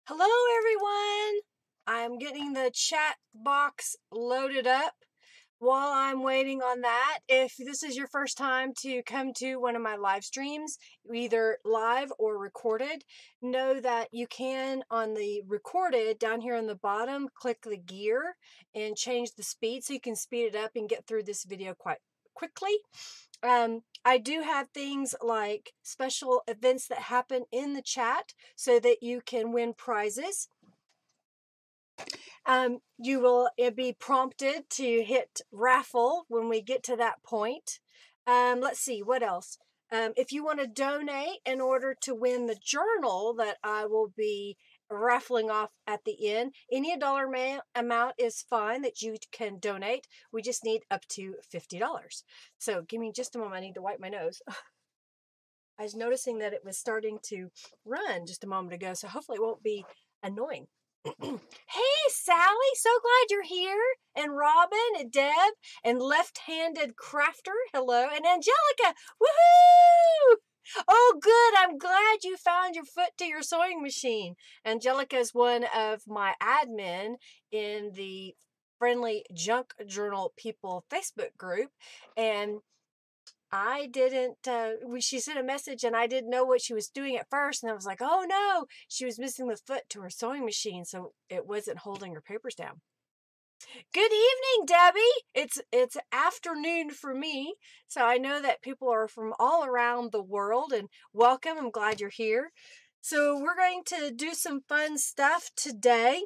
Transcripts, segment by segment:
Hello, everyone. I'm getting the chat box loaded up. While I'm waiting on that, if this is your first time to come to one of my live streams, either live or recorded, know that you can, on the recorded, down here on the bottom, click the gear and change the speed so you can speed it up and get through this video quite quickly. I do have things like special events that happen in the chat so that you can win prizes. You will be prompted to hit raffle when we get to that point. Let's see, what else? If you want to donate in order to win the journal that I will be raffling off at the end, any dollar amount is fine that you can donate. We just need up to $50. So give me just a moment. I need to wipe my nose. I was noticing that it was starting to run just a moment ago, so hopefully it won't be annoying. Hey, Sally, so glad you're here. And Robin and Deb and Left-Handed Crafter, hello. And Angelica, woohoo! Oh, good. I'm glad you found your foot to your sewing machine. Angelica is one of my admin in the Friendly Junk Journal People Facebook group. And I didn't, she sent a message and I didn't know what she was doing at first. And I was like, oh no, she was missing the foot to her sewing machine. So it wasn't holding her papers down. Good evening, Debbie. It's afternoon for me. So I know that people are from all around the world, and welcome. I'm glad you're here. So we're going to do some fun stuff today.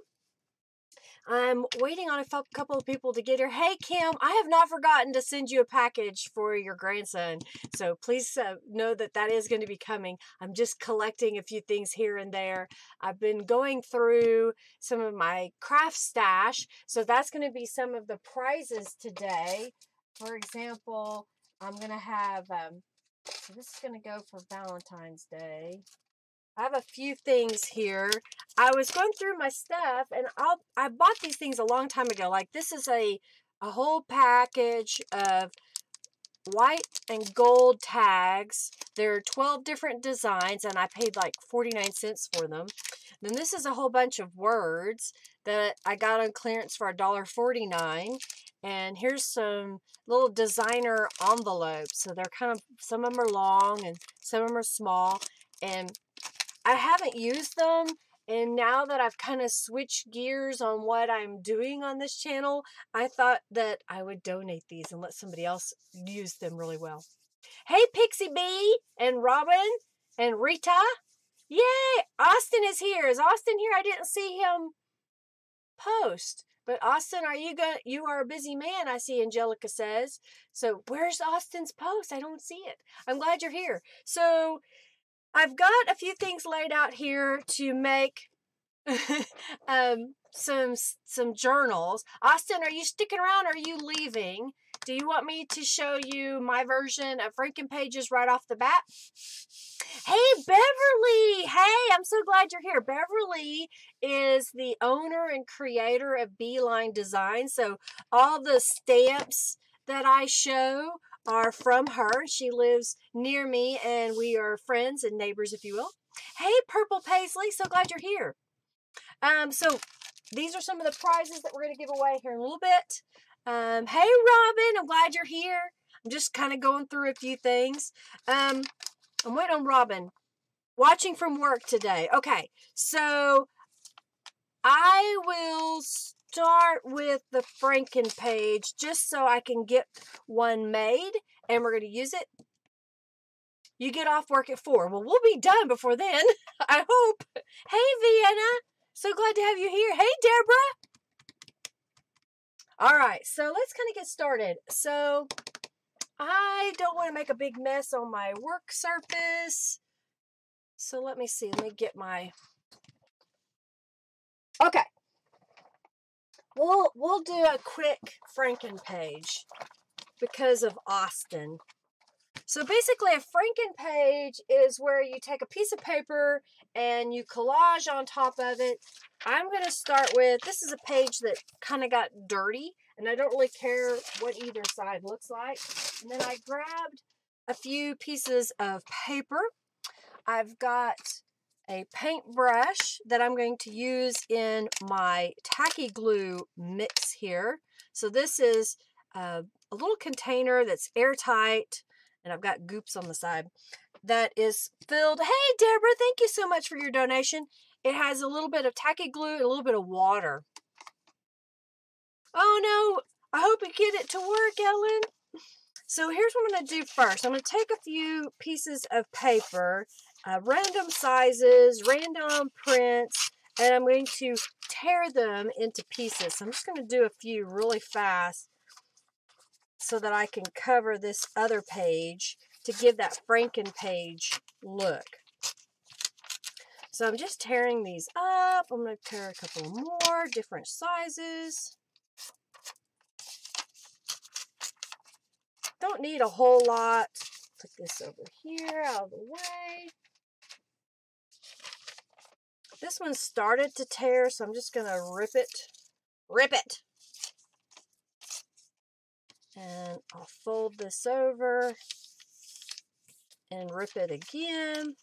I'm waiting on a couple of people to get here. Hey, Kim, I have not forgotten to send you a package for your grandson. So please know that that is going to be coming. I'm just collecting a few things here and there. I've been going through some of my craft stash. So that's going to be some of the prizes today. For example, I'm going to have, so this is going to go for Valentine's Day. I have a few things here. I was going through my stuff, and I bought these things a long time ago. Like, this is a whole package of white and gold tags. There are 12 different designs, and I paid like 49 cents for them. Then this is a whole bunch of words that I got on clearance for $1.49. And here's some little designer envelopes. So they're kind of, some of them are long and some of them are small. And I haven't used them, and now that I've kind of switched gears on what I'm doing on this channel, I thought that I would donate these and let somebody else use them really well. Hey, Pixie Bee and Robin and Rita. Yay! Austin is here. Is Austin here? I didn't see him post. But Austin, you are a busy man, I see Angelica says. So where's Austin's post? I don't see it. I'm glad you're here. So I've got a few things laid out here to make some journals. Austin, are you sticking around or are you leaving? Do you want me to show you my version of Franken pages right off the bat? Hey, Beverly! Hey, I'm so glad you're here. Beverly is the owner and creator of Beeline Design. So all the stamps that I show are from her. She lives near me, and we are friends and neighbors, if you will. Hey, Purple Paisley, so glad you're here. So these are some of the prizes that we're going to give away here in a little bit. Hey, Robin, I'm glad you're here. I'm just kind of going through a few things. I'm waiting on Robin. Watching from work today. Okay, so I will start with the Franken page just so I can get one made, and we're going to use it. You get off work at 4. Well, we'll be done before then, I hope. Hey, Vienna. So glad to have you here. Hey, Deborah. All right, so let's kind of get started. So I don't want to make a big mess on my work surface. So let me see. Let me get my... Okay. We'll do a quick Franken page because of Austin. So basically a Franken page is where you take a piece of paper and you collage on top of it. I'm going to start with, this is a page that kind of got dirty, and I don't really care what either side looks like. And then I grabbed a few pieces of paper. I've got a paintbrush that I'm going to use in my tacky glue mix here. So this is a little container that's airtight, and I've got goops on the side, that is filled. Hey, Deborah, thank you so much for your donation. It has a little bit of tacky glue and a little bit of water. Oh no, I hope you get it to work, Ellen. So here's what I'm going to do first. I'm going to take a few pieces of paper, random sizes, random prints, and I'm going to tear them into pieces. So I'm just going to do a few really fast so that I can cover this other page to give that Franken page look. So I'm just tearing these up. I'm going to tear a couple more different sizes. Don't need a whole lot. Put this over here out of the way. This one started to tear, so I'm just going to rip it. And I'll fold this over and rip it again.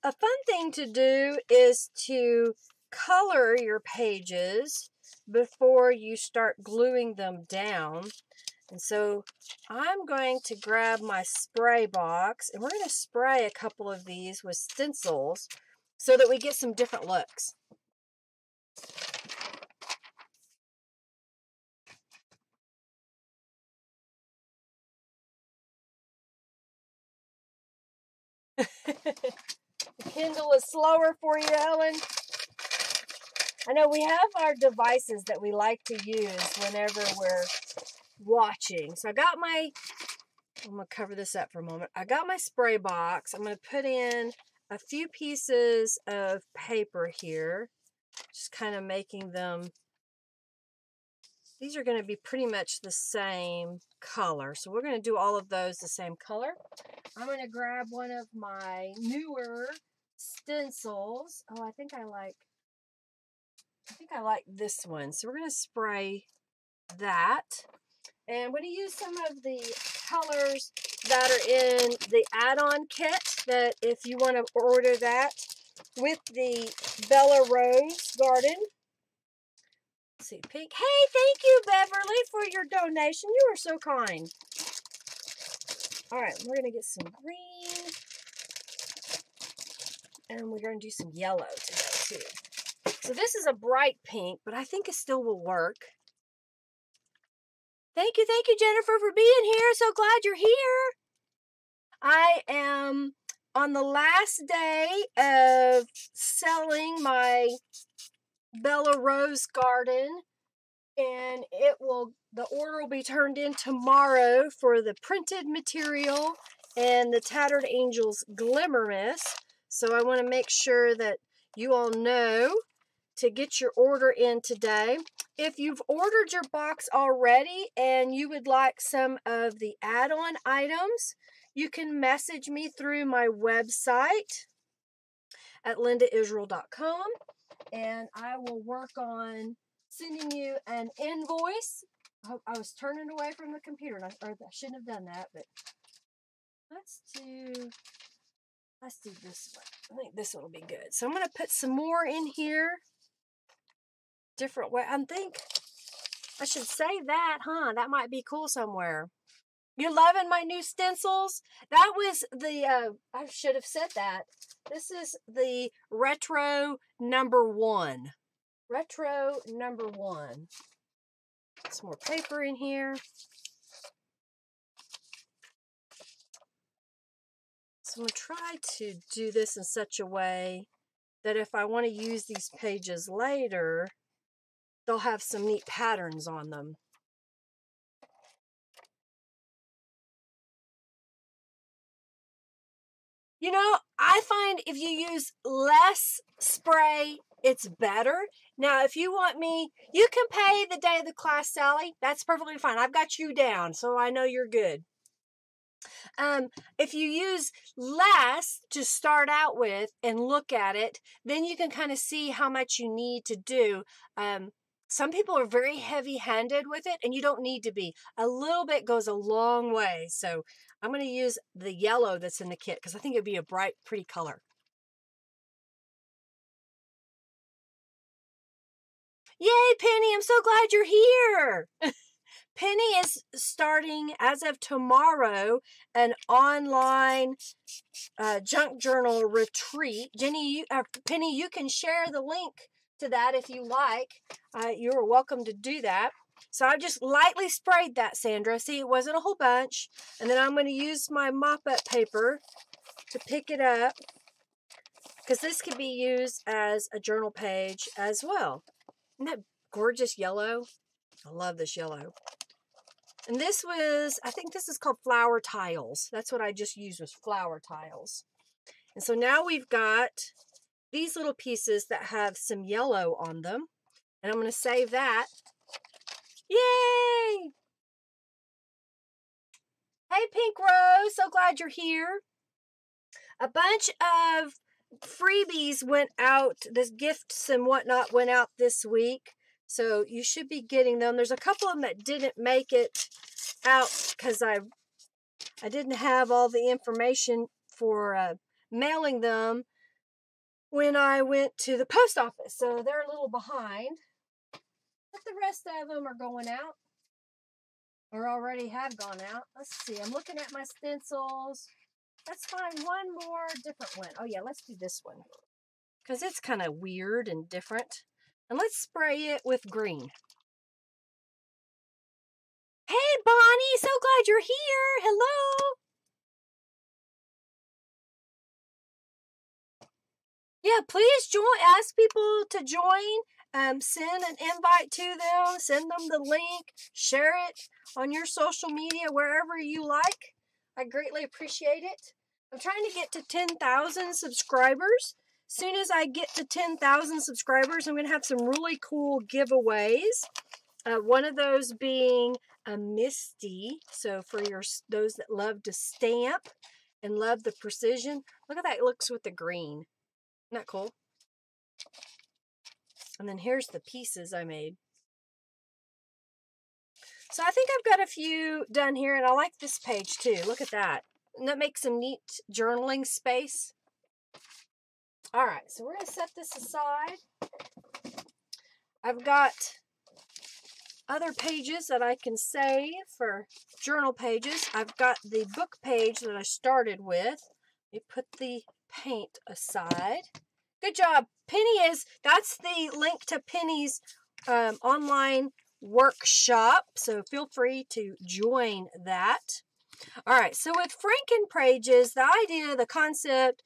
A fun thing to do is to color your pages before you start gluing them down. And so I'm going to grab my spray box, and we're going to spray a couple of these with stencils so that we get some different looks. The Kindle is slower for you, Ellen. I know we have our devices that we like to use whenever we're watching. So I got my, I'm going to cover this up for a moment. I got my spray box. I'm going to put in a few pieces of paper here, just kind of making them, these are going to be pretty much the same color. So we're going to do all of those the same color. I'm going to grab one of my newer stencils. Oh, I think I like this one. So we're going to spray that. And I'm going to use some of the colors that are in the add-on kit, that if you want to order that with the Bella Rose Garden. Let's see, pink. Hey, thank you, Beverly, for your donation. You are so kind. All right, we're going to get some green. And we're going to do some yellow today, too. So this is a bright pink, but I think it still will work. Thank you, Jennifer, for being here. So glad you're here. I am on the last day of selling my Bella Rose Garden, and the order will be turned in tomorrow for the printed material and the Tattered Angels Glimmer Mist. So I want to make sure that you all know to get your order in today. If you've ordered your box already and you would like some of the add-on items, you can message me through my website at lindaisrael.com, and I will work on sending you an invoice. I was turning away from the computer, or I shouldn't have done that, but let's do this one. I think this one will be good. So I'm going to put some more in here. Different way. I think I should say that, huh? That might be cool somewhere. You're loving my new stencils? That was the, I should have said that. This is the Retro #1. Retro #1. Some more paper in here. So I'm going to try to do this in such a way that if I want to use these pages later, they'll have some neat patterns on them. You know, I find if you use less spray, it's better. Now, if you want me, you can pay the day of the class, Sally. That's perfectly fine. I've got you down, so I know you're good. If you use less to start out with and look at it, then you can kind of see how much you need to do. Some people are very heavy-handed with it, and you don't need to be. A little bit goes a long way. So I'm going to use the yellow that's in the kit because I think it'd be a bright, pretty color. Yay, Penny, I'm so glad you're here. Penny is starting, as of tomorrow, an online junk journal retreat. Penny, you can share the link to that if you like. You're welcome to do that. So I just lightly sprayed that, Sandra. See, it wasn't a whole bunch. And then I'm going to use my mop-up paper to pick it up, because this could be used as a journal page as well. Isn't that gorgeous yellow? I love this yellow. And this was, I think this is called flower tiles. That's what I just used, was flower tiles. And so now we've got these little pieces that have some yellow on them. And I'm going to save that. Yay! Hey, Pink Rose, so glad you're here. A bunch of freebies went out. This gifts and whatnot went out this week. So you should be getting them. There's a couple of them that didn't make it out because I didn't have all the information for mailing them when I went to the post office. So they're a little behind. But the rest of them are going out, or already have gone out. Let's see. I'm looking at my stencils. Let's find one more different one. Oh, yeah, let's do this one because it's kind of weird and different. And let's spray it with green. Hey, Bonnie, so glad you're here. Hello. Yeah, please join. Ask people to join. Send an invite to them. Send them the link. Share it on your social media, wherever you like. I greatly appreciate it. I'm trying to get to 10,000 subscribers. Soon as I get to 10,000 subscribers, I'm going to have some really cool giveaways. One of those being a Misty. So for those that love to stamp and love the precision. Look at that. It looks with the green. Isn't that cool? And then here's the pieces I made. So I think I've got a few done here, and I like this page too. Look at that. And that makes some neat journaling space. All right, so we're going to set this aside. I've got other pages that I can save for journal pages. I've got the book page that I started with. Let me put the paint aside. Good job. That's the link to Penny's online workshop. So feel free to join that. All right. So with Franken pages, the idea, the concept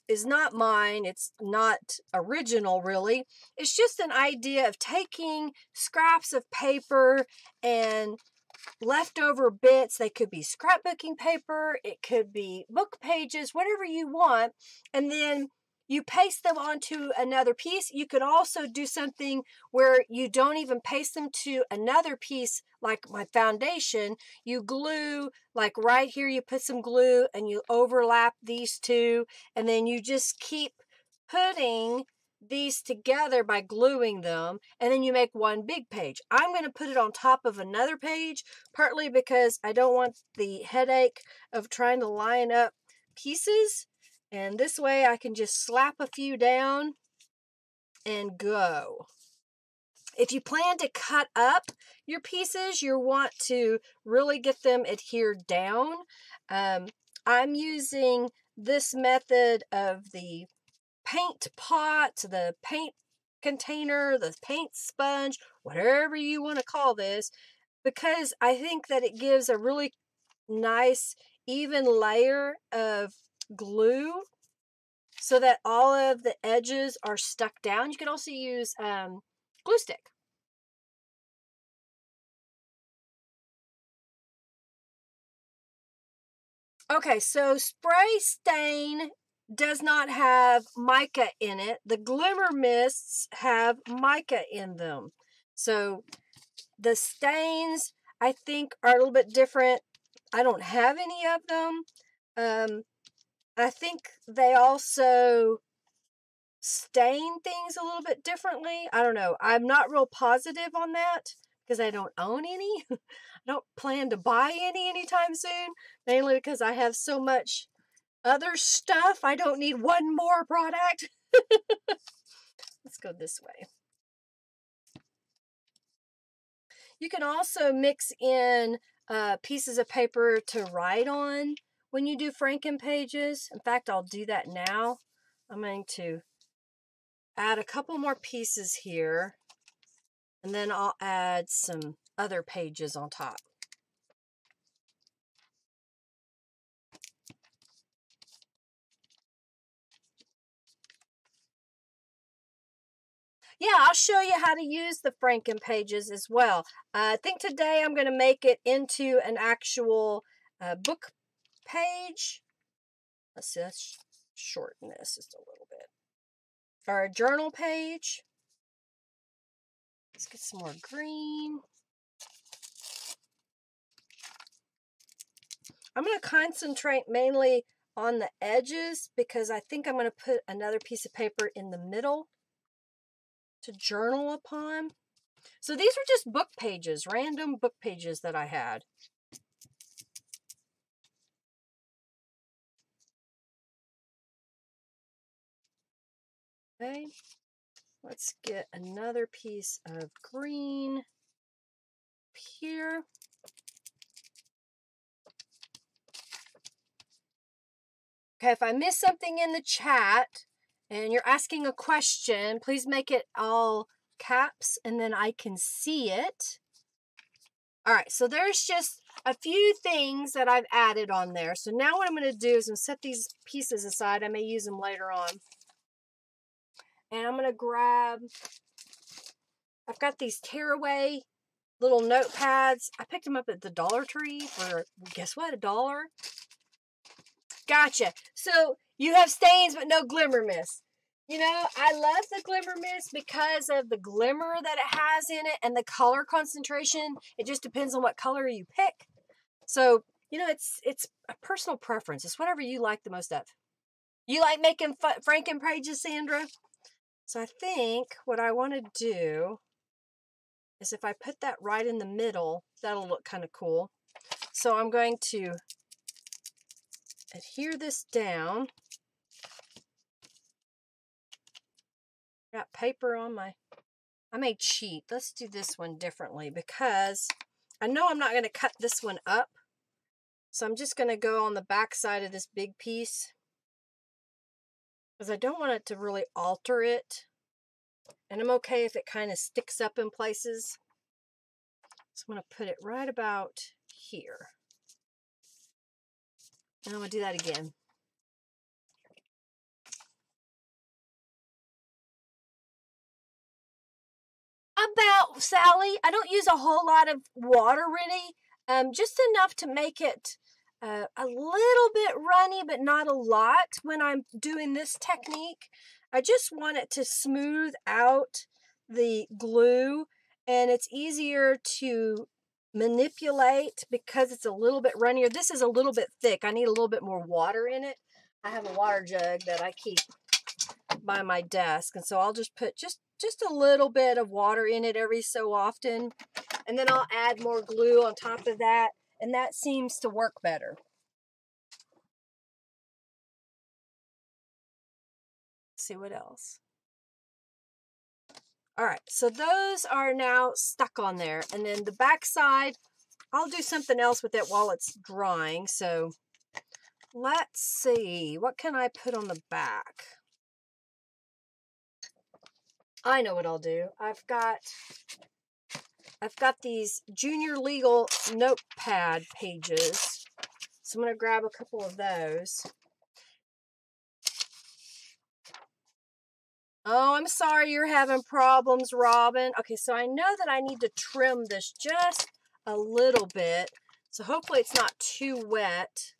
is not mine. It's not original, really. It's just an idea of taking scraps of paper and leftover bits. They could be scrapbooking paper. It could be book pages, whatever you want. And then you paste them onto another piece. You could also do something where you don't even paste them to another piece, like my foundation. You glue, like right here, you put some glue and you overlap these two, and then you just keep putting these together by gluing them, and then you make one big page. I'm going to put it on top of another page, partly because I don't want the headache of trying to line up pieces. And this way I can just slap a few down and go. If you plan to cut up your pieces, you want to really get them adhered down. I'm using this method of the paint pot, the paint container, the paint sponge, whatever you want to call this, because I think that it gives a really nice, even layer of glue so that all of the edges are stuck down. You can also use glue stick. Okay, so spray stain does not have mica in it. The glimmer mists have mica in them. So the stains, I think, are a little bit different. I don't have any of them. I think they also stain things a little bit differently. I don't know. I'm not real positive on that because I don't own any. I don't plan to buy any anytime soon, mainly because I have so much other stuff. I don't need one more product. Let's go this way. You can also mix in pieces of paper to write on when you do Franken pages. In fact, I'll do that now. I'm going to add a couple more pieces here, and then I'll add some other pages on top. Yeah, I'll show you how to use the Franken pages as well. I think today I'm going to make it into an actual book page. Let's see, let's shorten this just a little bit. Or a journal page. Let's get some more green. I'm going to concentrate mainly on the edges because I think I'm going to put another piece of paper in the middle to journal upon. So these are just book pages, random book pages that I had. Okay, let's get another piece of green here. Okay, if I miss something in the chat and you're asking a question, please make it all caps and then I can see it. All right, so there's just a few things that I've added on there. So now what I'm going to do is I'm set these pieces aside. I may use them later on. And I'm going to grab, I've got these tearaway little notepads. I picked them up at the Dollar Tree for, guess what, $1. Gotcha. So you have stains but no glimmer mist. You know, I love the glimmer mist because of the glimmer that it has in it and the color concentration. It just depends on what color you pick. So, you know, it's a personal preference. It's whatever you like the most of. You like making Franken pages, Sandra? So I think what I want to do is if I put that right in the middle, that'll look kind of cool. So I'm going to adhere this down. Got paper on my, I may cheat. Let's do this one differently because I know I'm not going to cut this one up. So I'm just going to go on the back side of this big piece because I don't want it to really alter it. And I'm okay if it kind of sticks up in places. So I'm going to put it right about here. And I'm going to do that again. About, Sally, I don't use a whole lot of water really. Just enough to make it a little bit runny, but not a lot when I'm doing this technique. I just want it to smooth out the glue, and it's easier to manipulate because it's a little bit runnier. This is a little bit thick. I need a little bit more water in it. I have a water jug that I keep by my desk, and so I'll just put just a little bit of water in it every so often, and then I'll add more glue on top of that, and that seems to work better. Let's see what else. All right, so those are now stuck on there, and then the back side, I'll do something else with it while it's drying. So let's see, what can I put on the back? I know what I'll do. I've got these junior legal notepad pages. So I'm going to grab a couple of those. Oh, I'm sorry you're having problems, Robin. Okay, so I know that I need to trim this just a little bit. So hopefully it's not too wet.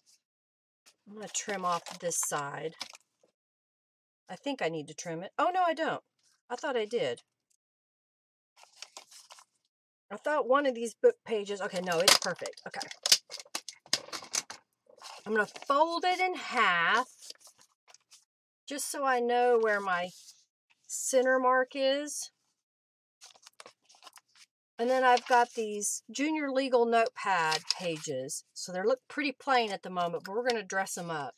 I'm going to trim off this side. I think I need to trim it. Oh, no, I don't. I thought I did. I thought one of these book pages, okay, no, it's perfect. Okay. I'm going to fold it in half just so I know where my center mark is. And then I've got these junior legal notepad pages. So they look pretty plain at the moment, but we're going to dress them up.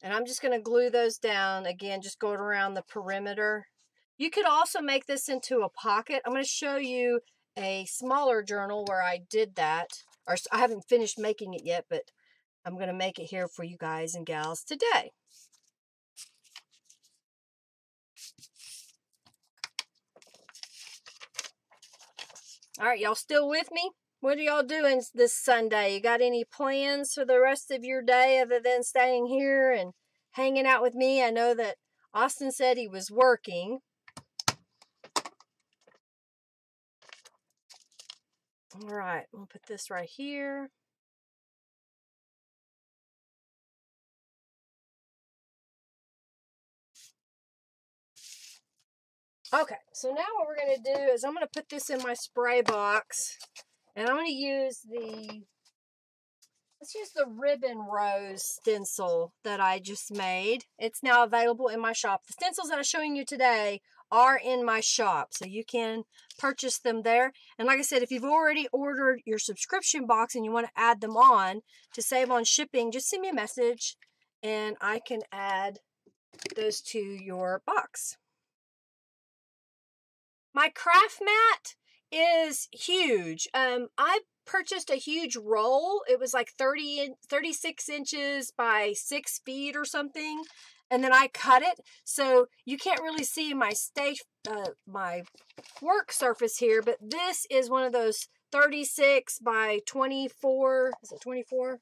And I'm just going to glue those down. Again, just going around the perimeter. You could also make this into a pocket. I'm going to show you a smaller journal where I did that. Or I haven't finished making it yet, but I'm going to make it here for you guys and gals today. All right, y'all still with me? What are y'all doing this Sunday? You got any plans for the rest of your day other than staying here and hanging out with me? I know that Austin said he was working. All right, we'll put this right here. Okay, so now what we're going to do is I'm going to put this in my spray box, and I'm going to use let's use the ribbon rose stencil that I just made. It's now available in my shop. The stencils that I'm showing you today are in my shop, so you can purchase them there. And like I said, if you've already ordered your subscription box and you want to add them on to save on shipping, just send me a message, and I can add those to your box. My craft mat is huge. I purchased a huge roll. It was like 36 inches by 6 feet or something. And then I cut it. So you can't really see my my work surface here, but this is one of those 36 by 24. Is it 24?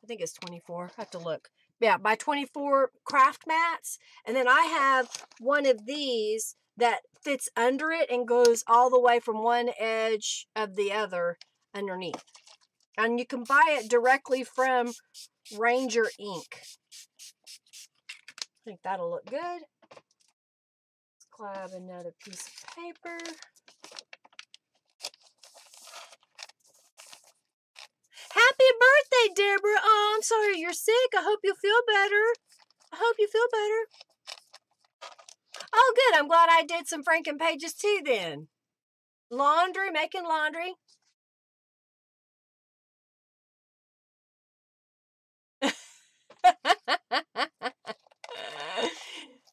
I think it's 24. I have to look. Yeah, by 24 craft mats. And then I have one of these that fits under it and goes all the way from one edge of the other underneath. And you can buy it directly from Ranger Ink. I think that'll look good. Let's grab another piece of paper. Happy birthday, Deborah. Oh, I'm sorry you're sick. I hope you feel better. I hope you feel better. Oh, good. I'm glad I did some Franken pages too then. Laundry, making laundry.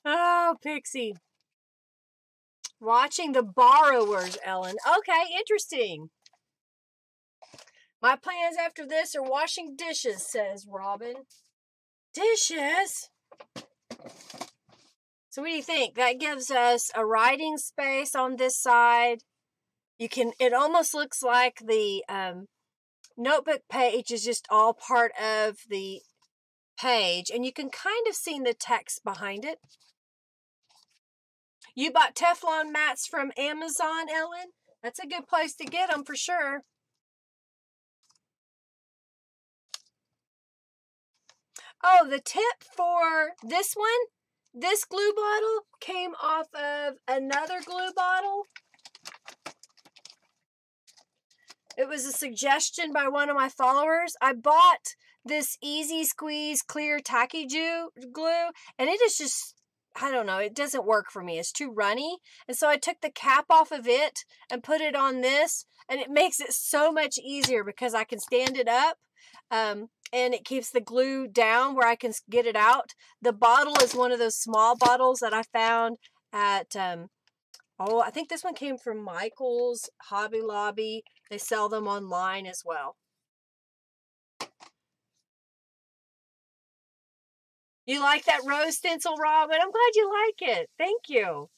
Oh, Pixie. Watching The Borrowers, Ellen. Okay, interesting. My plans after this are washing dishes, says Robin. Dishes? So what do you think? That gives us a writing space on this side. It almost looks like the notebook page is just all part of the page, and you can kind of see the text behind it. You bought Teflon mats from Amazon, Ellen? That's a good place to get them for sure. Oh, the tip for this one, this glue bottle came off of another glue bottle. It was a suggestion by one of my followers. I bought this Easy Squeeze clear tacky glue, and it is just, I don't know, it doesn't work for me. It's too runny. And so I took the cap off of it and put it on this, and it makes it so much easier because I can stand it up, and it keeps the glue down where I can get it out. The bottle is one of those small bottles that I found at, I think this one came from Michael's, Hobby Lobby. They sell them online as well. You like that rose stencil, Robin? I'm glad you like it. Thank you.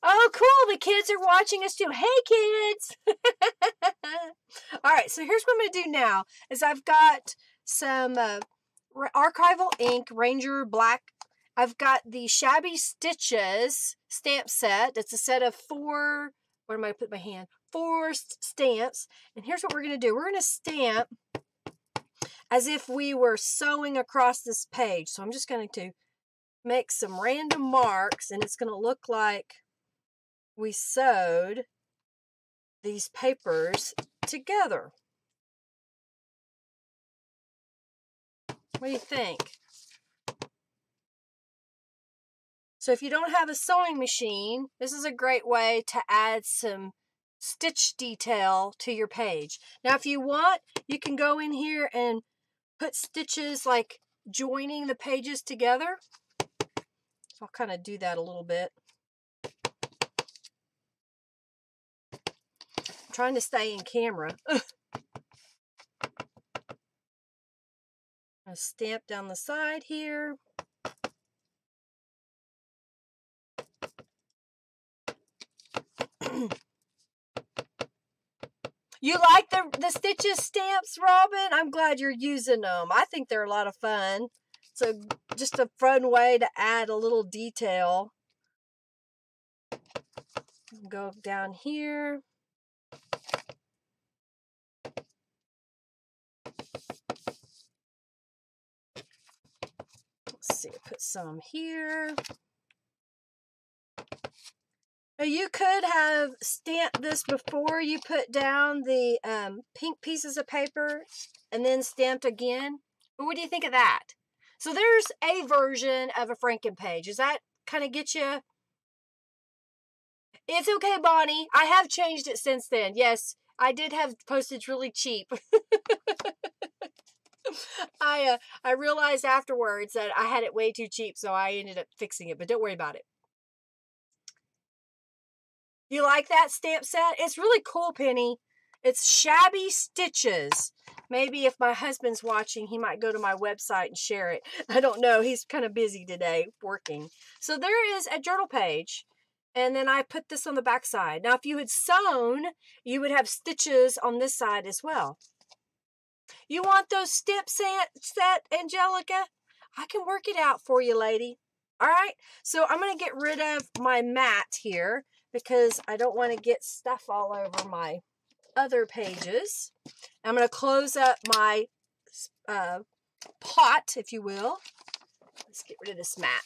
Oh, cool. The kids are watching us too. Hey, kids. All right, so here's what I'm going to do now is I've got some archival ink, Ranger Black. I've got the Shabby Stitches stamp set. It's a set of 4, where am I put my hand? 4 stamps. And here's what we're going to do. We're going to stamp as if we were sewing across this page. So I'm just going to make some random marks, and it's going to look like we sewed these papers together. What do you think? So if you don't have a sewing machine, this is a great way to add some stitch detail to your page. Now, if you want, you can go in here and put stitches like joining the pages together. So I'll kind of do that a little bit. I'm trying to stay in camera. I'll stamp down the side here. You like the stitches stamps, Robin? I'm glad you're using them. I think they're a lot of fun. So just a fun way to add a little detail. Go down here. Let's see, put some here. Now you could have stamped this before you put down the pink pieces of paper and then stamped again. But what do you think of that? So there's a version of a Franken page. Does that kind of get you? It's okay, Bonnie. I have changed it since then. Yes, I did have postage really cheap. I realized afterwards that I had it way too cheap, so I ended up fixing it. But don't worry about it. You like that stamp set? It's really cool, Penny. It's Shabby Stitches. Maybe if my husband's watching, he might go to my website and share it. I don't know. He's kind of busy today working. So there is a journal page. And then I put this on the back side. Now, if you had sewn, you would have stitches on this side as well. You want those stamp set, Angelica? I can work it out for you, lady. All right. So I'm going to get rid of my mat here because I don't want to get stuff all over my other pages. I'm going to close up my pot, if you will. Let's get rid of this mat.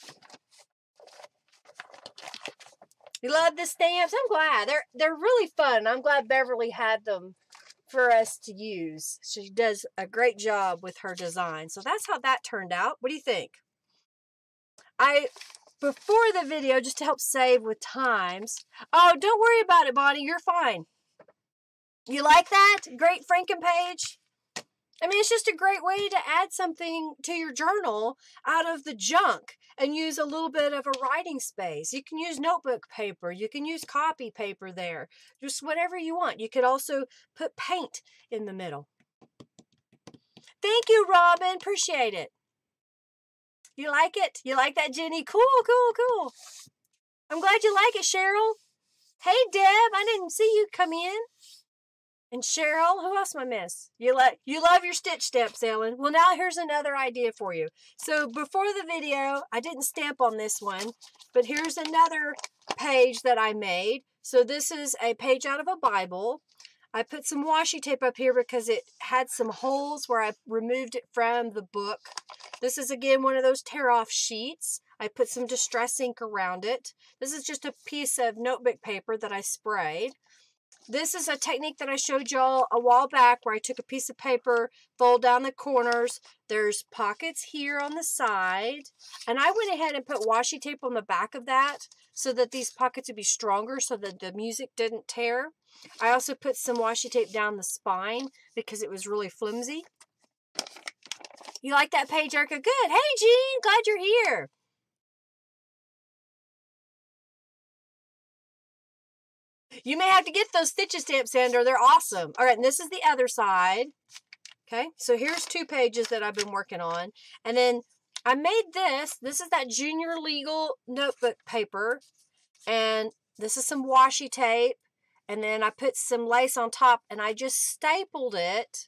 You love the stamps? I'm glad. They're really fun. I'm glad Beverly had them for us to use. She does a great job with her design. So that's how that turned out. What do you think? Before the video, just to help save with times. Oh, don't worry about it, Bonnie. You're fine. You like that? Great Franken page? I mean, it's just a great way to add something to your journal out of the junk and use a little bit of a writing space. You can use notebook paper. You can use copy paper there. Just whatever you want. You could also put paint in the middle. Thank you, Robin. Appreciate it. You like it? You like that, Jenny? Cool, cool, cool. I'm glad you like it, Cheryl. Hey, Deb. I didn't see you come in. And Cheryl, who else am I miss? You love your stitch stamps, Ellen. Well, now here's another idea for you. So before the video, I didn't stamp on this one, but here's another page that I made. So this is a page out of a Bible. I put some washi tape up here because it had some holes where I removed it from the book. This is, again, one of those tear-off sheets. I put some distress ink around it. This is just a piece of notebook paper that I sprayed. This is a technique that I showed y'all a while back where I took a piece of paper, fold down the corners. There's pockets here on the side. And I went ahead and put washi tape on the back of that so that these pockets would be stronger so that the music didn't tear. I also put some washi tape down the spine because it was really flimsy. You like that page, Erica? Good. Hey, Jean. Glad you're here. You may have to get those stitches stamped, Sandra. They're awesome. All right, and this is the other side. Okay, so here's 2 pages that I've been working on. And then I made this. This is that junior legal notebook paper. And this is some washi tape. And then I put some lace on top. And I just stapled it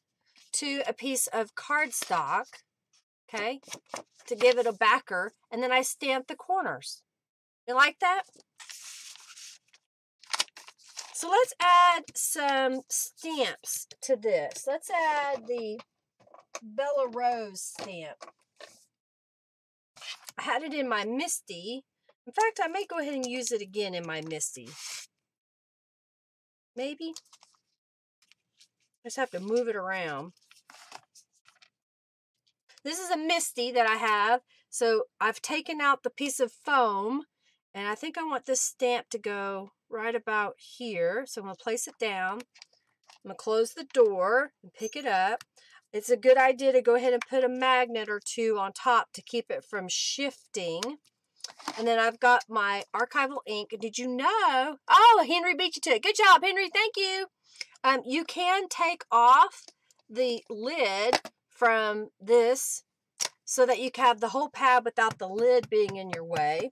to a piece of cardstock. Okay, to give it a backer. And then I stamped the corners. You like that? So let's add some stamps to this. Let's add the Bella Rose stamp. I had it in my Misty. In fact, I may go ahead and use it again in my Misty. Maybe. Just have to move it around. This is a Misty that I have. So I've taken out the piece of foam And I think I want this stamp to go right about here. So I'm going to place it down. I'm going to close the door and pick it up. It's a good idea to go ahead and put a magnet or two on top to keep it from shifting. And then I've got my archival ink. Did you know? Oh, Henry beat you to it. Good job, Henry. Thank you. You can take off the lid from this so that you can have the whole pad without the lid being in your way.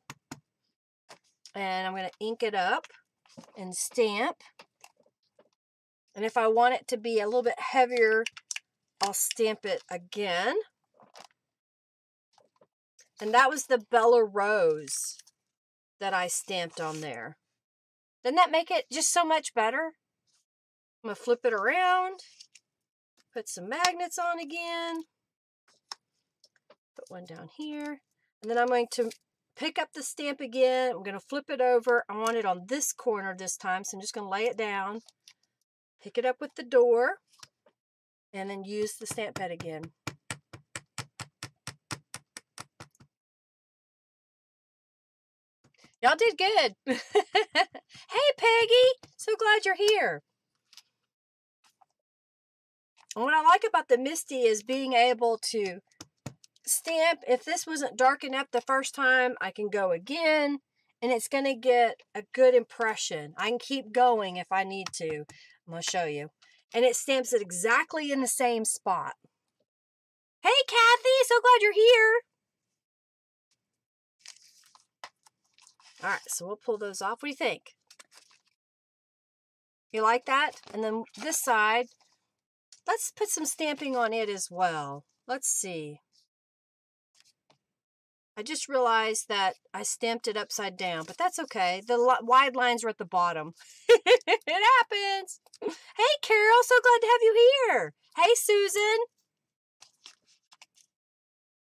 And I'm going to ink it up and stamp. And if I want it to be a little bit heavier, I'll stamp it again. And that was the Bella Rose that I stamped on there. Doesn't that make it just so much better? I'm going to flip it around, put some magnets on again, put one down here, and then I'm going to pick up the stamp again. I'm going to flip it over. I want it on this corner this time, so I'm just going to lay it down, pick it up with the door, and then use the stamp pad again. Y'all did good. Hey, Peggy. So glad you're here. And what I like about the Misty is being able to stamp. If this wasn't dark enough the first time, I can go again, and it's going to get a good impression. I can keep going if I need to. I'm going to show you. And it stamps it exactly in the same spot. Hey, Kathy. So glad you're here. All right, so we'll pull those off. What do you think? You like that? And then this side, let's put some stamping on it as well. Let's see. I just realized that I stamped it upside down, but that's okay. The wide lines are at the bottom. It happens. Hey, Carol, so glad to have you here. Hey, Susan.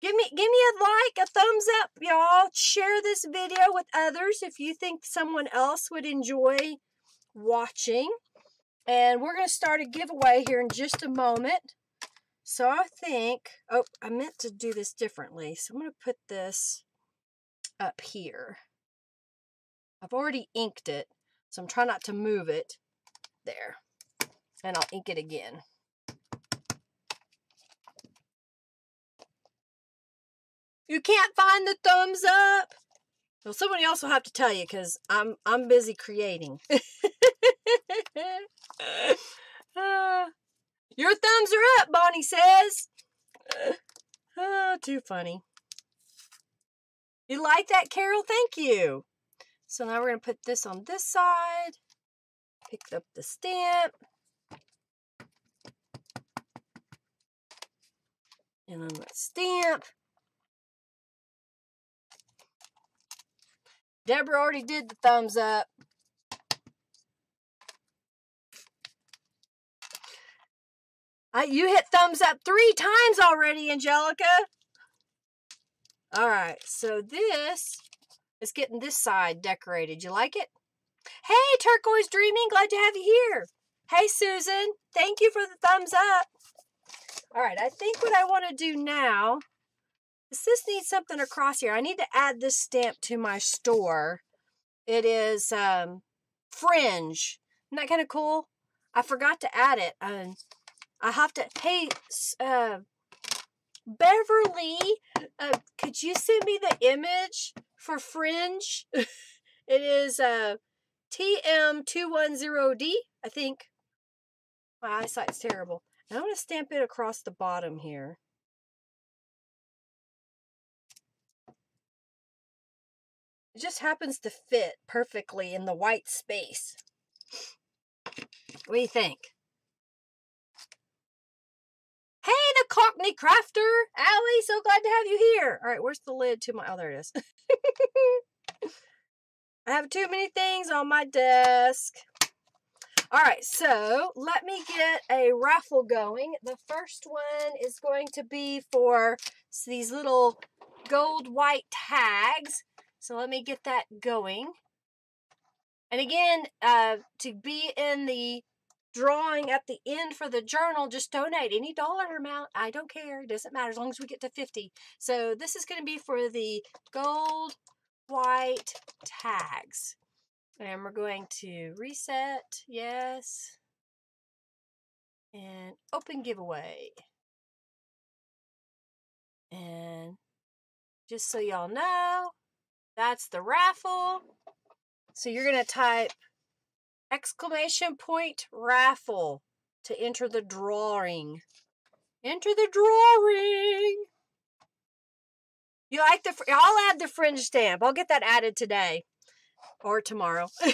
Give me a like, a thumbs up, y'all. Share this video with others if you think someone else would enjoy watching. And we're going to start a giveaway here in just a moment. So I think, oh, I meant to do this differently. So I'm going to put this up here. I've already inked it, so I'm trying not to move it. There. And I'll ink it again. You can't find the thumbs up? Well, somebody else will have to tell you because I'm busy creating. Your thumbs are up, Bonnie says. Oh, too funny. You like that, Carol? Thank you. So now we're going to put this on this side. Pick up the stamp. And I'm going to stamp. Deborah already did the thumbs up. You hit thumbs up 3 times already, Angelica. All right, so this is getting this side decorated. You like it? Hey, Turquoise Dreaming, glad to have you here. Hey, Susan, thank you for the thumbs up. All right, I think what I want to do now is this needs something across here. I need to add this stamp to my store. It is fringe. Isn't that kind of cool? I forgot to add it. I have to, hey, Beverly, could you send me the image for fringe? It is TM210D, I think. My eyesight's terrible. And I'm going to stamp it across the bottom here. It just happens to fit perfectly in the white space. What do you think? Hey, the Cockney Crafter! Allie, so glad to have you here. All right, where's the lid to my... Oh, there it is. I have too many things on my desk. All right, so let me get a raffle going. The first one is going to be for these little gold white tags. So let me get that going. And again, to be in the drawing at the end for the journal, just donate any dollar amount. I don't care. It doesn't matter as long as we get to 50. So this is going to be for the gold white tags. And we're going to reset, yes, and open giveaway. And just so y'all know, that's the raffle. So you're going to type exclamation point raffle to enter the drawing. Enter the drawing. You like the, I'll add the fringe stamp. I'll get that added today or tomorrow. And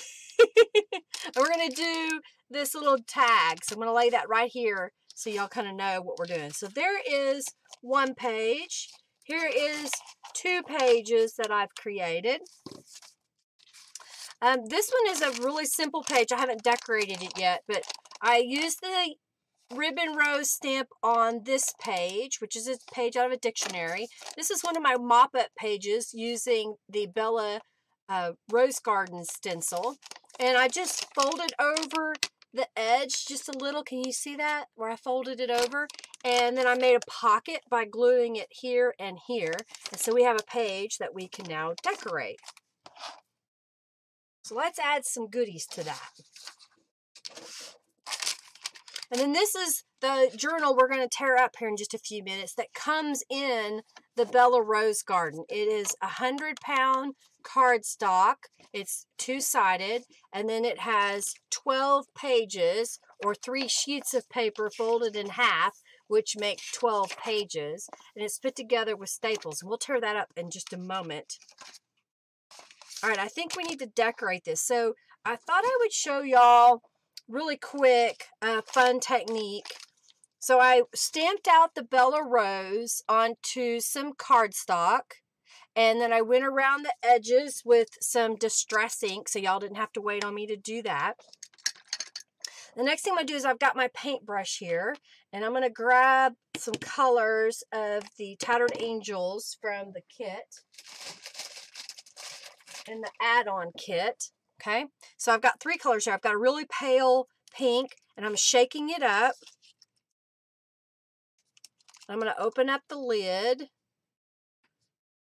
we're going to do this little tag. So I'm going to lay that right here so y'all kind of know what we're doing. So there is one page. Here is 2 pages that I've created. This one is a really simple page. I haven't decorated it yet, but I used the ribbon rose stamp on this page, which is a page out of a dictionary. This is one of my mop-up pages using the Bella Rose Garden stencil. And I just folded over the edge just a little. Can you see that? Where I folded it over. And then I made a pocket by gluing it here and here. And so we have a page that we can now decorate. So let's add some goodies to that. And then this is the journal we're going to tear up here in just a few minutes that comes in the Bella Rose Garden. It is 100-pound cardstock. It's 2-sided, and then it has 12 pages or 3 sheets of paper folded in half, which make 12 pages. And it's put together with staples. And we'll tear that up in just a moment. All right, I think we need to decorate this. So I thought I would show y'all really quick, fun technique. So I stamped out the Bella Rose onto some cardstock, and then I went around the edges with some distress ink, so y'all didn't have to wait on me to do that. The next thing I'm going to do is I've got my paintbrush here, and I'm going to grab some colors of the Tattered Angels from the kit. In the add-on kit. Okay, so I've got 3 colors here. I've got a really pale pink, and I'm shaking it up. I'm going to open up the lid,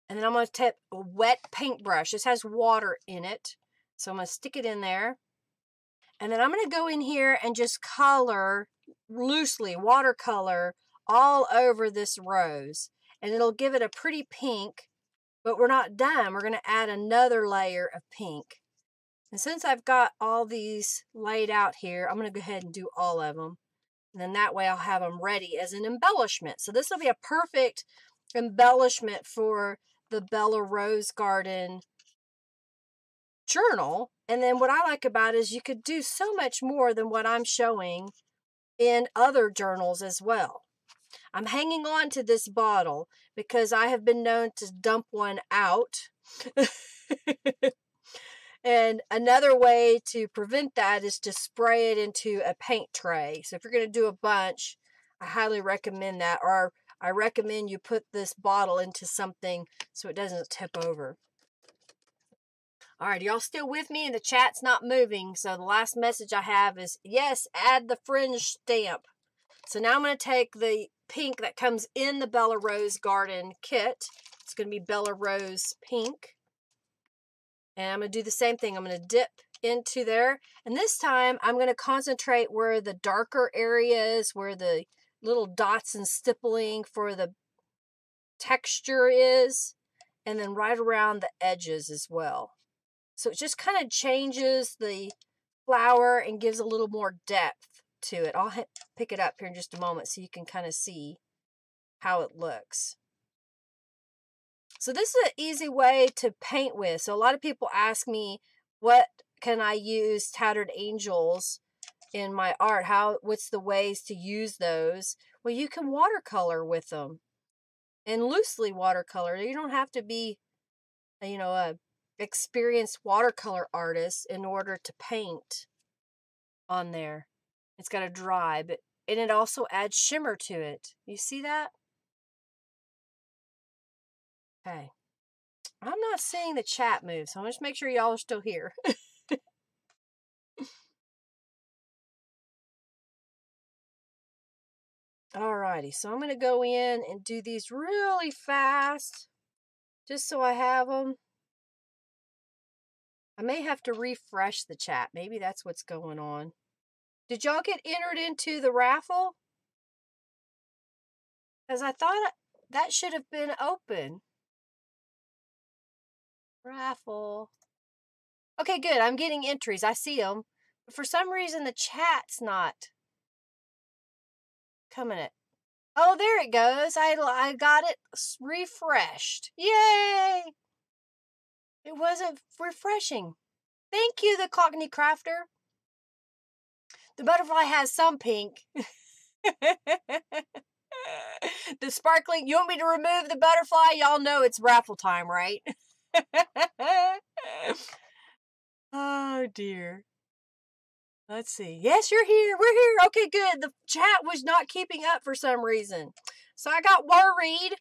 and then I'm going to take a wet paintbrush. This has water in it, so I'm going to stick it in there. And then I'm going to go in here and just color loosely, watercolor, all over this rose. And it'll give it a pretty pink. But we're not done. We're going to add another layer of pink. And since I've got all these laid out here, I'm going to go ahead and do all of them. And then that way I'll have them ready as an embellishment. So this will be a perfect embellishment for the Bella Rose Garden journal. And then what I like about it is you could do so much more than what I'm showing in other journals as well. I'm hanging on to this bottle because I have been known to dump one out. And another way to prevent that is to spray it into a paint tray. So if you're going to do a bunch, I highly recommend that. Or I recommend you put this bottle into something so it doesn't tip over. All right, y'all still with me? And the chat's not moving. So the last message I have is, yes, add the fringe stamp. So now I'm going to take the pink that comes in the Bella Rose Garden kit. It's going to be Bella Rose Pink. And I'm going to do the same thing. I'm going to dip into there. And this time I'm going to concentrate where the darker areas, where the little dots and stippling for the texture is. And then right around the edges as well. So it just kind of changes the flower and gives a little more depth to it. I'll pick it up here in just a moment so you can kind of see how it looks. So this is an easy way to paint with. So a lot of people ask me, what can I use Tattered Angels in my art? What's the ways to use those? Well, you can watercolor with them, and loosely watercolor. You don't have to be, a experienced watercolor artist in order to paint on there. It's got to dry, and it also adds shimmer to it. You see that? Okay. I'm not seeing the chat move, so I'm just make sure y'all are still here. Alrighty, so I'm going to go in and do these really fast, just so I have them. I may have to refresh the chat. Maybe that's what's going on. Did y'all get entered into the raffle? Because I thought that should have been open. Raffle. Okay, good. I'm getting entries. I see them. But for some reason, the chat's not coming it. Oh, there it goes. I got it refreshed. Yay! It wasn't refreshing. Thank you, the Cockney Crafter. The butterfly has some pink. The sparkling. You want me to remove the butterfly? Y'all know it's raffle time, right? Oh, dear. Let's see. Yes, you're here. We're here. Okay, good. The chat was not keeping up for some reason. So I got worried.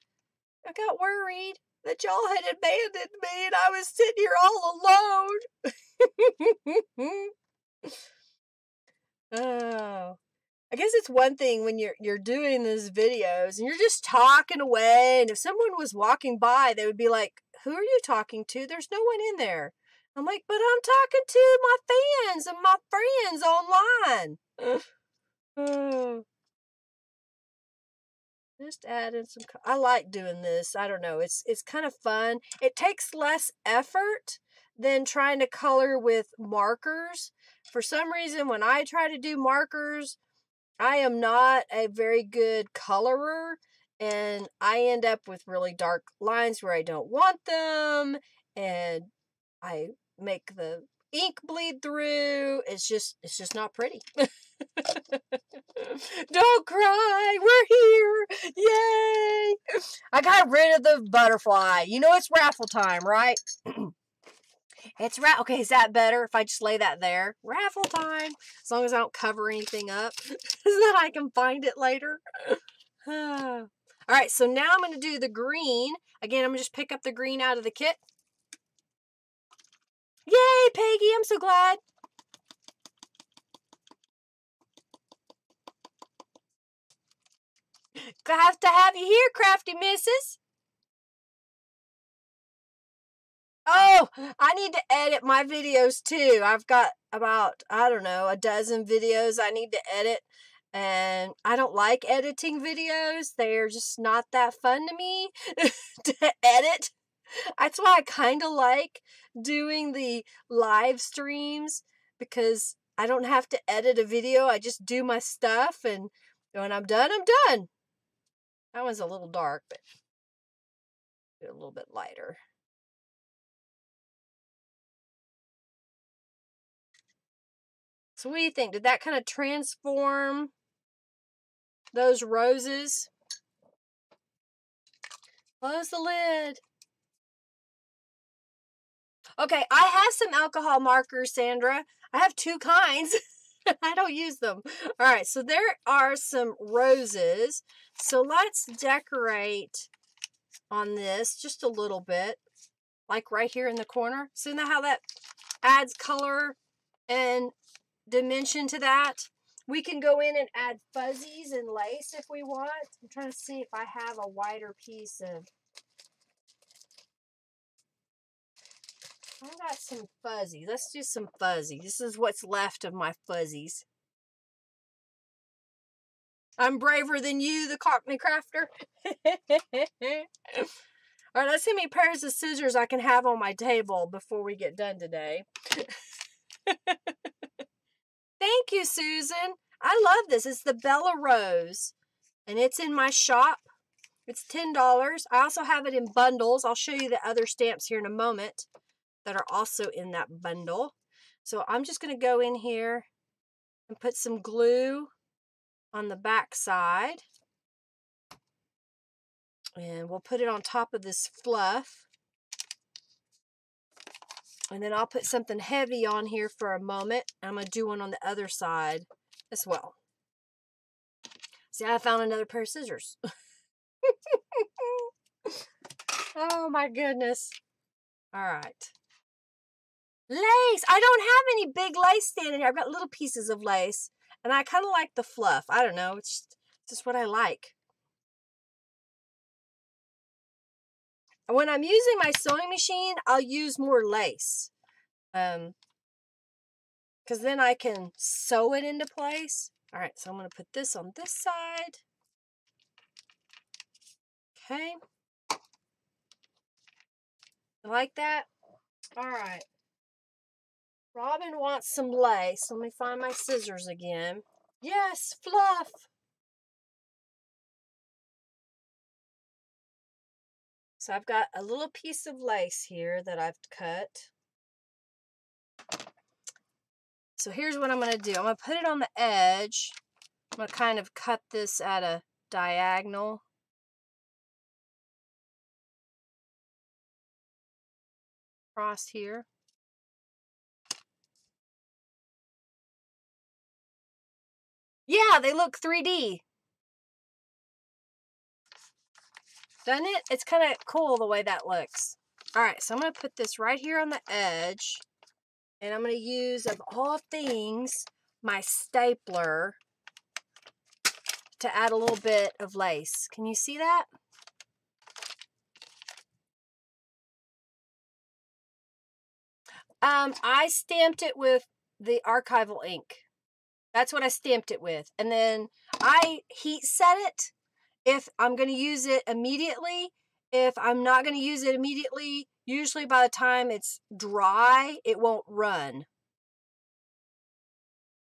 That y'all had abandoned me and I was sitting here all alone. Oh. I guess it's one thing when you're doing these videos and you're just talking away, and if someone was walking by, they would be like, "Who are you talking to? There's no one in there." I'm like, "But I'm talking to my fans and my friends online." Oh, just adding some. I like doing this. I don't know. It's kind of fun. It takes less effort than trying to color with markers. For some reason, when I try to do markers, I am not a very good colorer, and I end up with really dark lines where I don't want them, and I make the ink bleed through. It's just not pretty. Don't cry, we're here. Yay! I got rid of the butterfly. You know it's raffle time, right? It's okay, is that better if I just lay that there? Raffle time. As long as I don't cover anything up so that I can find it later. All right, so now I'm going to do the green. Again, I'm going to just pick up the green out of the kit. Yay, Peggy, I'm so glad. Have to have you here, crafty missus. Oh, I need to edit my videos too. I've got about, I don't know, a dozen videos I need to edit. And I don't like editing videos. They're just not that fun to me to edit. That's why I kind of like doing the live streams, because I don't have to edit a video. I just do my stuff, and when I'm done, I'm done. That one's a little dark, but a little bit lighter. So what do you think? Did that kind of transform those roses? Close the lid. Okay, I have some alcohol markers, Sandra. I have two kinds. I don't use them. All right, so there are some roses. So let's decorate on this just a little bit, like right here in the corner. See now how that adds color and dimension to that? We can go in and add fuzzies and lace if we want. I'm trying to see if I have a wider piece of... I got some fuzzies. Let's do some fuzzies. This is what's left of my fuzzies. I'm braver than you, the Cockney Crafter. All right, let's see how many pairs of scissors I can have on my table before we get done today. Thank you, Susan. I love this. It's the Bella Rose, and it's in my shop. It's $10. I also have it in bundles. I'll show you the other stamps here in a moment that are also in that bundle. So I'm just going to go in here and put some glue on the back side. And we'll put it on top of this fluff. And then I'll put something heavy on here for a moment. I'm going to do one on the other side as well. See, I found another pair of scissors. Oh my goodness. All right. Lace. I don't have any big lace standing here. I've got little pieces of lace. And I kind of like the fluff. I don't know. It's just what I like. When I'm using my sewing machine, I'll use more lace. Because then I can sew it into place. All right, so I'm going to put this on this side. Okay. Like that? All right. Robin wants some lace. Let me find my scissors again. Yes, fluff. So I've got a little piece of lace here that I've cut. So here's what I'm going to do. I'm going to put it on the edge. I'm going to kind of cut this at a diagonal. Across here. Yeah, they look 3D. Doesn't it? It's kind of cool the way that looks. All right, so I'm going to put this right here on the edge. And I'm going to use, of all things, my stapler to add a little bit of lace. Can you see that? I stamped it with the archival ink. That's what I stamped it with. And then I heat set it if I'm going to use it immediately. If I'm not going to use it immediately, usually by the time it's dry, it won't run.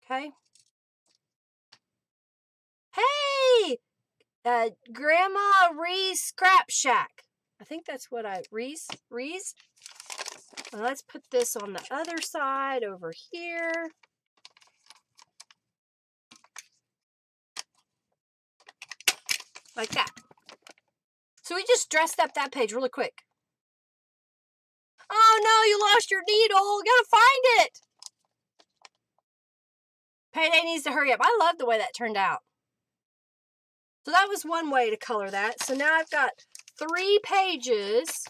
Okay. Hey! Grandma Ree's Scrap Shack. I think that's what Ree's? Well, let's put this on the other side over here. Like that. So we just dressed up that page really quick. Oh no, you lost your needle. You gotta find it. Payday needs to hurry up. I love the way that turned out. So that was one way to color that. So now I've got 3 pages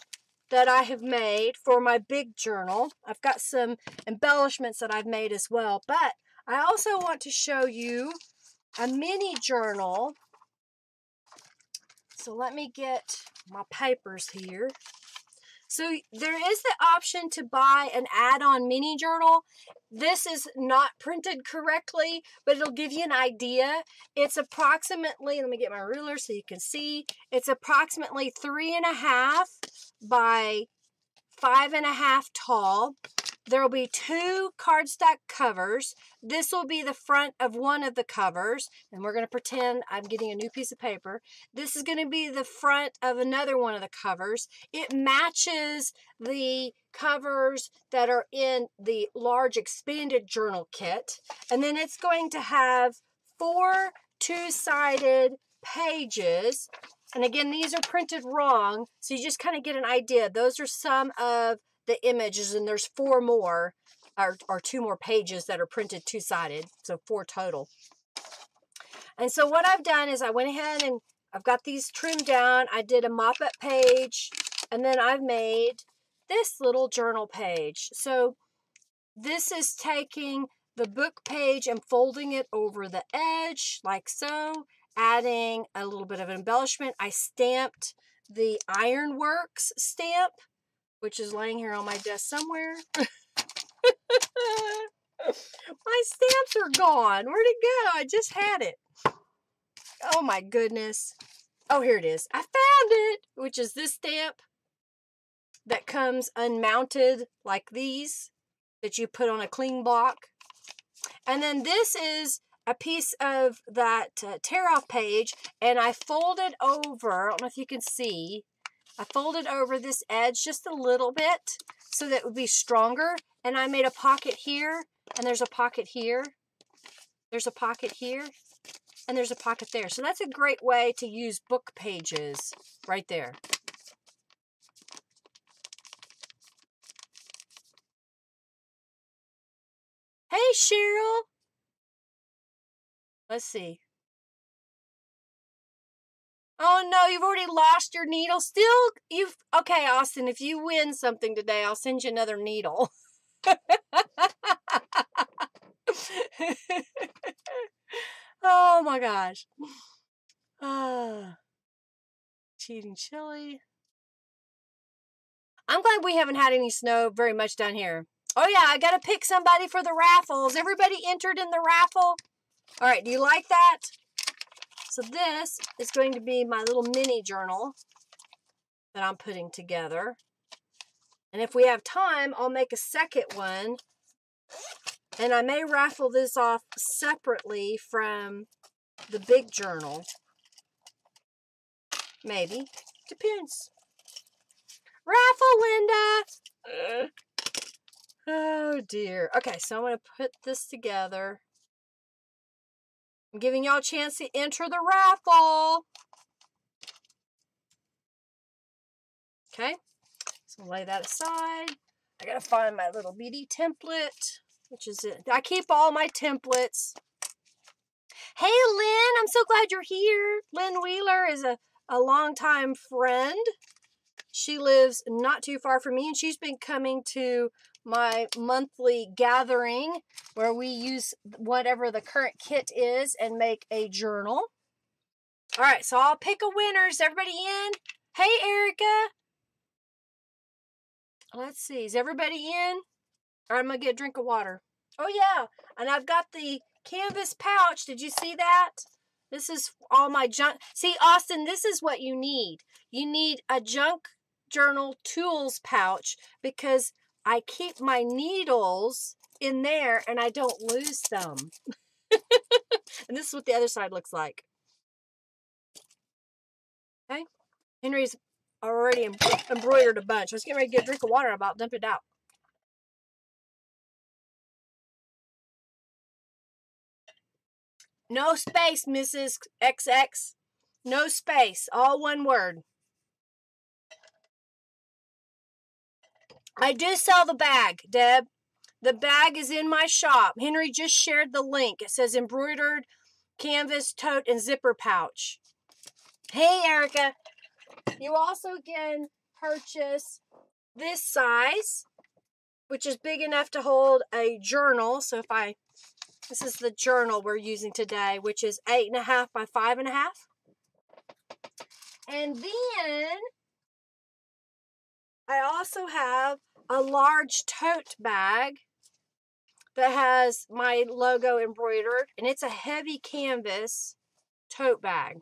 that I have made for my big journal. I've got some embellishments that I've made as well. But I also want to show you a mini journal. So let me get my papers here. So there is the option to buy an add-on mini journal. This is not printed correctly, but it'll give you an idea. It's approximately, let me get my ruler so you can see, it's approximately 3.5 by 5.5 tall. There will be 2 cardstock covers. This will be the front of one of the covers, and we're going to pretend I'm getting a new piece of paper. This is going to be the front of another one of the covers. It matches the covers that are in the large expanded journal kit, and then it's going to have 4 two-sided pages. And again, these are printed wrong, so you just kind of get an idea. Those are some of the images, and there's 4 more, or 2 more pages that are printed two-sided, so 4 total. And so what I've done is I went ahead and I've got these trimmed down. I did a mop-up page, and then I've made this little journal page. So this is taking the book page and folding it over the edge, like so, adding a little bit of embellishment. I stamped the Ironworks stamp, which is laying here on my desk somewhere. My stamps are gone. Where'd it go? I just had it. Oh my goodness. Oh, here it is. I found it, which is this stamp that comes unmounted like these that you put on a cling block. And then this is a piece of that tear-off page, and I folded over, I don't know if you can see, I folded over this edge just a little bit so that it would be stronger. And I made a pocket here, and there's a pocket here. There's a pocket here, and there's a pocket there. So that's a great way to use book pages right there. Hey, Cheryl. Let's see. Oh no, you've already lost your needle. Okay, Austin, if you win something today, I'll send you another needle. Oh my gosh. Cheating chili. I'm glad we haven't had any snow very much down here. Oh yeah, I gotta pick somebody for the raffles. Everybody entered in the raffle. All right, do you like that? So this is going to be my little mini journal that I'm putting together. And if we have time, I'll make a second one. And I may raffle this off separately from the big journal. Maybe. Depends. Raffle, Linda! Oh dear. Okay, so I'm going to put this together. I'm giving y'all a chance to enter the raffle. Okay, so lay that aside. I gotta find my little bitty template, which is it. I keep all my templates. Hey, Lynn, I'm so glad you're here. Lynn Wheeler is a longtime friend. She lives not too far from me, and she's been coming to my monthly gathering where we use whatever the current kit is and make a journal. All right, so I'll pick a winner. Is everybody in? Hey, Erica. Let's see. Is everybody in? Or I'm going to get a drink of water. Oh, yeah. And I've got the canvas pouch. Did you see that? This is all my junk. See, Austin, this is what you need. You need a junk journal tools pouch because I keep my needles in there and I don't lose them. And this is what the other side looks like. Okay. Henry's already embroidered a bunch. I was getting ready to get a drink of water and about dump it out. No space, Mrs. XX. No space. All one word. I do sell the bag, Deb. The bag is in my shop. Henry just shared the link. It says embroidered canvas tote and zipper pouch. Hey, Erica. You also can purchase this size, which is big enough to hold a journal. So this is the journal we're using today, which is 8.5 by 5.5. And then I also have a large tote bag that has my logo embroidered, and it's a heavy canvas tote bag.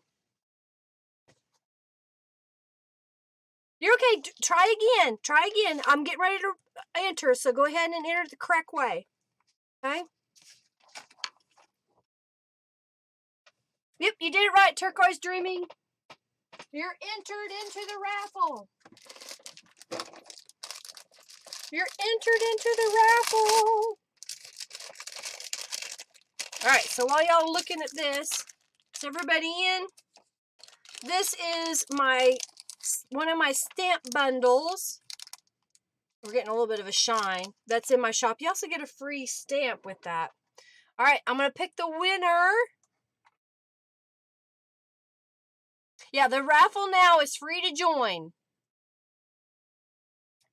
You're okay. Try again. Try again. I'm getting ready to enter, so go ahead and enter the correct way. Okay? Yep, you did it right, Turquoise Dreaming. You're entered into the raffle. You're entered into the raffle. All right, so while y'all looking at this, is everybody in? This is one of my stamp bundles. We're getting a little bit of a shine. That's in my shop. You also get a free stamp with that. All right, I'm going to pick the winner. Yeah, the raffle now is free to join.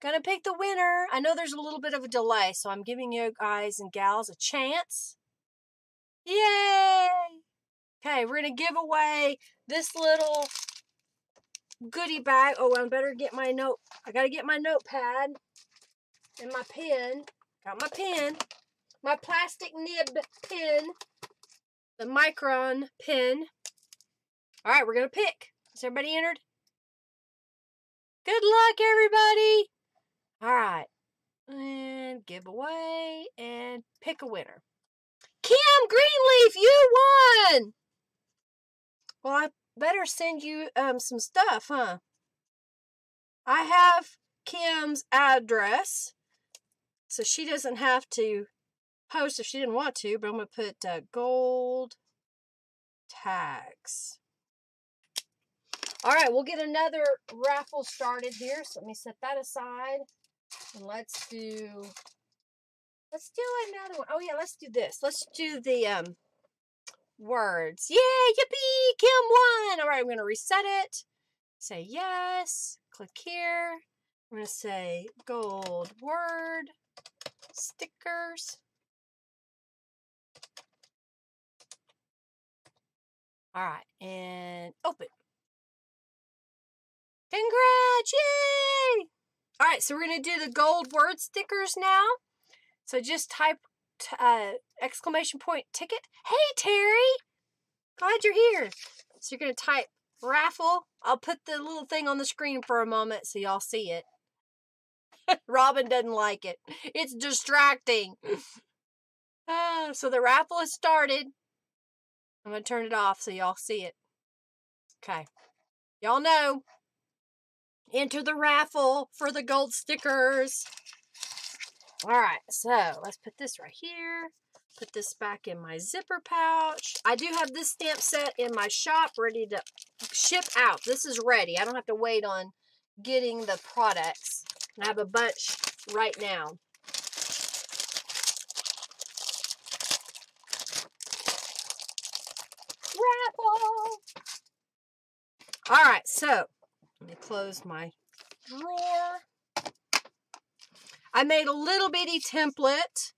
Gonna pick the winner. I know there's a little bit of a delay, so I'm giving you guys and gals a chance. Yay! Okay, we're gonna give away this little goodie bag. Oh, I better get my note. I gotta get my notepad and my pen. Got my pen. My plastic nib pen. The Micron pen. All right, we're gonna pick. Is everybody entered? Good luck, everybody. All right. And give away and pick a winner. Kim Greenleaf, you won! Well, I better send you some stuff, huh? I have Kim's address, so she doesn't have to post if she didn't want to, but I'm going to put gold tags. All right, we'll get another raffle started here, so let me set that aside. And let's do another one. Oh, yeah, let's do this. Let's do the words. Yay, yippee, Kim won. All right, I'm going to reset it. Say yes. Click here. I'm going to say gold word stickers. All right, and open. Congrats, yay! All right, so we're going to do the gold word stickers now. So just type exclamation point ticket. Hey, Terry, glad you're here. So you're going to type raffle. I'll put the little thing on the screen for a moment so y'all see it. Robin doesn't like it. It's distracting. So the raffle has started. I'm going to turn it off so y'all see it. Okay. Y'all know. Enter the raffle for the gold stickers. All right, so let's put this right here. Put this back in my zipper pouch. I do have this stamp set in my shop ready to ship out. This is ready. I don't have to wait on getting the products. I have a bunch right now. Raffle! All right, so let me close my drawer. I made a little bitty template,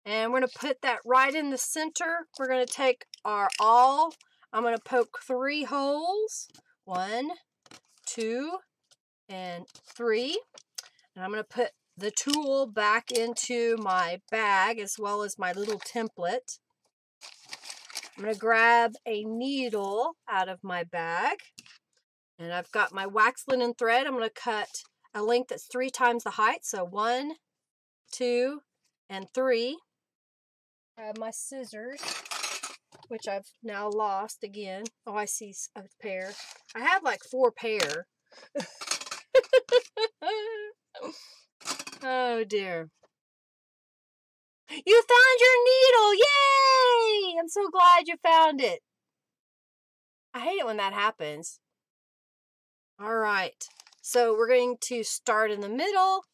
and we're going to put that right in the center. We're going to take our awl. I'm going to poke 3 holes. 1, 2, and 3. And I'm going to put the tool back into my bag as well as my little template. I'm going to grab a needle out of my bag. And I've got my wax linen thread. I'm going to cut a length that's 3 times the height. So 1, 2, and 3. I have my scissors, which I've now lost again. Oh, I see a pair. I have like 4 pair. Oh dear. You found your needle! Yay! I'm so glad you found it. I hate it when that happens. All right. So we're going to start in the middle.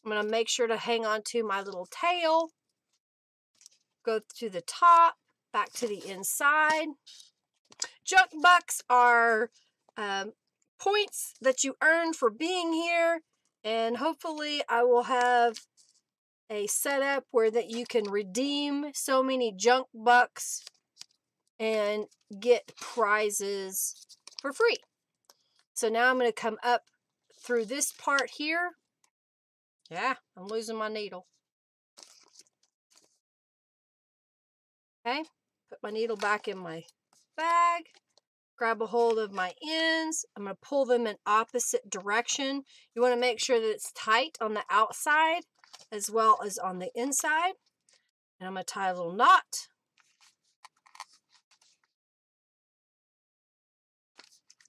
I'm going to make sure to hang on to my little tail. Go to the top, back to the inside. Junk bucks are points that you earn for being here. And hopefully I will have a setup where that you can redeem so many junk bucks and get prizes for free. So now I'm going to come up through this part here. Yeah, I'm losing my needle. Okay, put my needle back in my bag. Grab a hold of my ends. I'm going to pull them in opposite direction. You want to make sure that it's tight on the outside as well as on the inside. And I'm going to tie a little knot.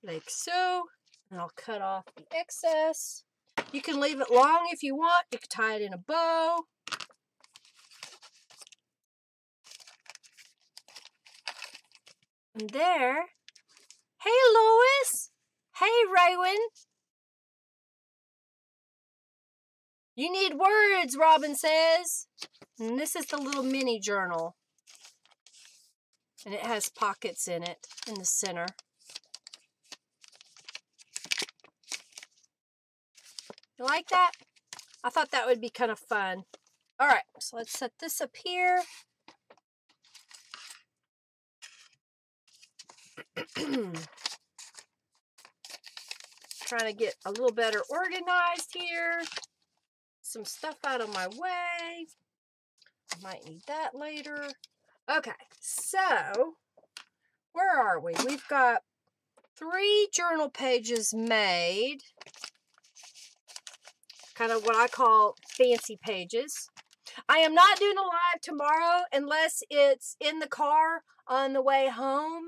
Like so. And I'll cut off the excess. You can leave it long if you want. You can tie it in a bow. And there. Hey, Lois. Hey, Raywin. You need words, Robin says. And this is the little mini journal. And it has pockets in it in the center. You like that? I thought that would be kind of fun. All right, so let's set this up here. Trying to get a little better organized here. Some stuff out of my way. I might need that later. Okay, so where are we? We've got 3 journal pages made. Kind of what I call fancy pages. I am not doing a live tomorrow unless it's in the car on the way home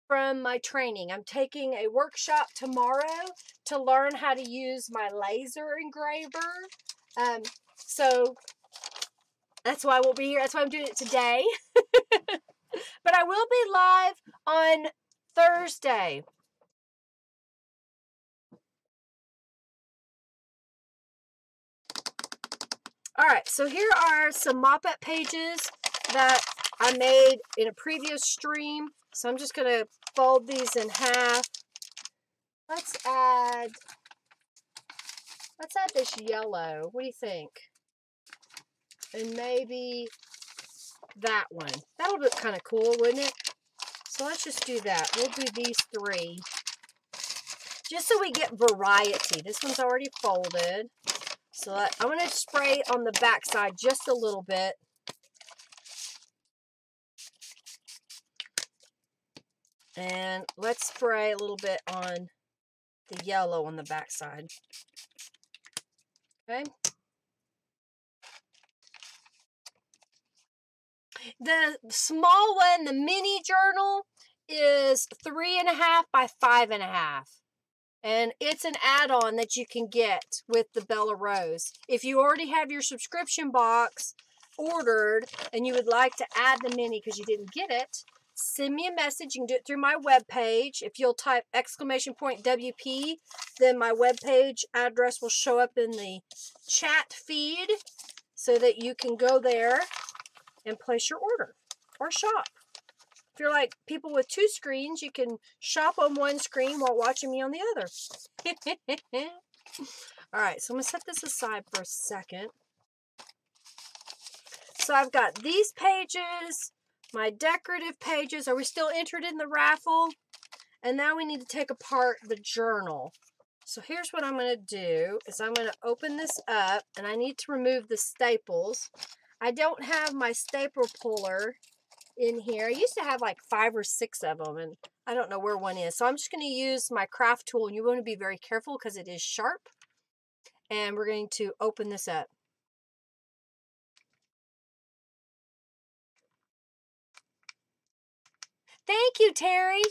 from my training. I'm taking a workshop tomorrow to learn how to use my laser engraver. So that's why I won't be here. That's why I'm doing it today. But I will be live on Thursday. All right, so here are some mop-up pages that I made in a previous stream. So I'm just going to fold these in half. Let's add this yellow. What do you think? And maybe that one. That'll look kind of cool, wouldn't it? So let's just do that. We'll do these 3. Just so we get variety. This one's already folded. So I'm going to spray on the back side just a little bit. And let's spray a little bit on the yellow on the back side. Okay. The small one, the mini journal, is 3.5 by 5.5. And it's an add-on that you can get with the Bella Rose. If you already have your subscription box ordered and you would like to add the mini because you didn't get it, send me a message. You can do it through my webpage. If you'll type !WP, then my webpage address will show up in the chat feed so that you can go there and place your order or shop. If you're like people with 2 screens, you can shop on one screen while watching me on the other. All right, so I'm going to set this aside for a second. So I've got these pages, my decorative pages. Are we still entered in the raffle? And now we need to take apart the journal. So here's what I'm going to do is I'm going to open this up, and I need to remove the staples. I don't have my staple puller in here. I used to have like 5 or 6 of them, and I don't know where one is. So I'm just going to use my craft tool, and you want to be very careful because it is sharp. And we're going to open this up. Thank you, Terry.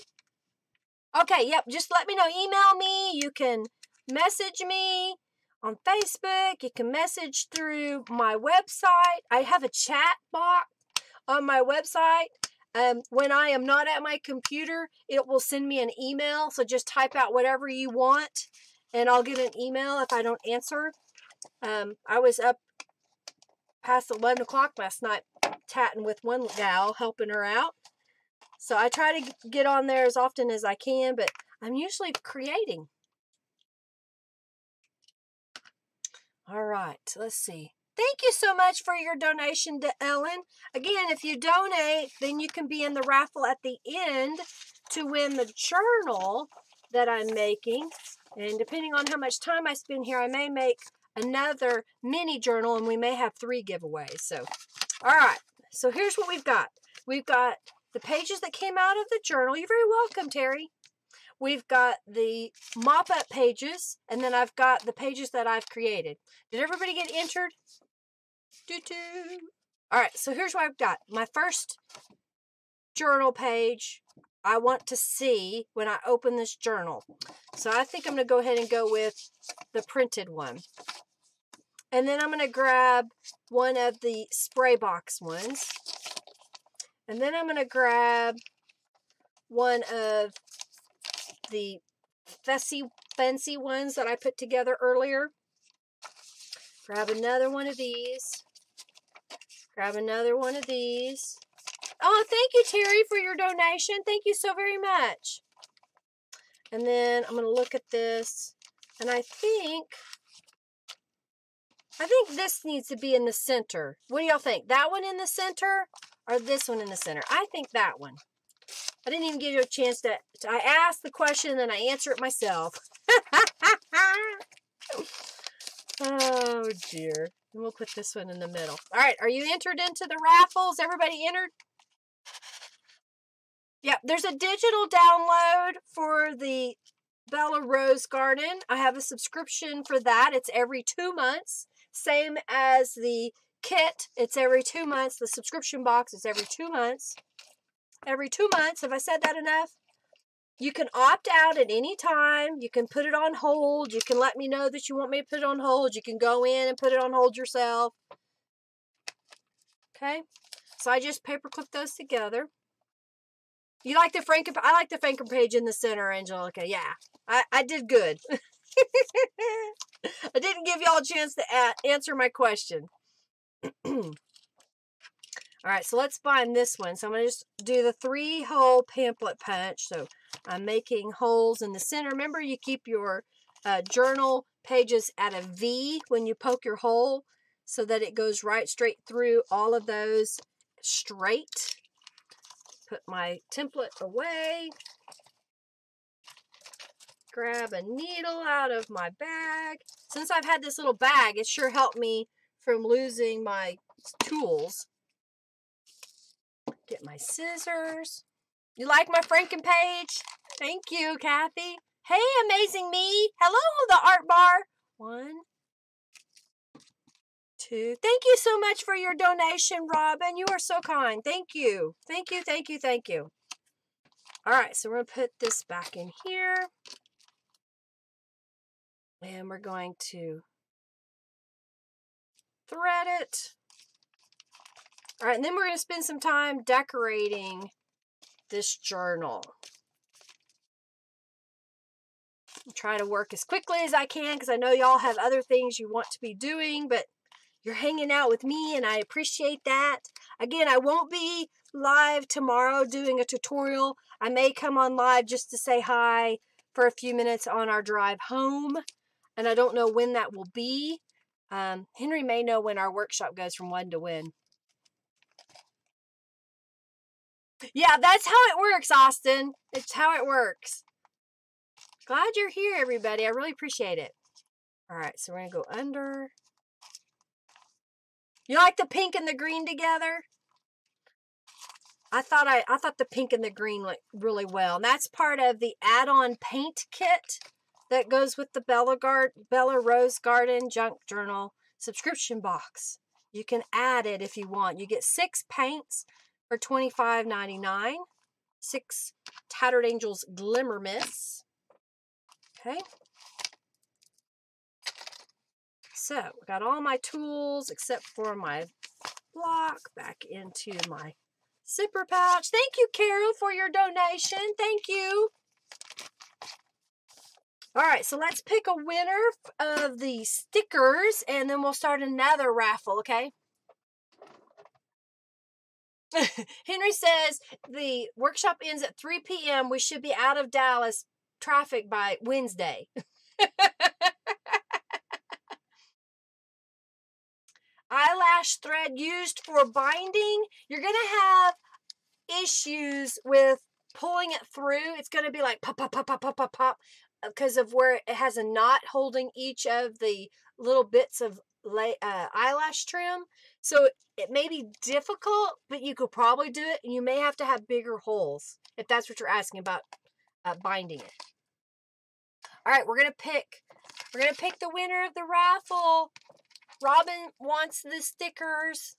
Okay, yep, just let me know. Email me. You can message me on Facebook. You can message through my website. I have a chat box on my website. When I am not at my computer, it will send me an email. So just type out whatever you want, and I'll get an email if I don't answer. I was up past 11 o'clock last night chatting with one gal, helping her out. So I try to get on there as often as I can, but I'm usually creating. All right, let's see. Thank you so much for your donation to Ellen. Again, if you donate, then you can be in the raffle at the end to win the journal that I'm making. And depending on how much time I spend here, I may make another mini journal, and we may have 3 giveaways. So, all right. So here's what we've got. We've got the pages that came out of the journal. You're very welcome, Terry. We've got the mop-up pages, and then I've got the pages that I've created. Did everybody get entered? Doo-doo. All right, so here's what I've got. My first journal page I want to see when I open this journal. So I think I'm going to go ahead and go with the printed one. And then I'm going to grab one of the spray box ones. And then I'm going to grab one of the fancy ones that I put together earlier. Grab another one of these. Grab another one of these. Oh, thank you, Terry, for your donation. Thank you so very much. And then I'm going to look at this. And I think this needs to be in the center. What do y'all think? That one in the center or this one in the center? I think that one. I didn't even give you a chance to I asked the question and then I answer it myself. Oh, dear. And we'll put this one in the middle. All right, are you entered into the raffles? Everybody entered? Yep, there's a digital download for the Bella Rose Garden. I have a subscription for that. It's every 2 months. Same as the kit. It's every 2 months. The subscription box is every 2 months. Every 2 months. Have I said that enough? You can opt out at any time. You can put it on hold. You can let me know that you want me to put it on hold. You can go in and put it on hold yourself. Okay? So I just paperclip those together. You like the Franken? I like the Franken page in the center, Angelica. Yeah, I did good. I didn't give y'all a chance to answer my question. All right, so let's bind this one. So I'm going to just do the 3-hole pamphlet punch. So I'm making holes in the center. Remember, you keep your journal pages at a V when you poke your hole so that it goes right straight through all of those straight. Put my template away. grab a needle out of my bag. Since I've had this little bag, it sure helped me from losing my tools. Get my scissors. You like my Franken page? Thank you, Kathy. Hey, Amazing Me. Hello, the art bar. 1, 2. Thank you so much for your donation, Robin. You are so kind. Thank you. Thank you, thank you, thank you. All right, so we're going to put this back in here. And we're going to thread it. All right, and then we're going to spend some time decorating this journal. Try to work as quickly as I can because I know y'all have other things you want to be doing, but you're hanging out with me and I appreciate that. Again, I won't be live tomorrow doing a tutorial. I may come on live just to say hi for a few minutes on our drive home, and I don't know when that will be. Henry may know when our workshop goes from when to when. Yeah, that's how it works, Austin. It's how it works. Glad you're here, everybody. I really appreciate it. All right, so we're going to go under. You like the pink and the green together? I thought the pink and the green went really well. And that's part of the add-on paint kit that goes with the Bella Rose Garden Junk Journal subscription box. You can add it if you want. You get 6 paints for $25.99. 6 Tattered Angels Glimmer Mists. Okay. So, I got all my tools except for my block back into my zipper pouch. Thank you, Carol, for your donation. Thank you. All right, so let's pick a winner of the stickers, and then we'll start another raffle, okay? Henry says the workshop ends at 3 p.m. We should be out of Dallas traffic by Wednesday. Eyelash thread used for binding. You're going to have issues with pulling it through. It's going to be like pop, pop, pop, pop, pop, pop, pop, because of where it has a knot holding each of the little bits of eyelash trim. So it may be difficult, but you could probably do it, and you may have to have bigger holes if that's what you're asking about binding it. All right, we're gonna pick the winner of the raffle. Robin wants the stickers.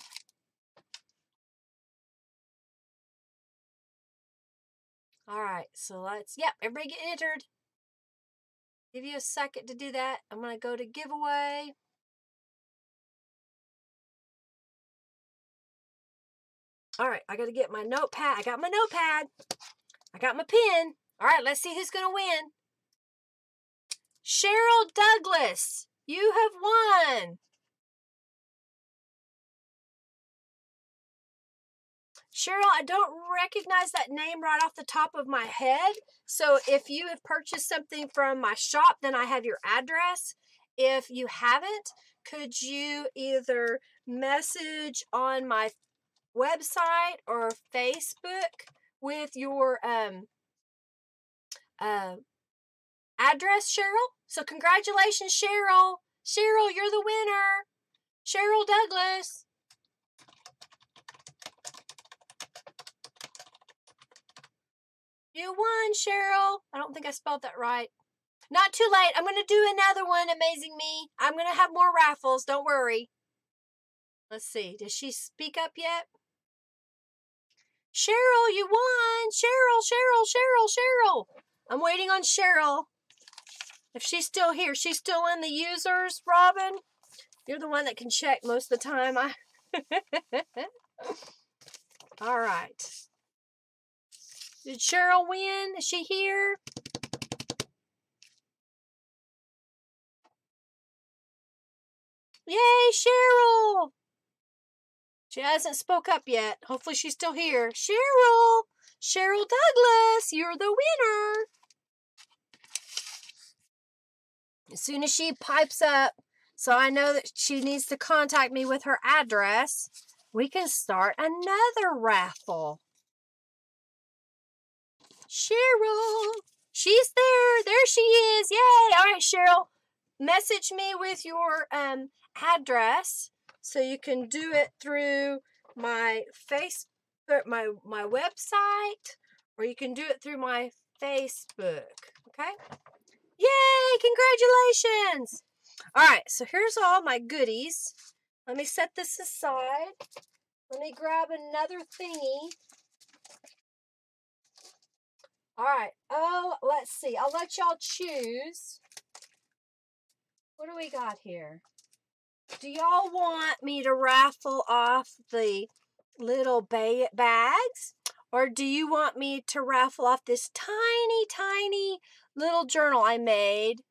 All right, so let's, everybody get entered. Give you a second to do that. I'm gonna go to giveaway. All right, I got to get my notepad. I got my notepad. I got my pen. All right, let's see who's going to win. Cheryl Douglas, you have won. Cheryl, I don't recognize that name right off the top of my head. So if you have purchased something from my shop, then I have your address. If you haven't, could you either message on my website or Facebook with your address, Cheryl? So congratulations, Cheryl. Cheryl, you're the winner. Cheryl Douglas. You won, Cheryl. I don't think I spelled that right. Not too late. I'm going to do another one, Amazing Me. I'm going to have more raffles. Don't worry. Let's see. Does she speak up yet? Cheryl, you won. Cheryl, Cheryl, Cheryl, Cheryl. I'm waiting on Cheryl. If she's still here, she's still in the users, Robin. You're the one that can check most of the time. All right. Did Cheryl win? Is she here? Yay, Cheryl! She hasn't spoke up yet. Hopefully she's still here. Cheryl! Cheryl Douglas, you're the winner. As soon as she pipes up, so I know that she needs to contact me with her address, we can start another raffle. Cheryl! She's there. There she is. Yay. All right, Cheryl. Message me with your address so you can do it through my my website, or you can do it through my Facebook. Okay? Yay! Congratulations! All right, so here's all my goodies. Let me set this aside. Let me grab another thingy. All right. Oh, let's see. I'll let y'all choose. What do we got here? Do y'all want me to raffle off the little bags? Or do you want me to raffle off this tiny, tiny little journal I made?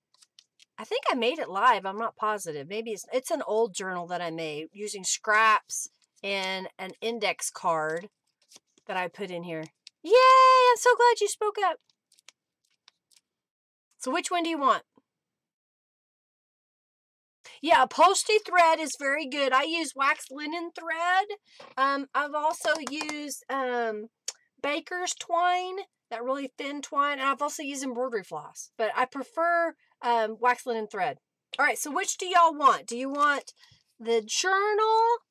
I think I made it live. I'm not positive. Maybe it's an old journal that I made using scraps and an index card that I put in here. Yay! I'm so glad you spoke up. So which one do you want? Yeah, upholstery thread is very good. I use wax linen thread. I've also used baker's twine, that really thin twine, and I've also used embroidery floss. But I prefer wax linen thread. All right, so which do y'all want? Do you want the journal?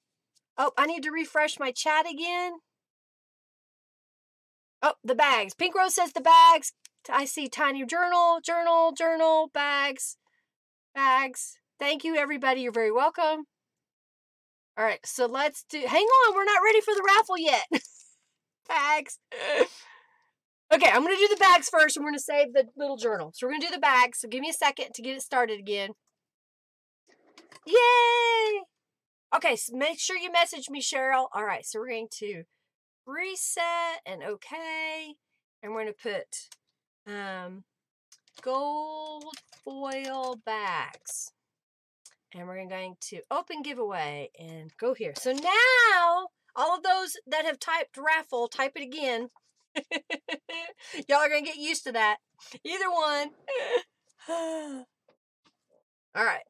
Oh, I need to refresh my chat again. Oh, the bags. Pink Rose says the bags. I see tiny journal, bags. Thank you, everybody. You're very welcome. All right, so let's do... Hang on, we're not ready for the raffle yet. Bags. Okay, I'm going to do the bags first, and we're going to save the little journal. So we're going to do the bags, so give me a second to get it started again. Yay! Okay, so make sure you message me, Cheryl. All right, so we're going to reset and okay. And we're going to put gold foil bags. And we're going to open giveaway and go here. So now, all of those that have typed raffle, type it again. Y'all are going to get used to that. Either one. All right.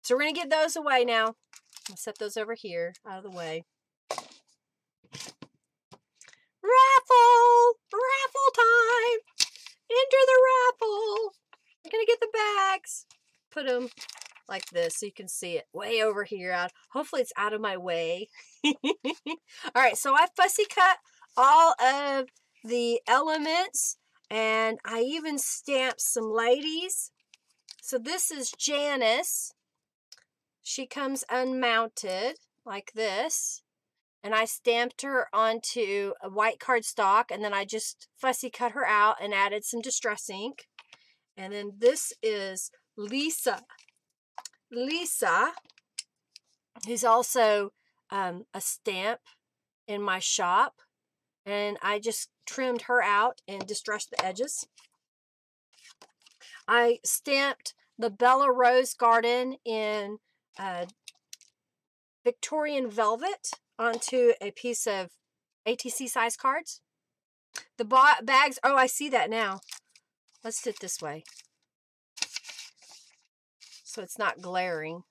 So we're going to get those away now. I'll set those over here, out of the way. Raffle! Raffle time! Enter the raffle! I'm going to get the bags. Put them like this so you can see it way over here. Hopefully it's out of my way. All right, so I fussy cut all of the elements, and I even stamped some ladies. So this is Janice. She comes unmounted like this, and I stamped her onto a white cardstock, and then I just fussy cut her out and added some distress ink. And then this is Lisa. Lisa, who's also a stamp in my shop, and I just trimmed her out and distressed the edges. I stamped the Bella Rose Garden in Victorian velvet onto a piece of ATC size cards. The bags, oh, I see that now. Let's do it this way so it's not glaring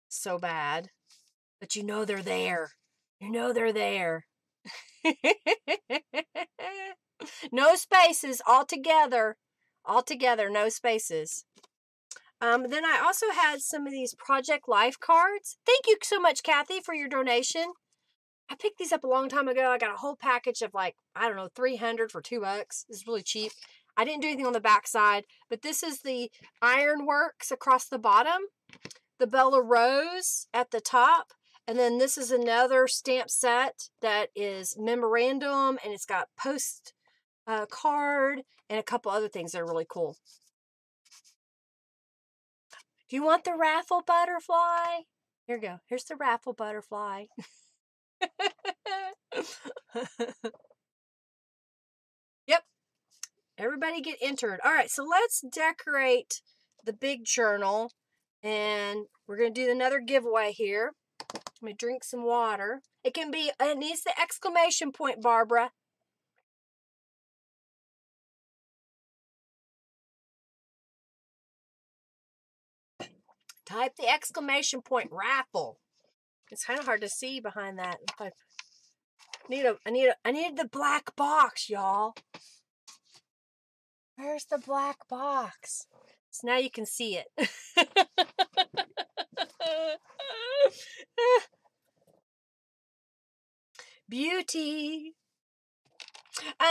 so bad. But you know they're there. You know they're there. No spaces, all together. All together, no spaces. Then I also had some of these Project Life cards. Thank you so much, Kathy, for your donation. I picked these up a long time ago. I got a whole package of like, I don't know, 300 for $2. It's really cheap. I didn't do anything on the back side, but this is the ironworks across the bottom, the Bella Rose at the top, and then this is another stamp set that is memorandum, and it's got post card and a couple other things that are really cool. Do you want the raffle butterfly? Here we go. Here's the raffle butterfly. Yep. Everybody get entered. All right, so let's decorate the big journal. And we're going to do another giveaway here. Let me drink some water. It needs the exclamation point, Barbara. Type the exclamation point raffle. It's kind of hard to see behind that. I need the black box, y'all. Where's the black box? So now you can see it. Beauty.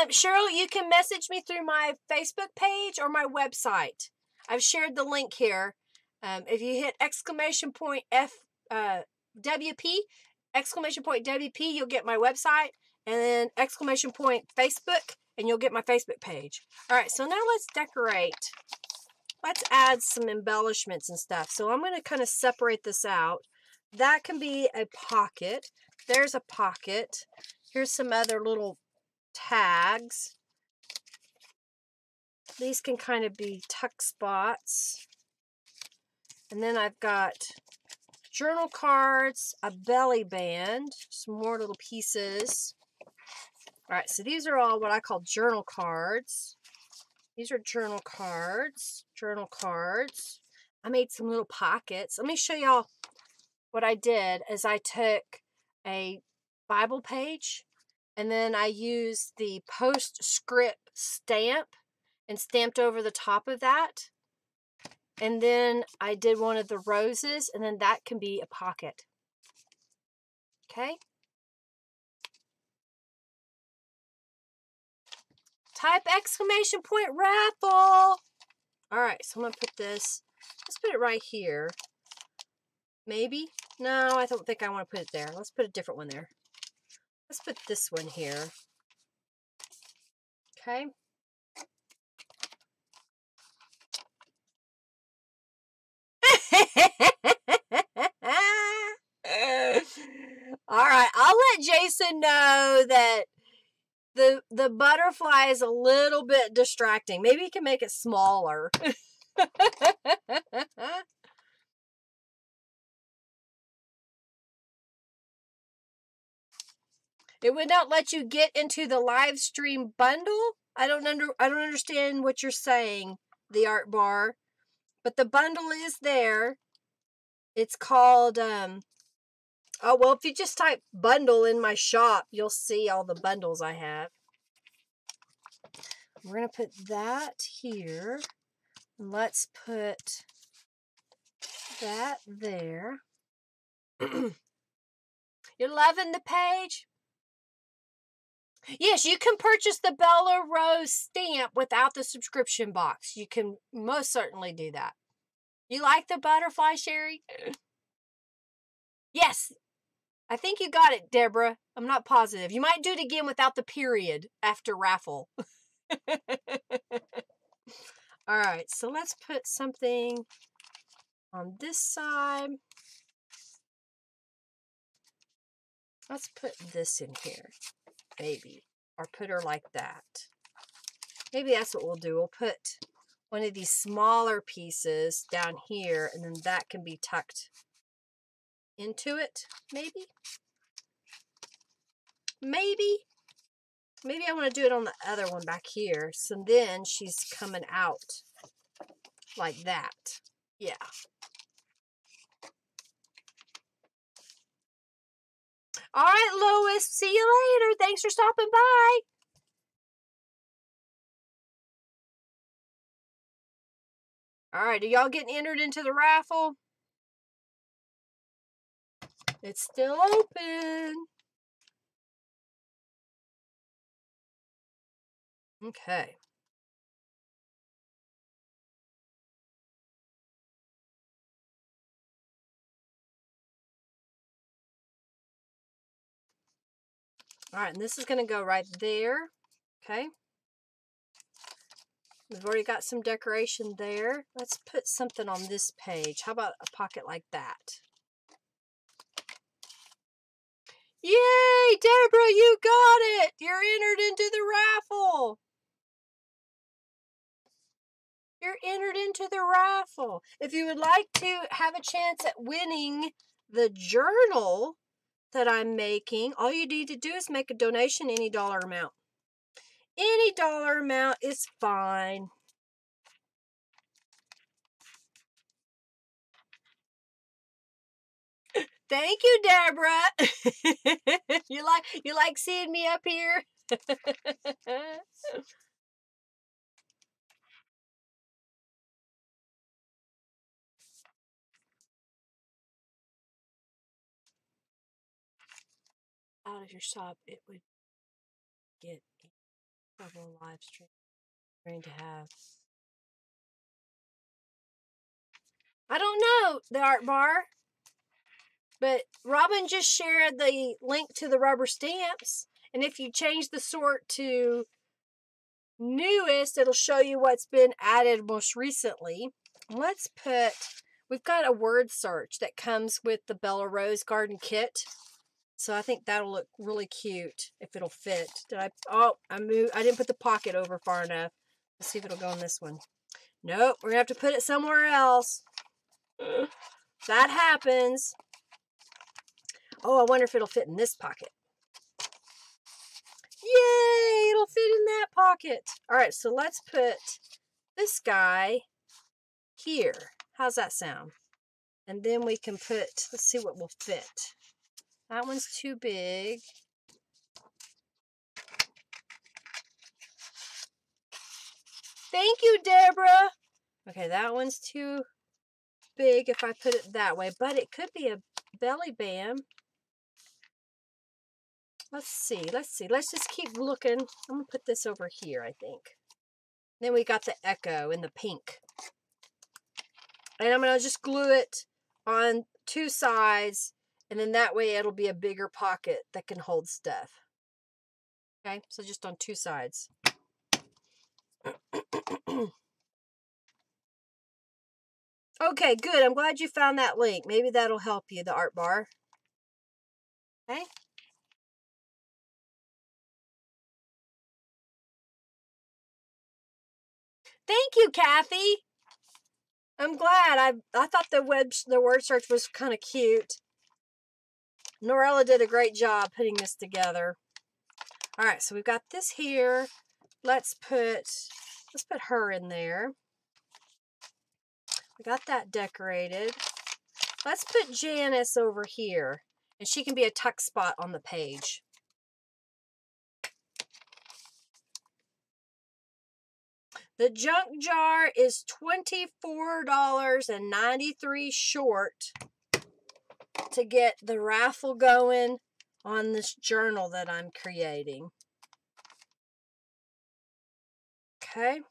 Cheryl, you can message me through my Facebook page or my website. I've shared the link here. If you hit exclamation point WP, exclamation point WP, you'll get my website, and then exclamation point Facebook, and you'll get my Facebook page. All right, so now let's decorate. Let's add some embellishments and stuff. So I'm going to kind of separate this out. That can be a pocket. There's a pocket. Here's some other little tags. These can kind of be tuck spots. And then I've got journal cards, a belly band, some more little pieces. All right, so these are all what I call journal cards. These are journal cards. Journal cards. I made some little pockets. Let me show y'all what I did. Is I took a Bible page, and then I used the postscript stamp and stamped over the top of that. And then I did one of the roses, and then that can be a pocket. Okay? Type exclamation point raffle. All right, so I'm going to put this, let's put it right here. Maybe? No, I don't think I want to put it there. Let's put a different one there. Let's put this one here. Okay. All right, I'll let Jason know that the butterfly is a little bit distracting. Maybe you can make it smaller. It would not let you get into the live stream bundle. I don't understand what you're saying, the art bar. But the bundle is there. It's called oh, well, if you just type bundle in my shop, you'll see all the bundles I have. We're going to put that here. Let's put that there. You're loving the page? Yes, you can purchase the Bella Rose stamp without the subscription box. You can most certainly do that. You like the butterfly, Sherry? Yes. I think you got it, Deborah. I'm not positive. You might do it again without the period after raffle. All right, so let's put something on this side. Let's put this in here, maybe. Or put her like that. Maybe that's what we'll do. We'll put one of these smaller pieces down here, and then that can be tucked into it, maybe? Maybe I want to do it on the other one back here. So then she's coming out like that. Yeah. All right, Lois. See you later. Thanks for stopping by. All right, are y'all getting entered into the raffle? It's still open. Okay. All right, and this is going to go right there. Okay. We've already got some decoration there. Let's put something on this page. How about a pocket like that? Yay, Deborah, you got it. You're entered into the raffle. You're entered into the raffle. If you would like to have a chance at winning the journal that I'm making, all you need to do is make a donation, any dollar amount. Any dollar amount is fine. Thank you, Deborah. you like seeing me up here? Out of your shop, it would get trouble live stream. Going to have. I don't know, the art bar. But Robin just shared the link to the rubber stamps. And if you change the sort to newest, it'll show you what's been added most recently. Let's put, we've got a word search that comes with the Bella Rose Garden Kit. So I think that'll look really cute if it'll fit. I didn't put the pocket over far enough. Let's see if it'll go in this one. Nope, we're going to have to put it somewhere else. That happens. Oh, I wonder if it'll fit in this pocket. Yay! It'll fit in that pocket. All right, so let's put this guy here. How's that sound? And then we can put, let's see what will fit. That one's too big. Thank you, Deborah. Okay, that one's too big if I put it that way, but it could be a belly band. Let's see. Let's just keep looking. I'm going to put this over here, I think. Then we got the echo in the pink. And I'm going to just glue it on two sides. And then that way it'll be a bigger pocket that can hold stuff. Okay, so just on two sides. Okay, good. I'm glad you found that link. Maybe that'll help you, the art bar. Okay. Thank you, Kathy. I'm glad. I thought the word search was kind of cute. Norella did a great job putting this together. All right, so we've got this here. Let's put her in there. We got that decorated. Let's put Janice over here, and she can be a tuck spot on the page. The junk jar is $24.93 short to get the raffle going on this journal that I'm creating. Okay.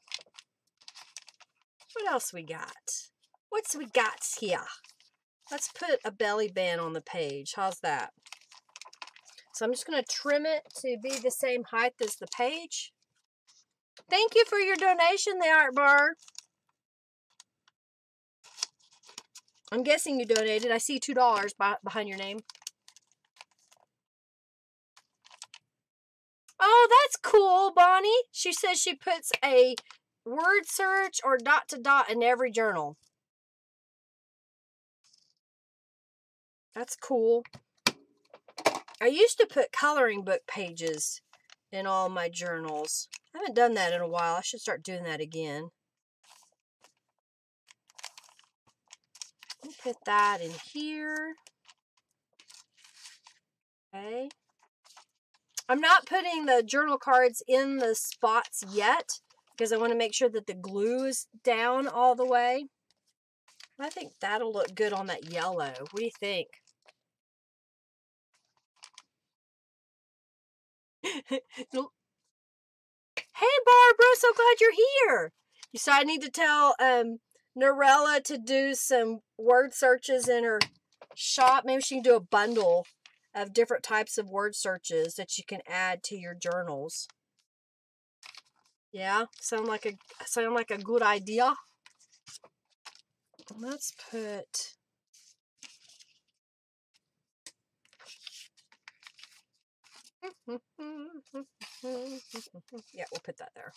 What else we got? What's we got here? Let's put a belly band on the page. How's that? So I'm just going to trim it to be the same height as the page. Thank you for your donation, the art bar. I'm guessing you donated. I see $2 behind your name. Oh, that's cool, Bonnie. She says she puts a word search or dot to dot in every journal. That's cool. I used to put coloring book pages in all my journals. I haven't done that in a while. I should start doing that again. Let me put that in here. Okay. I'm not putting the journal cards in the spots yet because I want to make sure that the glue is down all the way. I think that'll look good on that yellow. What do you think? Hey, Barbara, so glad you're here. So I need to tell Norella to do some word searches in her shop. Maybe she can do a bundle of different types of word searches that you can add to your journals. Yeah, sound like a good idea. Let's put yeah, we'll put that there.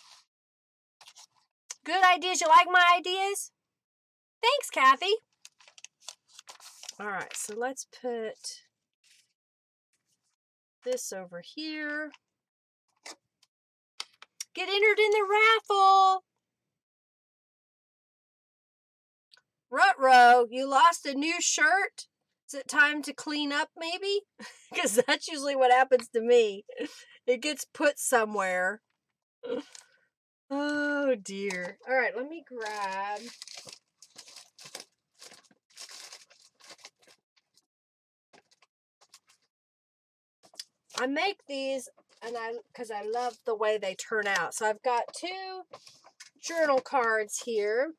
Good ideas. You like my ideas? Thanks, Kathy. All right, so let's put this over here. Get entered in the raffle. Rutro, you lost a new shirt? Is it time to clean up maybe? Because that's usually what happens to me. It gets put somewhere. Oh dear. All right, let me grab. I make these because I love the way they turn out. So I've got 2 journal cards here.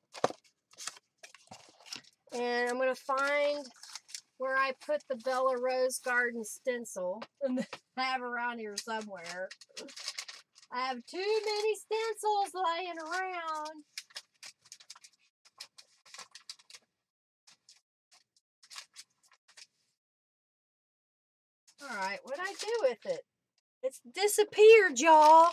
And I'm going to find where I put the Bella Rose Garden stencil. I have around here somewhere. I have too many stencils laying around. All right, what'd I do with it? It's disappeared, y'all.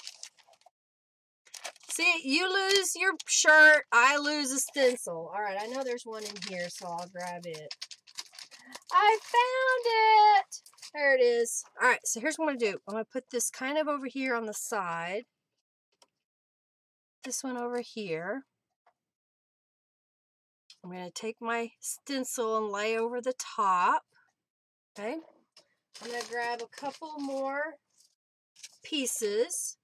See, you lose your shirt, I lose a stencil. All right, I know there's one in here, so I'll grab it. I found it. There it is. All right, so here's what I'm going to do. I'm going to put this kind of over here on the side. This one over here. I'm going to take my stencil and lay over the top. Okay. I'm going to grab a couple more pieces.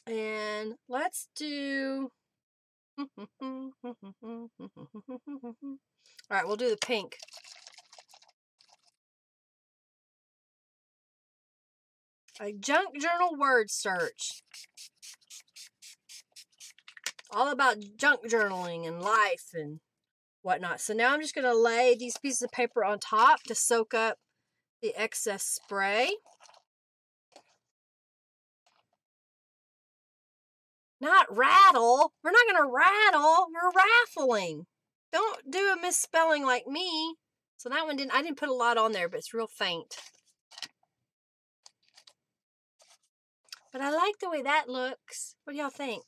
And let's do... All right, we'll do the pink. A junk journal word search. All about junk journaling and life and whatnot. So now I'm just going to lay these pieces of paper on top to soak up the excess spray. Not rattle. We're not going to rattle. We're raffling. Don't do a misspelling like me. So that one I didn't put a lot on there, but it's real faint. But I like the way that looks. What do y'all think?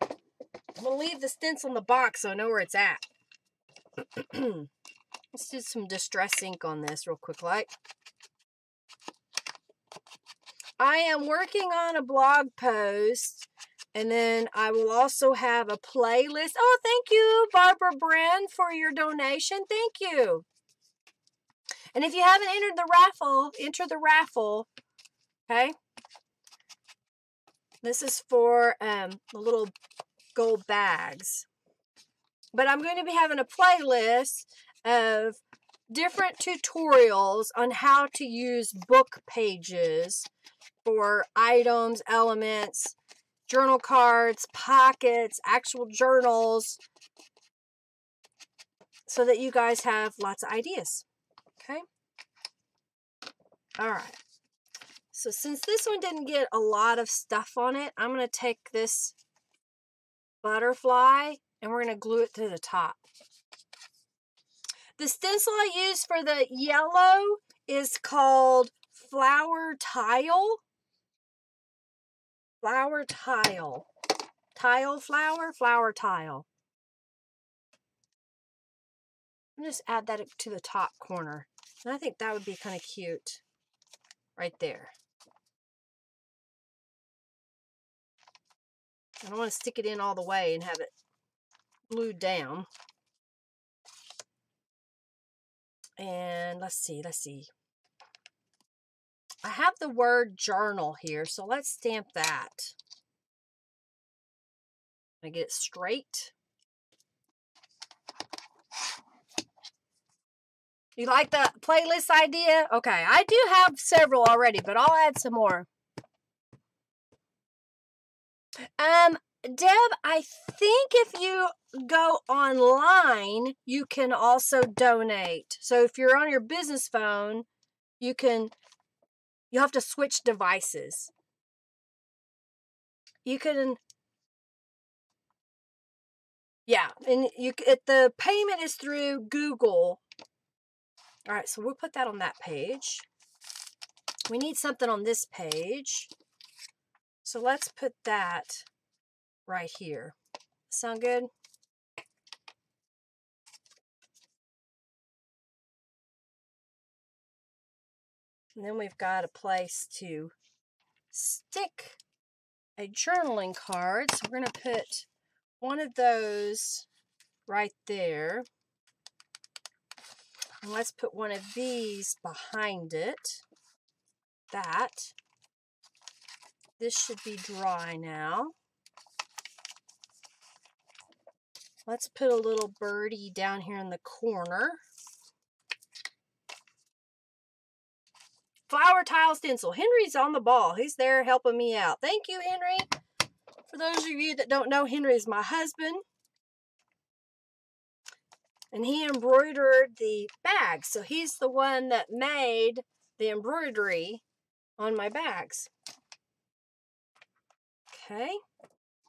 I'm going to leave the stencil in the box so I know where it's at. Let's do some distress ink on this real quick, like. I am working on a blog post, and then I will also have a playlist. Oh, thank you, Barbara Brand, for your donation. Thank you. And if you haven't entered the raffle, enter the raffle. Okay. This is for the little gold bags. But I'm going to be having a playlist of different tutorials on how to use book pages for items, elements, journal cards, pockets, actual journals, so that you guys have lots of ideas. Okay? All right. So since this one didn't get a lot of stuff on it, I'm going to take this butterfly and we're going to glue it to the top. The stencil I use for the yellow is called Flower Tile. Flower Tile. Tile flower? Flower Tile. I'm just add that to the top corner. And I think that would be kind of cute. Right there. I don't want to stick it in all the way and have it glued down. And let's see. I have the word journal here, so let's stamp that. I get it straight. You like the playlist idea? Okay, I do have several already, but I'll add some more. Deb, I think if you go online, you can also donate. So if you're on your business phone, you have to switch devices. You can, yeah, and the payment is through Google. All right, so we'll put that on that page. We need something on this page. So let's put that right here. Sound good? And then we've got a place to stick a journaling card. So we're going to put one of those right there. And let's put one of these behind it. That. This should be dry now. Let's put a little birdie down here in the corner. Flower tile stencil. Henry's on the ball. He's there helping me out. Thank you, Henry. For those of you that don't know, Henry is my husband. And he embroidered the bags. So he's the one that made the embroidery on my bags. Okay.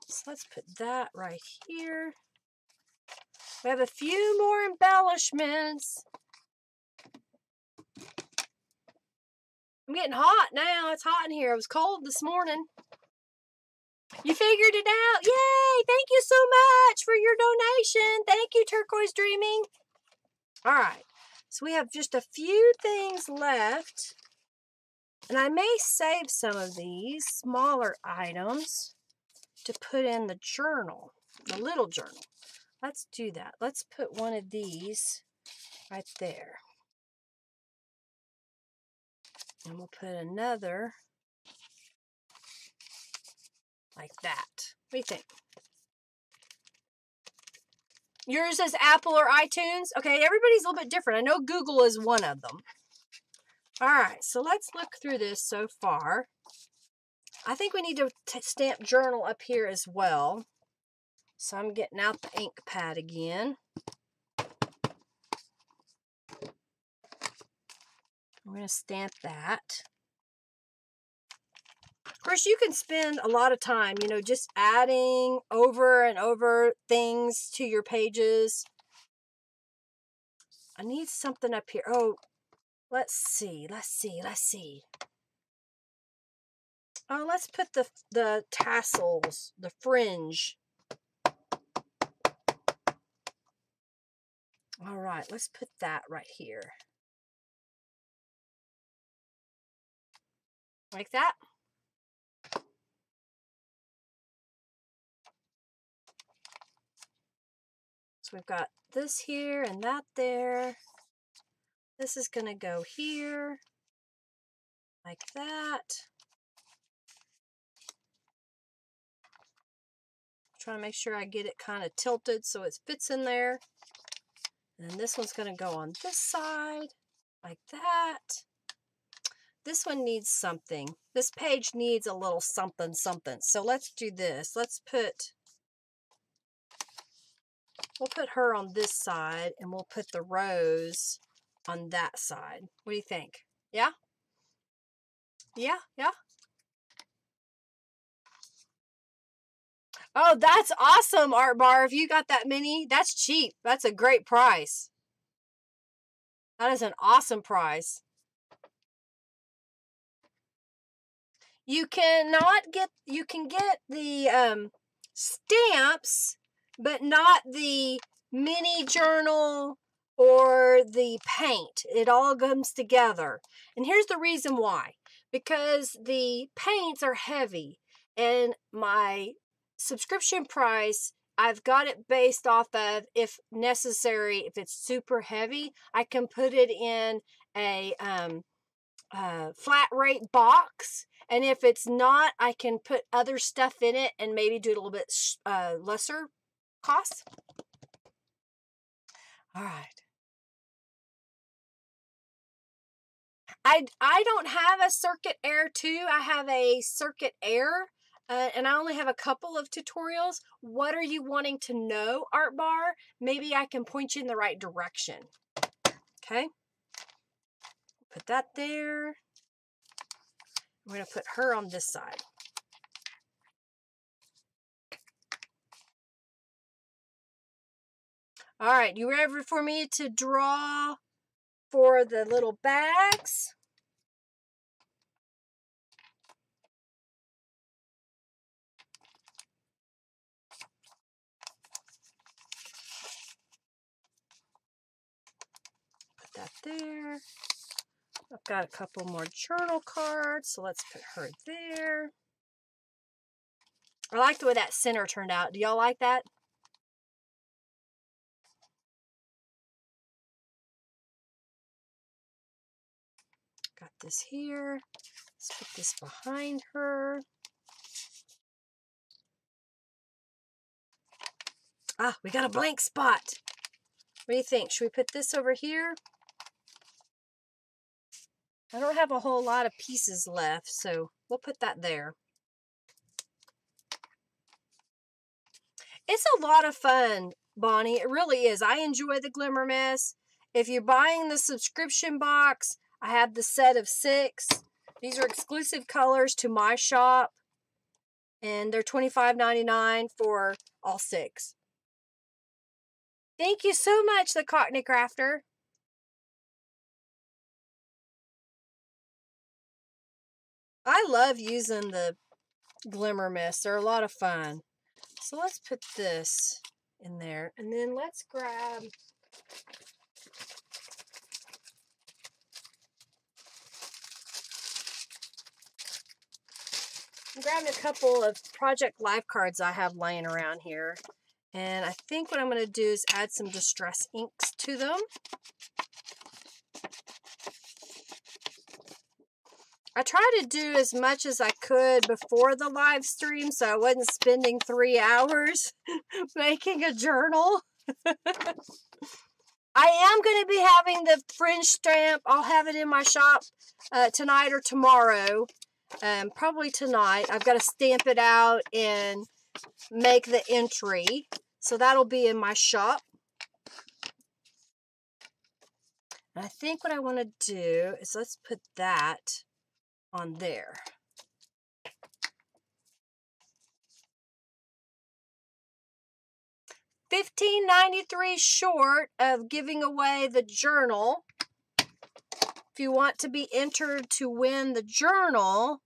So let's put that right here. We have a few more embellishments. I'm getting hot now. It's hot in here. It was cold this morning. You figured it out. Yay! Thank you so much for your donation. Thank you, Turquoise Dreaming. All right. So we have just a few things left. And I may save some of these smaller items to put in the journal, the little journal. Let's do that. Let's put one of these right there. And we'll put another like that. What do you think? Yours is Apple or iTunes? Okay, everybody's a little bit different. I know Google is one of them. All right, so let's look through this so far. I think we need to stamp journal up here as well. So I'm getting out the ink pad again. I'm going to stamp that. Of course, you can spend a lot of time, you know, just adding over and over things to your pages. I need something up here. Oh, let's see. Oh, let's put the tassels, the fringe. All right, let's put that right here. Like that. So we've got this here and that there. This is going to go here. Like that. Trying to make sure I get it kind of tilted so it fits in there. And then this one's going to go on this side. Like that. This one needs something. This page needs a little something. So let's do this. We'll put her on this side and we'll put the rose on that side. What do you think? Yeah? Yeah? Oh, that's awesome, Art Bar. If you got that many, that's cheap. That's a great price. That is an awesome price. You can get the stamps, but not the mini journal or the paint. It all comes together. And here's the reason why. Because the paints are heavy and my subscription price, I've got it based off of, if necessary, if it's super heavy, I can put it in a flat rate box, and if it's not, I can put other stuff in it and maybe do it a little bit lesser cost. All right. I don't have a Circuit Air 2. I have a Circuit Air, and I only have a couple of tutorials. What are you wanting to know, Art Bar? Maybe I can point you in the right direction. Okay. Put that there. I'm going to put her on this side. All right, you ready for me to draw for the little bags? Put that there. I've got a couple more journal cards, so let's put her there. I like the way that center turned out. Do y'all like that? this here. Let's put this behind her. Ah, we got a blank spot. What do you think? Should we put this over here? I don't have a whole lot of pieces left, so we'll put that there. It's a lot of fun, Bonnie. It really is. I enjoy the Glimmer Mess. If you're buying the subscription box, I have the set of 6. These are exclusive colors to my shop, and they're $25.99 for all 6. Thank you so much, the Cockney Crafter. I love using the Glimmer Mist. They're a lot of fun. So let's put this in there, and then let's grab I'm grabbing a couple of Project Life cards I have laying around here. And I think what I'm going to do is add some Distress inks to them. I tried to do as much as I could before the live stream so I wasn't spending 3 hours making a journal. I am going to be having the fringe stamp. I'll have it in my shop tonight or tomorrow. Probably tonight. I've got to stamp it out and make the entry. So that'll be in my shop. And I think what I want to do is let's put that on there. $15.93 short of giving away the journal. If you want to be entered to win the journal,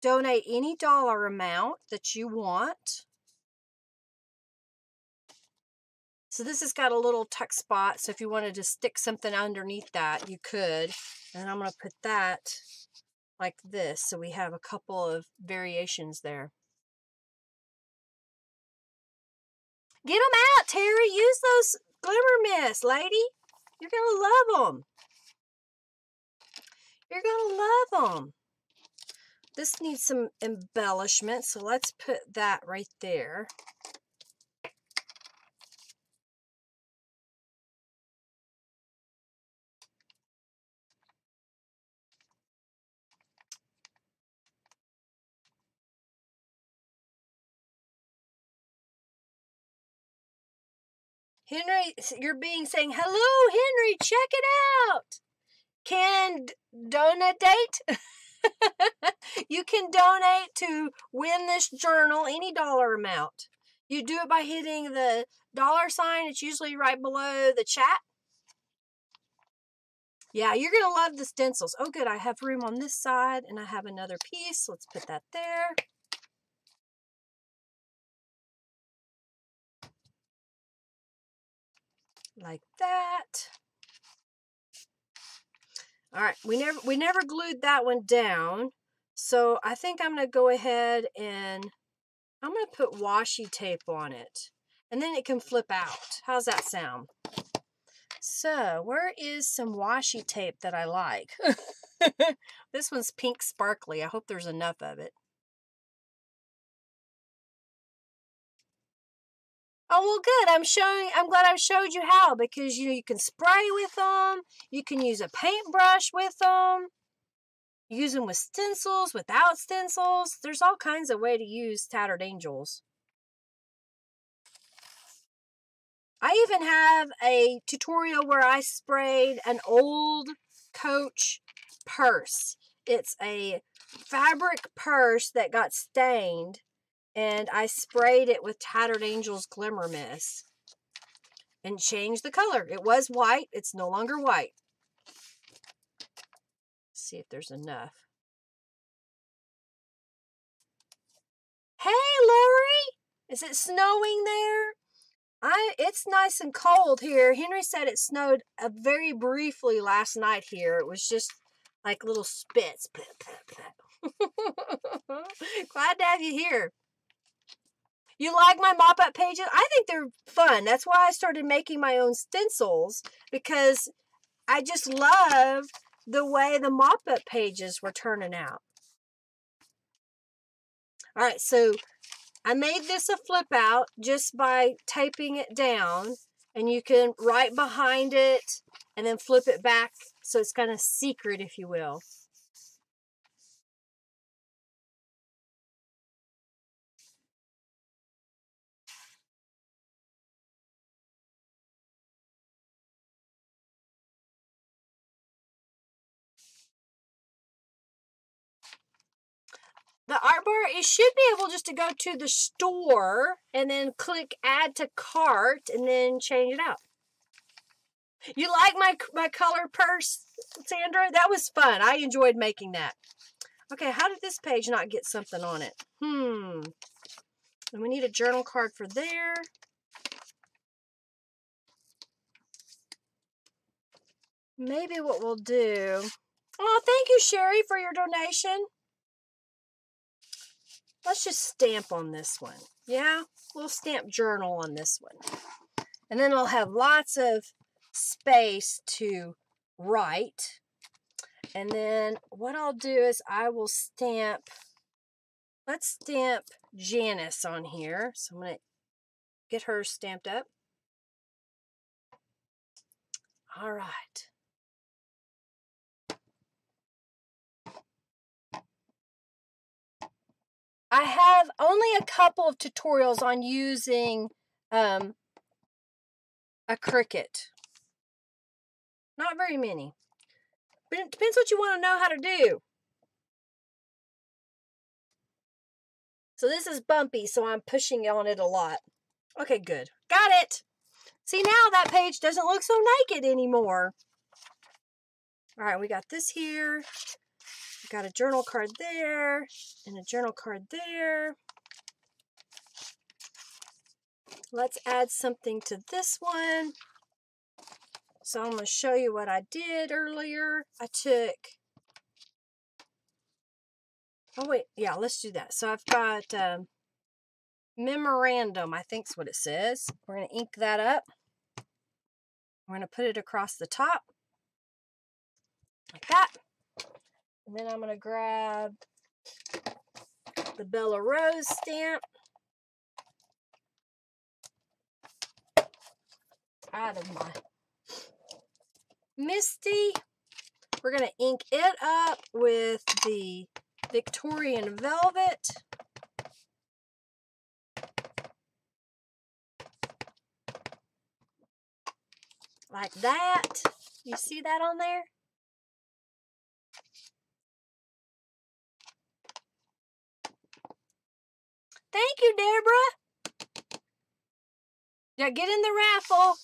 donate any dollar amount that you want. So this has got a little tuck spot, so if you wanted to stick something underneath that, you could. And I'm going to put that like this, so we have a couple of variations there. Get them out, Terry. Use those Glimmer Mist, lady. You're going to love them. You're going to love them. This needs some embellishment, so let's put that right there. Henry, you're saying, hello, Henry, check it out. Can donate. You can donate to win this journal, any dollar amount. You do it by hitting the $sign. It's usually right below the chat. Yeah, you're going to love the stencils. Oh, good. I have room on this side, and I have another piece. Let's put that there. Like that. All right, we never glued that one down. So I think I'm going to go ahead and I'm going to put washi tape on it. And then it can flip out. How's that sound? So, where is some washi tape that I like? This one's pink sparkly. I hope there's enough of it. Oh, well, good. I'm glad I showed you how, because you can spray with them. You can use a paintbrush with them. Use them with stencils, without stencils. There's all kinds of ways to use Tattered Angels. I even have a tutorial where I sprayed an old Coach purse. It's a fabric purse that got stained, and I sprayed it with Tattered Angels Glimmer Mist and changed the color. It was white. It's no longer white. Let's see if there's enough. Hey, Lori! Is it snowing there? It's nice and cold here. Henry said it snowed very briefly last night here. It was just like little spits. Glad to have you here. You like my mop-up pages? I think they're fun. That's why I started making my own stencils, because I just love the way the mop-up pages were turning out. All right, so I made this a flip out just by taping it down, and you can write behind it and then flip it back so it's kind of secret, if you will. The art bar, it should be able just to go to the store and then click add to cart and then change it out. You like my color purse, Sandra? That was fun. I enjoyed making that. Okay, how did this page not get something on it? And we need a journal card for there. Maybe what we'll do... Oh, thank you, Sherry, for your donation. Let's just stamp on this one. Yeah, we'll stamp journal on this one. And then I'll have lots of space to write. And then what I'll do is I will stamp, let's stamp Janice on here. So I'm going to get her stamped up. All right. I have only a couple of tutorials on using a Cricut. Not very many. But it depends what you want to know how to do. So this is bumpy, so I'm pushing on it a lot. Okay, good. Got it. See, now that page doesn't look so naked anymore. All right, we got this here. We got a journal card there and a journal card there. Let's add something to this one. So I'm going to show you what I did earlier. I took... Oh, wait. Yeah, let's do that. So I've got memorandum, I think's what it says. We're going to ink that up. We're going to put it across the top. Like that. And then I'm going to grab the Bella Rose stamp out of my Misty. We're going to ink it up with the Victorian Velvet. Like that. You see that on there? Thank you, Deborah. Yeah, get in the raffle.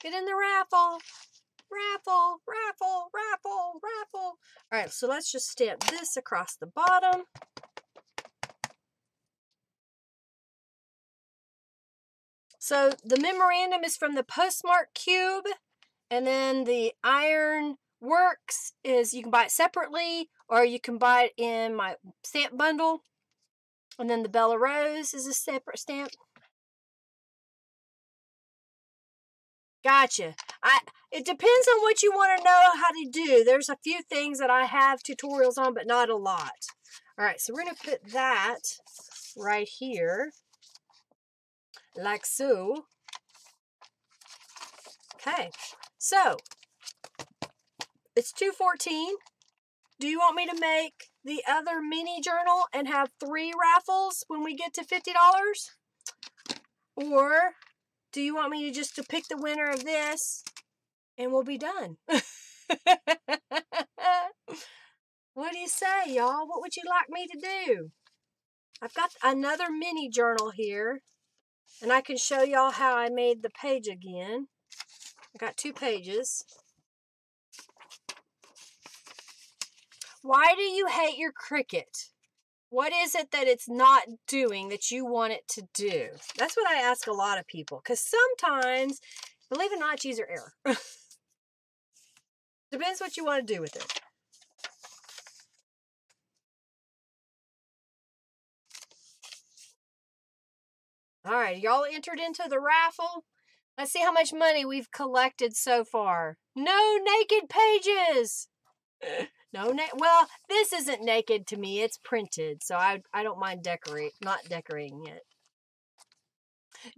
Get in the raffle. Raffle, raffle, raffle, raffle. All right, so let's just stamp this across the bottom. So the memorandum is from the Postmark Cube, and then the Iron Works is, you can buy it separately, or you can buy it in my stamp bundle. And then the Bella Rose is a separate stamp. Gotcha. It depends on what you want to know how to do. There's a few things that I have tutorials on, but not a lot. All right, so we're going to put that right here, like so. Okay, so it's 2:14. Do you want me to make the other mini journal and have 3 raffles when we get to $50? Or do you want me to just pick the winner of this and we'll be done? What do you say, y'all? What would you like me to do? I've got another mini journal here, and I can show y'all how I made the page again. I got 2 pages. Why do you hate your Cricut? What is it that it's not doing that you want it to do? That's what I ask a lot of people, because sometimes, believe it or not, it's user error. Depends what you want to do with it. All right, y'all entered into the raffle. Let's see how much money we've collected so far. No naked pages. No, well, this isn't naked to me. It's printed, so I don't mind not decorating it.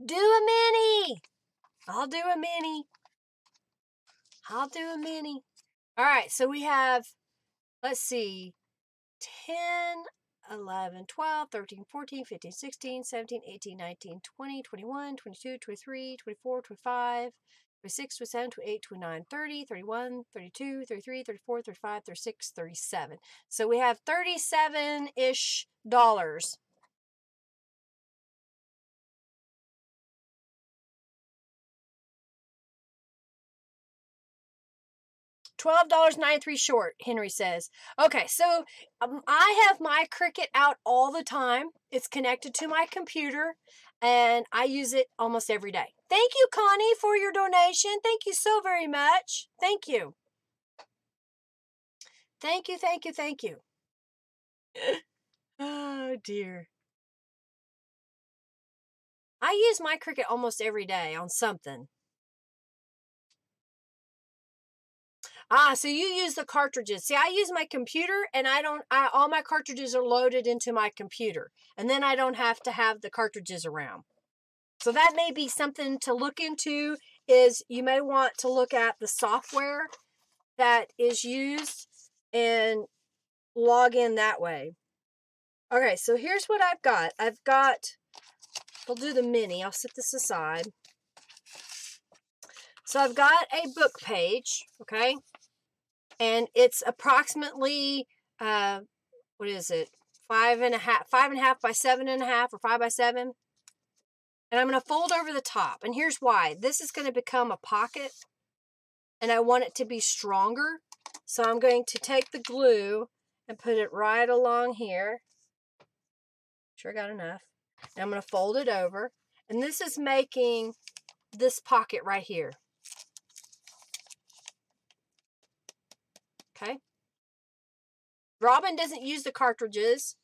Do a mini. I'll do a mini. I'll do a mini. All right, so we have, let's see, 10, 11, 12, 13, 14, 15, 16, 17, 18, 19, 20, 21, 22, 23, 24, 25, 26, 27, 28, 29, 30, 31, 32, 33, 34, 35, 36, 37. So we have $37-ish. $12.93 short, Henry says. Okay, so I have my Cricut out all the time. It's connected to my computer, and I use it almost every day. Thank you, Connie, for your donation. Thank you so very much. Thank you. Thank you, thank you, thank you. Oh, dear. I use my Cricut almost every day on something. So you use the cartridges. See, I use my computer, and all my cartridges are loaded into my computer, and then I don't have to have the cartridges around. So that may be something to look into, is you may want to look at the software that is used and log in that way. Okay, so here's what I've got. We'll do the mini. I'll set this aside. So I've got a book page, okay? And it's approximately, what is it? 5.5 by 7.5, or 5 by 7. And I'm going to fold over the top. And here's why. This is going to become a pocket, and I want it to be stronger. So I'm going to take the glue and put it right along here. Sure got enough. And I'm going to fold it over. And this is making this pocket right here. Okay. Robin doesn't use the cartridges.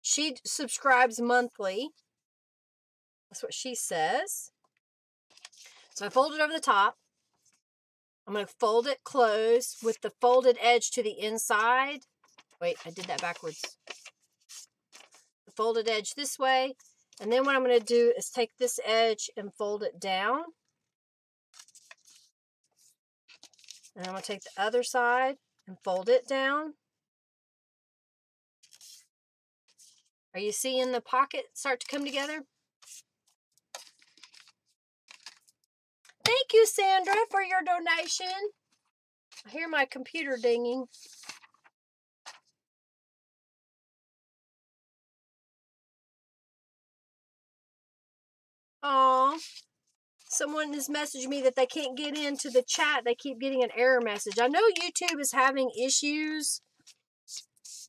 She subscribes monthly. That's what she says. So I fold it over the top. I'm going to fold it closed with the folded edge to the inside. Wait, I did that backwards. The folded edge this way. And then what I'm going to do is take this edge and fold it down. And I'm going to take the other side and fold it down. Are you seeing the pocket start to come together? Thank you, Sandra, for your donation. I hear my computer dinging. Aw. Someone has messaged me that they can't get into the chat. They keep getting an error message. I know YouTube is having issues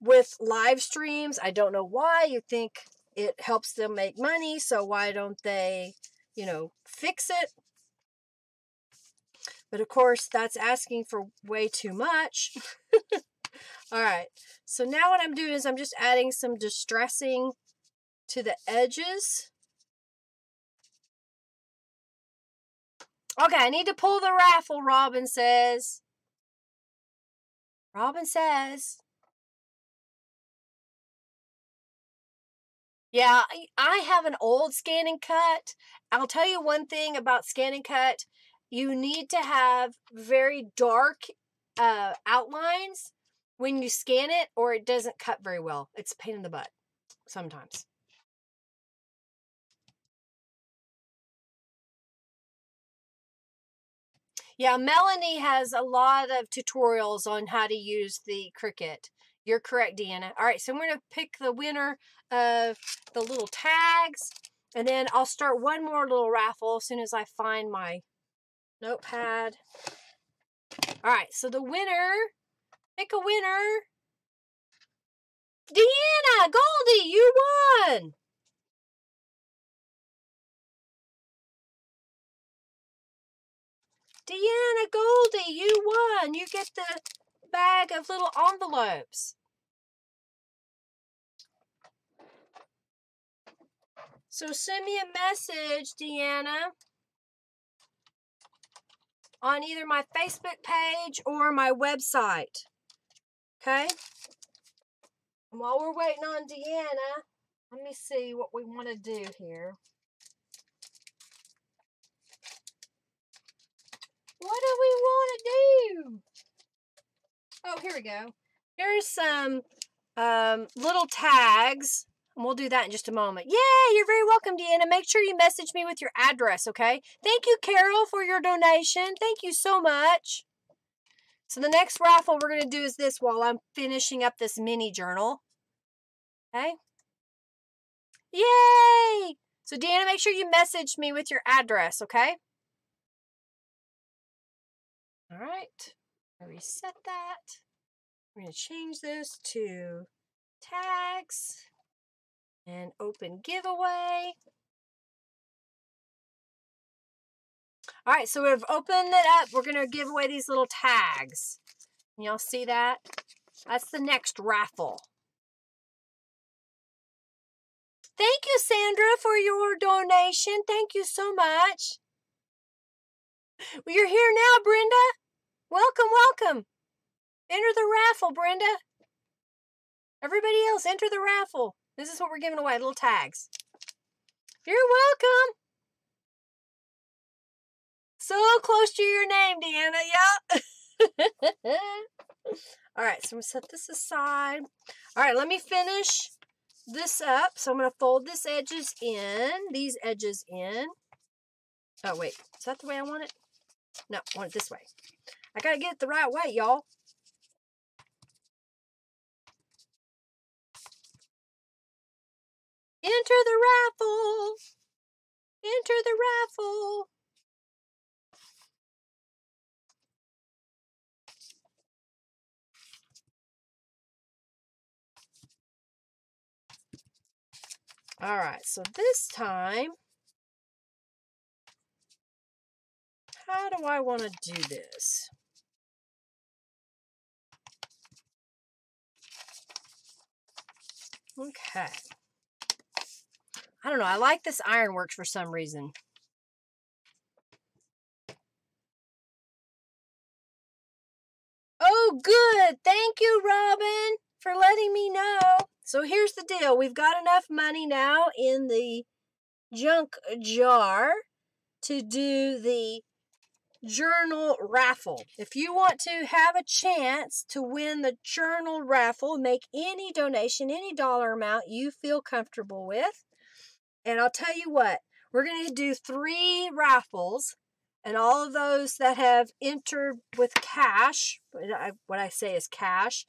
with live streams. I don't know why. You think it helps them make money, so why don't they, fix it? But of course, that's asking for way too much. All right. So now what I'm doing is I'm just adding some distressing to the edges. Okay, I need to pull the raffle, Robin says. Robin says. Yeah, I have an old Scan and Cut. I'll tell you one thing about Scan and Cut. You need to have very dark outlines when you scan it, or it doesn't cut very well. It's a pain in the butt sometimes. Yeah, Melanie has a lot of tutorials on how to use the Cricut. You're correct, Deanna. All right, so I'm going to pick the winner of the little tags, and then I'll start one more little raffle as soon as I find my notepad. All right, so the winner, pick a winner. Deanna, Goldie, you won. Deanna, Goldie, you won. You get the bag of little envelopes. So send me a message, Deanna, on either my Facebook page or my website. Okay? And while we're waiting on Deanna, let me see what we want to do here. What do we want to do? Oh, here we go. Here's some little tags. And we'll do that in just a moment. Yay! You're very welcome, Deanna. Make sure you message me with your address, okay? Thank you, Carol, for your donation. Thank you so much. So the next raffle we're going to do is this while I'm finishing up this mini journal. Okay? Yay! So, Deanna, make sure you message me with your address, okay? All right. I reset that. We're going to change this to tags and open giveaway. All right, so we've opened it up. We're going to give away these little tags. Y'all see that? That's the next raffle. Thank you, Sandra, for your donation. Thank you so much. Well, you're here now, Brenda. Welcome, welcome. Enter the raffle, Brenda. Everybody else, enter the raffle. This is what we're giving away, little tags. You're welcome. So close to your name, Deanna. Yeah. All right, so I'm going to set this aside. All right, let me finish this up. So I'm going to fold these edges in. Oh, wait. Is that the way I want it? No, I want it this way. I got to get it the right way, y'all. Enter the raffle. Enter the raffle. All right, so this time, how do I want to do this? Okay. I don't know. I like this ironworks for some reason. Oh, good. Thank you, Robin, for letting me know. So here's the deal. We've got enough money now in the junk jar to do the journal raffle. If you want to have a chance to win the journal raffle, make any donation, any dollar amount you feel comfortable with. And I'll tell you what, we're going to do 3 raffles, and all of those that have entered with cash, what I say is cash,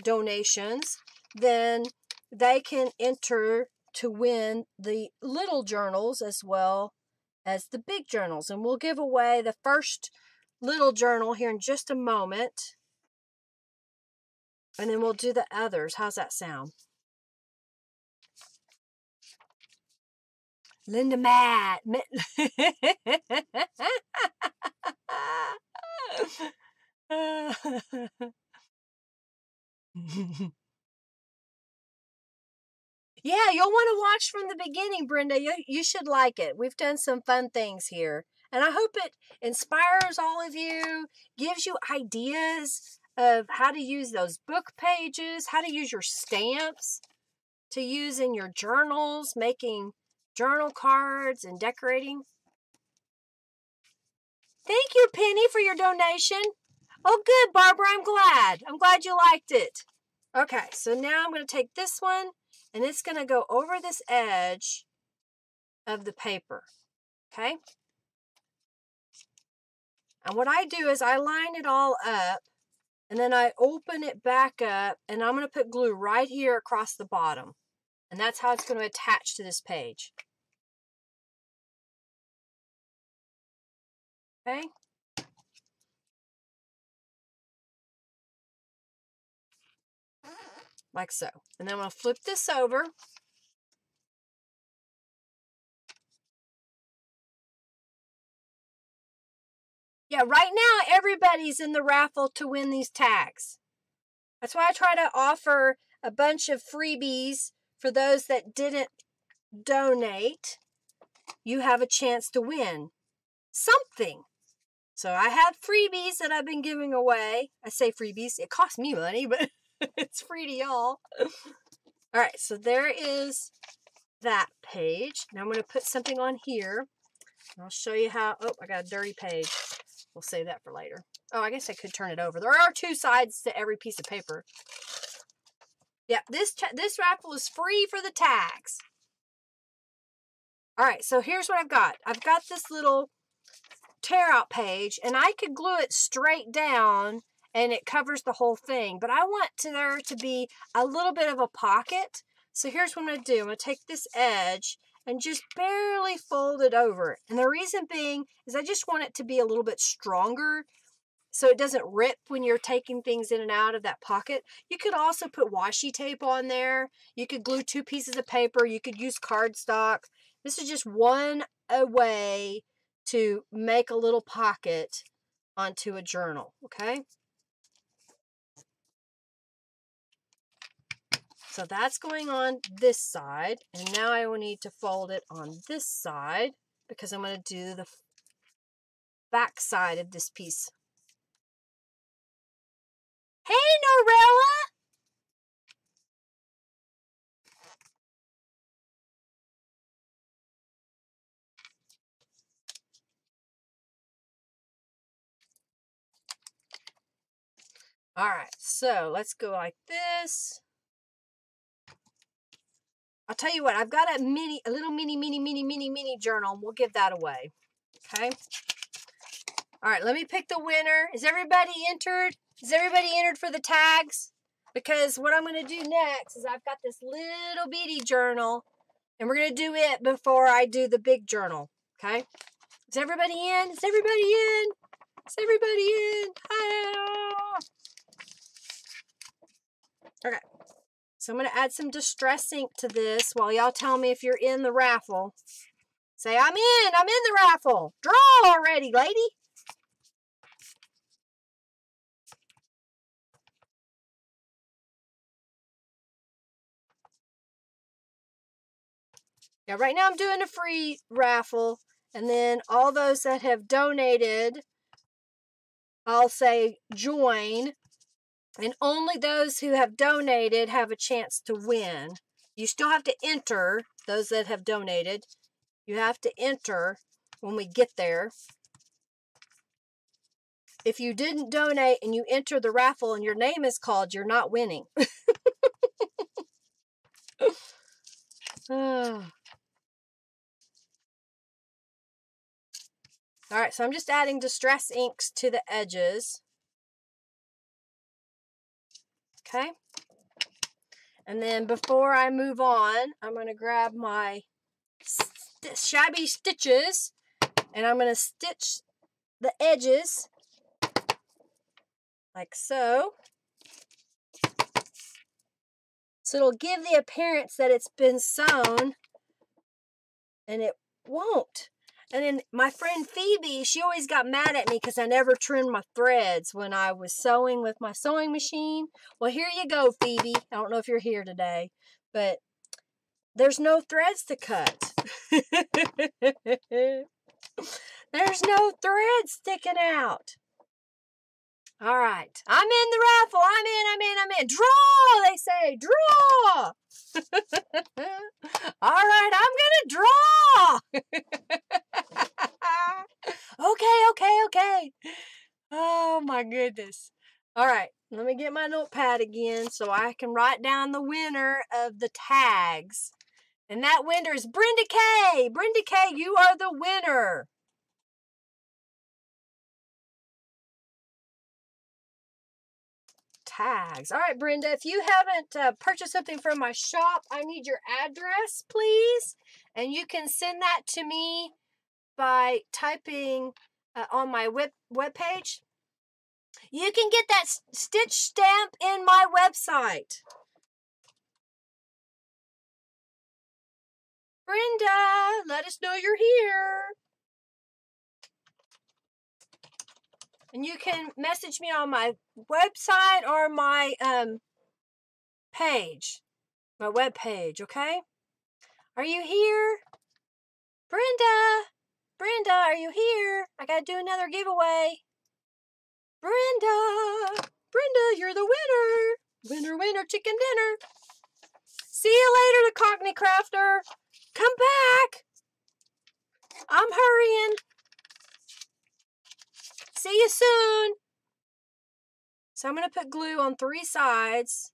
donations, then they can enter to win the little journals as well as the big journals. And we'll give away the first little journal here in just a moment. And then we'll do the others. How's that sound? Linda Matt. Yeah, you'll want to watch from the beginning, Brenda. You should like it. We've done some fun things here. And I hope it inspires all of you, gives you ideas of how to use those book pages, how to use your stamps to use in your journals, making journal cards and decorating. Thank you, Penny, for your donation. Oh, good, Barbara. I'm glad. I'm glad you liked it. Okay, so now I'm going to take this one, and it's going to go over this edge of the paper. Okay? And what I do is I line it all up, and then I open it back up, and I'm going to put glue right here across the bottom. And that's how it's going to attach to this page. Okay? Like so. And then I'm going to flip this over. Yeah, right now everybody's in the raffle to win these tags. That's why I try to offer a bunch of freebies for those that didn't donate. You have a chance to win something. So I have freebies that I've been giving away. I say freebies. It costs me money, but it's free to y'all. All right, so there is that page. Now I'm going to put something on here. I'll show you how. Oh, I got a dirty page. We'll save that for later. Oh, I guess I could turn it over. There are 2 sides to every piece of paper. Yeah, this raffle is free for the tags. All right, so here's what I've got. I've got this little tear out page, and I could glue it straight down and it covers the whole thing, but I want there to be a little bit of a pocket. So here's what I'm going to do. I'm going to take this edge and just barely fold it over. And the reason being is I just want it to be a little bit stronger so it doesn't rip when you're taking things in and out of that pocket. You could also put washi tape on there. You could glue 2 pieces of paper. You could use cardstock. This is just one way to make a little pocket onto a journal, okay? So that's going on this side, and now I will need to fold it on this side because I'm going to do the back side of this piece. Hey, Norella! All right, so let's go like this. I'll tell you what, I've got a little mini journal, and we'll give that away, okay? All right, let me pick the winner. Is everybody entered? Is everybody entered for the tags? Because what I'm going to do next is I've got this little bitty journal, and we're going to do it before I do the big journal, okay? Is everybody in? Is everybody in? Is everybody in? Ah! Okay. So I'm going to add some distress ink to this while y'all tell me if you're in the raffle. Say, I'm in the raffle. Draw already, lady. Yeah, right now I'm doing a free raffle, and then all those that have donated, I'll say join, and only those who have donated have a chance to win. You still have to enter, those that have donated. You have to enter when we get there. If you didn't donate and you enter the raffle and your name is called, you're not winning. All right, so I'm just adding distress inks to the edges. Okay. And then before I move on, I'm going to grab my shabby stitches and I'm going to stitch the edges like so. So it'll give the appearance that it's been sewn, and it won't. And then my friend Phoebe, she always got mad at me because I never trimmed my threads when I was sewing with my sewing machine. Well, here you go, Phoebe. I don't know if you're here today, but there's no threads to cut. There's no threads sticking out. All right. I'm in the raffle. I'm in. Draw, they say. Draw. All right. I'm going to draw. Okay. Oh, my goodness. All right. Let me get my notepad again so I can write down the winner of the tags. And that winner is Brenda K. Brenda K, you are the winner. Tags. All right, Brenda, if you haven't purchased something from my shop, I need your address, please. And you can send that to me by typing on my webpage. You can get that stitch stamp in my website. Brenda, let us know you're here. And you can message me on my website or my page, my web page, okay? Are you here? Brenda, are you here? I gotta do another giveaway. Brenda, you're the winner. Winner, winner, chicken dinner. See you later, the Cockney Crafter. Come back. I'm hurrying. See you soon. So I'm going to put glue on 3 sides,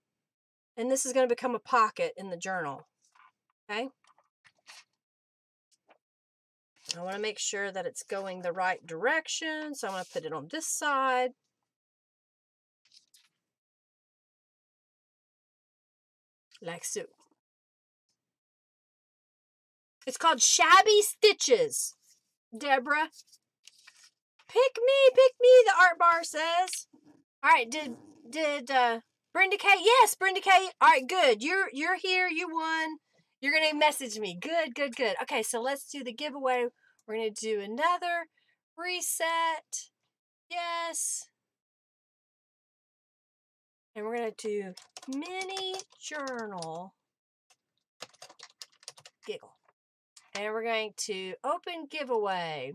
and this is going to become a pocket in the journal. Okay? I want to make sure that it's going the right direction, so I'm going to put it on this side. Like so. It's called Shabby Stitches, Deborah. Pick me, the art bar says. All right, did Brenda K? Yes, Brenda K. All right, good. You're here. You won. You're going to message me. Good, good, good. Okay, so let's do the giveaway. We're going to do another reset. Yes. And we're going to do mini journal giggle. And we're going to open giveaway.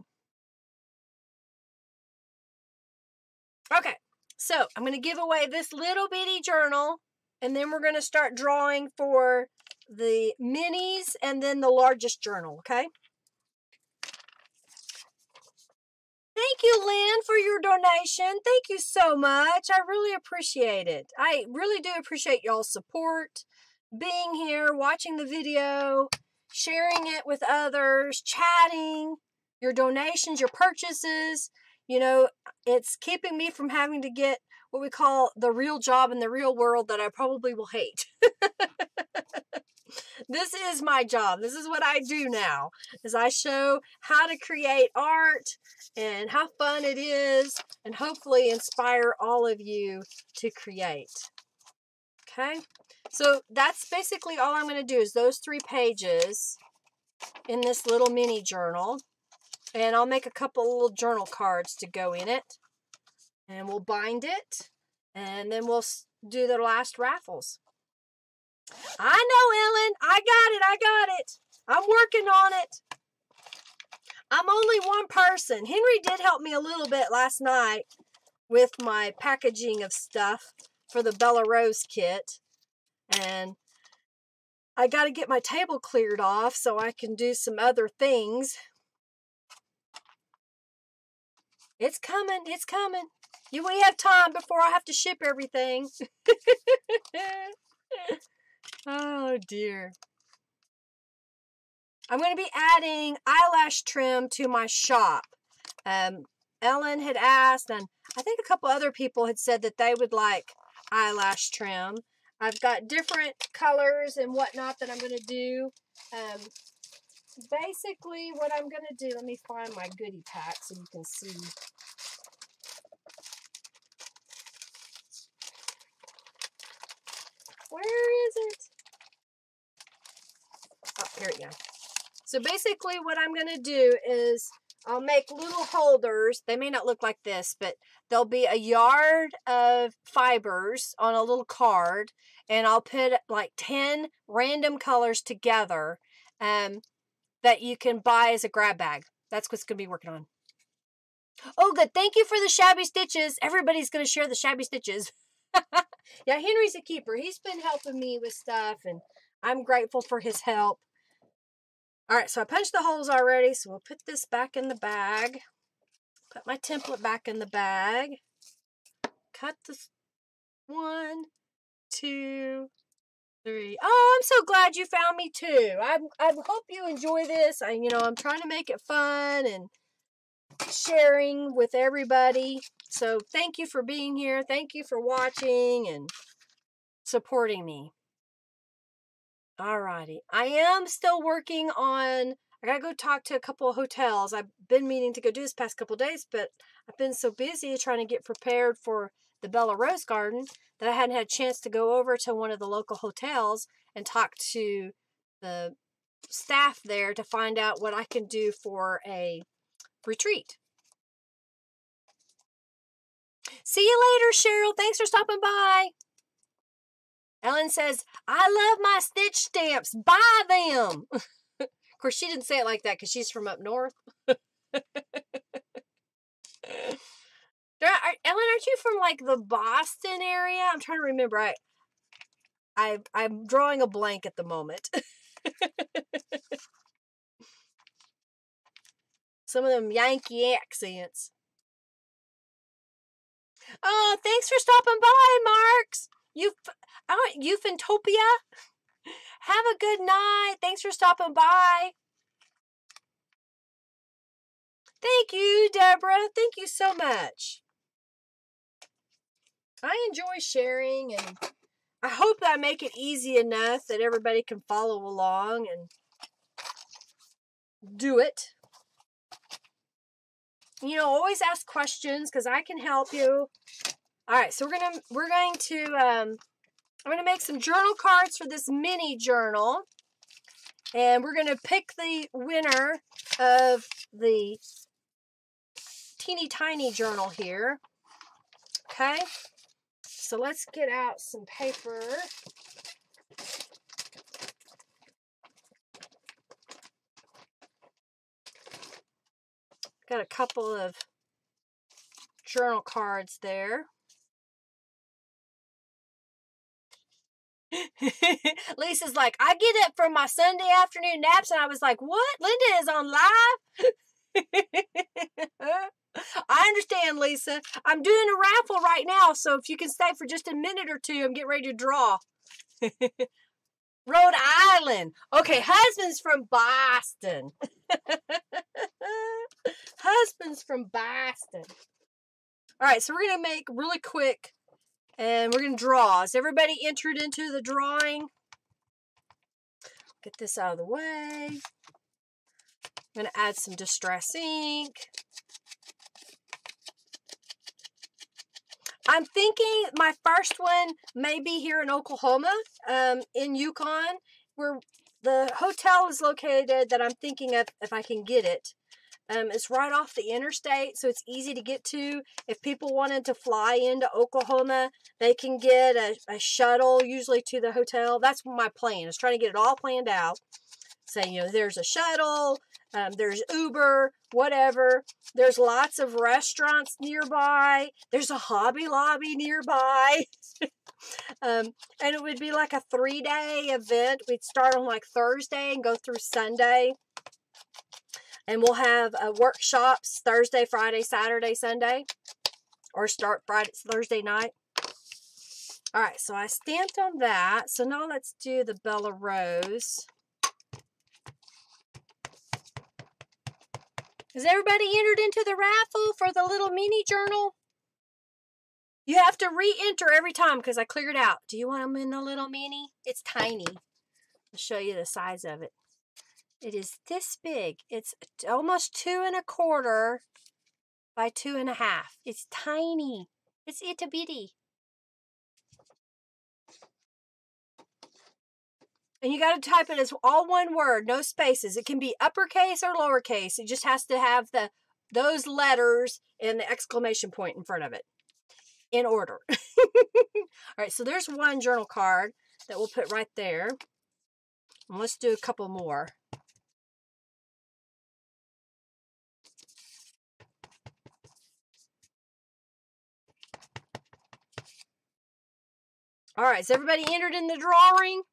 Okay, so I'm going to give away this little bitty journal, and then we're going to start drawing for the minis and then the largest journal, okay? Thank you, Lynn, for your donation. Thank you so much. I really appreciate it. I really do appreciate y'all's support, being here, watching the video, sharing it with others, chatting, your donations, your purchases. You know, it's keeping me from having to get what we call the real job in the real world that I probably will hate. This is my job. This is what I do now, is I show how to create art and how fun it is, and hopefully inspire all of you to create. Okay, so that's basically all I'm going to do is those 3 pages in this little mini journal, and I'll make a couple little journal cards to go in it, and we'll bind it, and then we'll do the last raffles. I know, Ellen. I got it. I'm working on it. I'm only one person. Henry did help me a little bit last night with my packaging of stuff for the Bella Rose kit. And I got to get my table cleared off so I can do some other things. It's coming. It's coming. We have time before I have to ship everything. Oh, dear. I'm going to be adding eyelash trim to my shop. Ellen had asked, and I think a couple other people had said that they would like eyelash trim. I've got different colors and whatnot that I'm going to do. Basically, what I'm going to do, let me find my goodie pack so you can see. Where is it? Oh, here we go. So basically what I'm going to do is I'll make little holders. They may not look like this, but there'll be a yard of fibers on a little card, and I'll put like 10 random colors together that you can buy as a grab bag. That's what's going to be working on. Oh, good. Thank you for the shabby stitches. Everybody's going to share the shabby stitches. Yeah, Henry's a keeper. He's been helping me with stuff, and I'm grateful for his help. All right, so I punched the holes already, so we'll put this back in the bag. Put my template back in the bag. Cut this 1, 2, 3. Oh, I'm so glad you found me too. I hope you enjoy this. I'm trying to make it fun and sharing with everybody. So thank you for being here. Thank you for watching and supporting me. Alrighty. I am still working on, I gotta go talk to a couple of hotels. I've been meaning to go do this past couple of days, but I've been so busy trying to get prepared for the Bella Rose Garden that I hadn't had a chance to go over to one of the local hotels and talk to the staff there to find out what I can do for a retreat. See you later, Cheryl. Thanks for stopping by. Ellen says, I love my stitch stamps. Buy them. Of course, she didn't say it like that because she's from up north. Ellen, aren't you from like the Boston area? I'm trying to remember. I'm drawing a blank at the moment. Some of them Yankee accents. Oh, thanks for stopping by, Marks. Euphantopia. Have a good night. Thanks for stopping by. Thank you, Deborah. Thank you so much. I enjoy sharing, and I hope that I make it easy enough that everybody can follow along and do it. You know, always ask questions because I can help you. All right, so I'm going to make some journal cards for this mini journal, and we're going to pick the winner of the teeny tiny journal here. Okay, so let's get out some paper. Got a couple of journal cards there. Lisa's like, I get up from my Sunday afternoon naps, and I was like, what? Linda is on live? I understand, Lisa. I'm doing a raffle right now, so if you can stay for just a minute or two, I'm getting ready to draw. Rhode Island. Okay, husband's from Boston. Husband's from Boston. All right, so we're going to make really quick, and we're going to draw. Is everybody entered into the drawing? Get this out of the way. I'm going to add some distress ink. I'm thinking my first one may be here in Oklahoma, in Yukon, where the hotel is located that I'm thinking of if I can get it. It's right off the interstate, so it's easy to get to. If people wanted to fly into Oklahoma, they can get a shuttle, usually to the hotel. That's my plan, is trying to get it all planned out. Say, you know, there's a shuttle, there's Uber, whatever. There's lots of restaurants nearby. There's a Hobby Lobby nearby. And it would be like a 3-day event. We'd start on like Thursday and go through Sunday. And we'll have workshops Thursday, Friday, Saturday, Sunday. Or start Thursday night. All right, so I stamped on that. So now let's do the Bella Rose. Is everybody entered into the raffle for the little mini journal? You have to re-enter every time because I cleared out. Do you want them in the little mini? It's tiny. I'll show you the size of it. It is this big. It's almost 2 1/4 by 2 1/2. It's tiny. It's itty bitty. And you got to type it as all one word, no spaces. It can be uppercase or lowercase. It just has to have those letters and the exclamation point in front of it in order. All right, so there's one journal card that we'll put right there. And let's do a couple more. All right, is everybody entered in the drawing?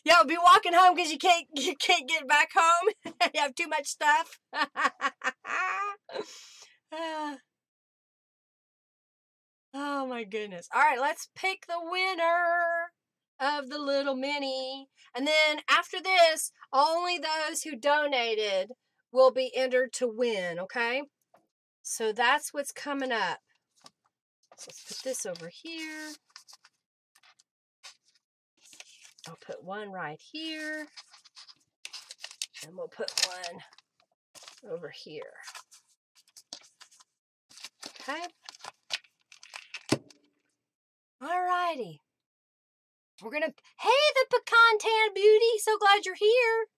Yeah, we'll be walking home because you can't get back home. You have too much stuff. Oh my goodness. All right, let's pick the winner of the little mini. And then after this, only those who donated will be entered to win, okay? So that's what's coming up. So let's put this over here. I'll put one right here. And we'll put one over here. Okay. All righty. We're going to, hey, the Pecan Tan Beauty. So glad you're here.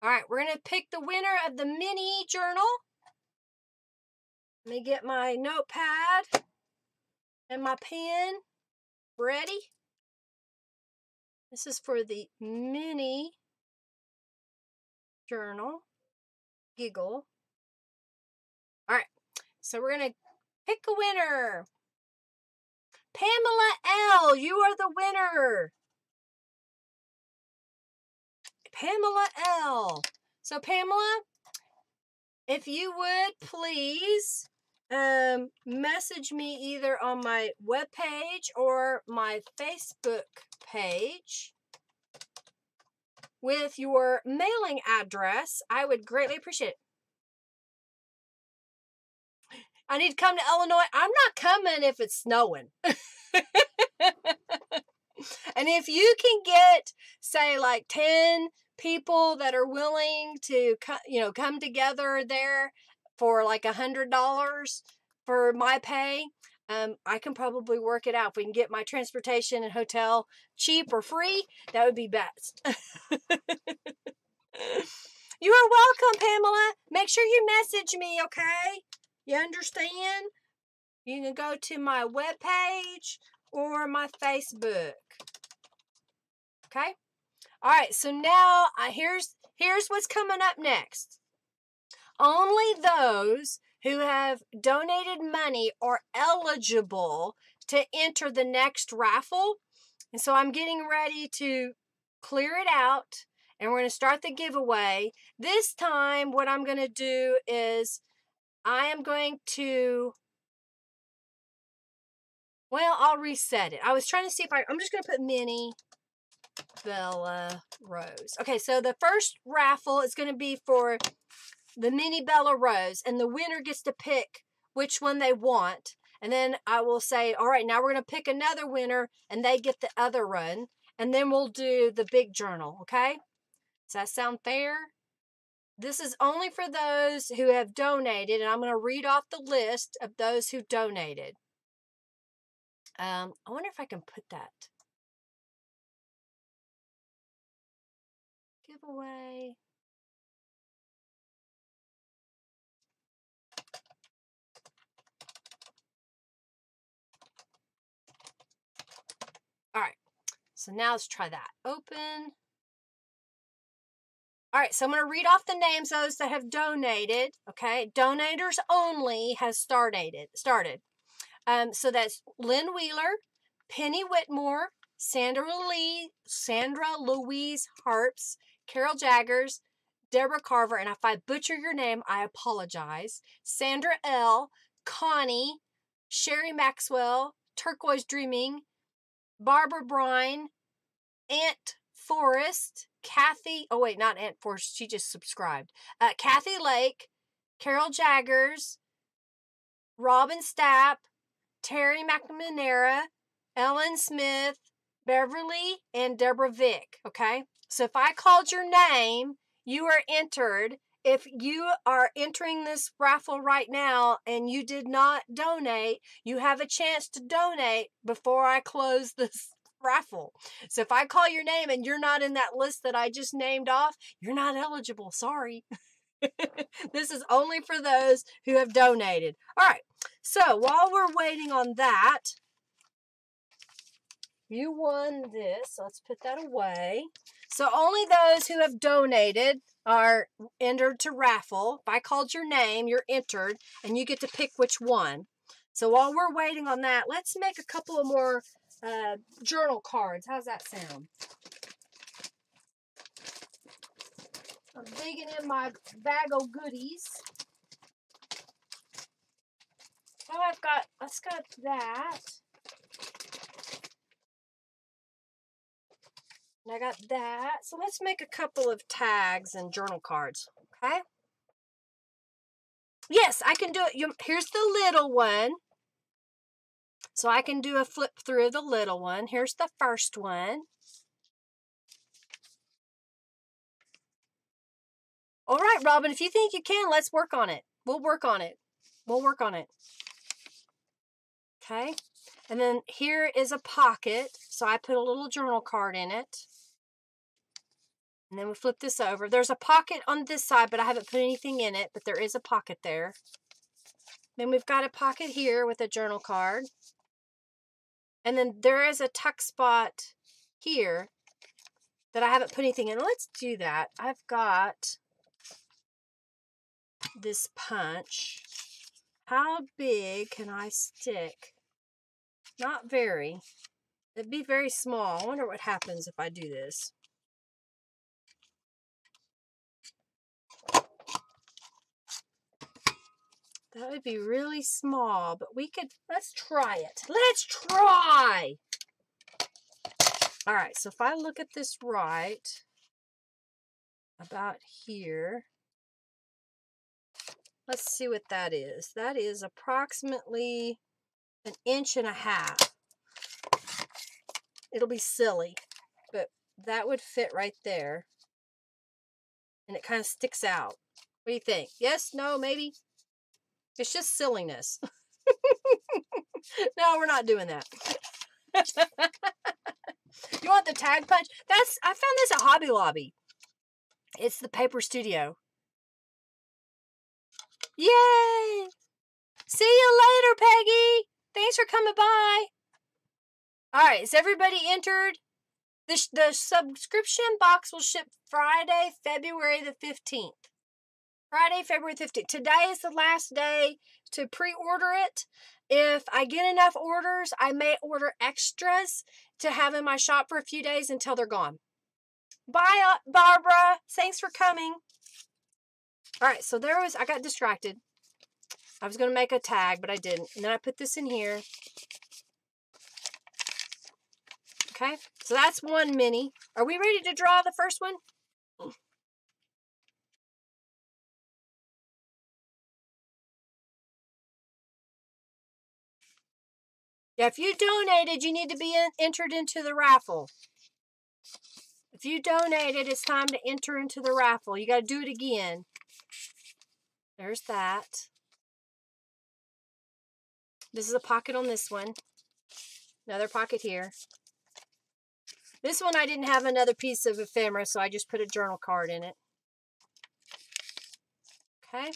All right, we're going to pick the winner of the mini journal. Let me get my notepad and my pen ready. This is for the mini journal. Giggle. All right, So we're going to pick a winner. Pamela L., you are the winner. Pamela L. So Pamela, if you would please message me either on my webpage or my Facebook page with your mailing address, I would greatly appreciate it. I need to come to Illinois. I'm not coming if it's snowing. And if you can get, say, like 10 people that are willing to, come together there for like $100 for my pay, I can probably work it out. If we can get my transportation and hotel cheap or free, that would be best. You are welcome, Pamela. Make sure you message me, okay? You understand? You can go to my webpage or my Facebook. Okay? All right, so now here's what's coming up next. Only those who have donated money are eligible to enter the next raffle. And so I'm getting ready to clear it out, and we're going to start the giveaway. This time, what I'm going to do is I am going to, well, I'll reset it. I was trying to see if I'm just going to put Minnie Bella Rose. Okay, so the first raffle is going to be for the Mini Bella Rose, and the winner gets to pick which one they want. And then I will say, all right, now we're going to pick another winner, and they get the other one. And then we'll do the big journal, okay? Does that sound fair? This is only for those who have donated, and I'm going to read off the list of those who donated. I wonder if I can put that. Giveaway. All right, so now let's try that. Open. All right, so I'm going to read off the names of those that have donated, okay? Donators only has started. So that's Lynn Wheeler, Penny Whitmore, Sandra Louise Harps, Carol Jaggers, Deborah Carver, and if I butcher your name, I apologize. Sandra L., Connie, Sherry Maxwell, Turquoise Dreaming, Barbara Brine, Aunt Forrest, Kathy, oh wait, not Aunt Forrest, she just subscribed. Kathy Lake, Carol Jaggers, Robin Stapp, Terry McNamara, Ellen Smith, Beverly, and Deborah Vick, okay? So if I called your name, you are entered. If you are entering this raffle right now and you did not donate, you have a chance to donate before I close this raffle. So if I call your name and you're not in that list that I just named off, you're not eligible. Sorry. This is only for those who have donated. All right. So while we're waiting on that, you won this. So let's put that away. So only those who have donated are entered to raffle. If I called your name, you're entered, and you get to pick which one. So while we're waiting on that, let's make a couple of more journal cards. How's that sound? I'm digging in my bag of goodies. Oh, let's got that. And I got that. So let's make a couple of tags and journal cards, okay? Yes, I can do it. Here's the little one. So I can do a flip through the little one. Here's the first one. All right, Robin, if you think you can, let's work on it. We'll work on it. We'll work on it. Okay. And then here is a pocket. So I put a little journal card in it. And then we flip this over. There's a pocket on this side, but I haven't put anything in it, but there is a pocket there. Then we've got a pocket here with a journal card. And then there is a tuck spot here that I haven't put anything in. Let's do that. I've got this punch. How big can I stick? Not very. It'd be very small. I wonder what happens if I do this. That would be really small, but we could, let's try it. Let's try! All right, so if I look at this right, about here, let's see what that is. That is approximately 1.5 inches. It'll be silly, but that would fit right there. And it kind of sticks out. What do you think? Yes? No? Maybe? It's just silliness. No, we're not doing that. You want the tag punch? I found this at Hobby Lobby. It's the Paper Studio. Yay! See you later, Peggy. Thanks for coming by. All right, is everybody entered? The subscription box will ship Friday, February the 15th. Friday, February 15th. Today is the last day to pre-order it. If I get enough orders, I may order extras to have in my shop for a few days until they're gone. Bye, Barbara. Thanks for coming. All right, so I got distracted. I was going to make a tag, but I didn't. And then I put this in here. Okay, so that's one mini. Are we ready to draw the first one? Yeah, if you donated, you need to be entered into the raffle. If you donated, it's time to enter into the raffle. You got to do it again. There's that. This is a pocket on this one. Another pocket here. This one I didn't have another piece of ephemera, so I just put a journal card in it. Okay.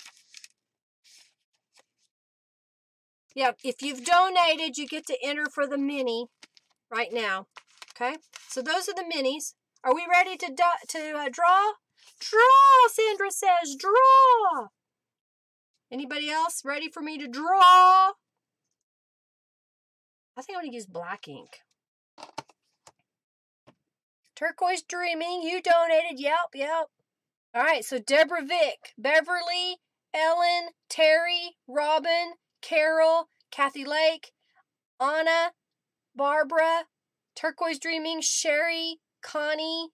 Yeah, if you've donated, you get to enter for the mini right now. Okay, so those are the minis. Are we ready to draw? Draw, Sandra says, draw. Anybody else ready for me to draw? I think I'm going to use black ink. Turquoise Dreaming, you donated. Yep. All right, so Deborah Vick, Beverly, Ellen, Terry, Robin, Carol, Kathy Lake, Anna, Barbara, Turquoise Dreaming, Sherry, Connie,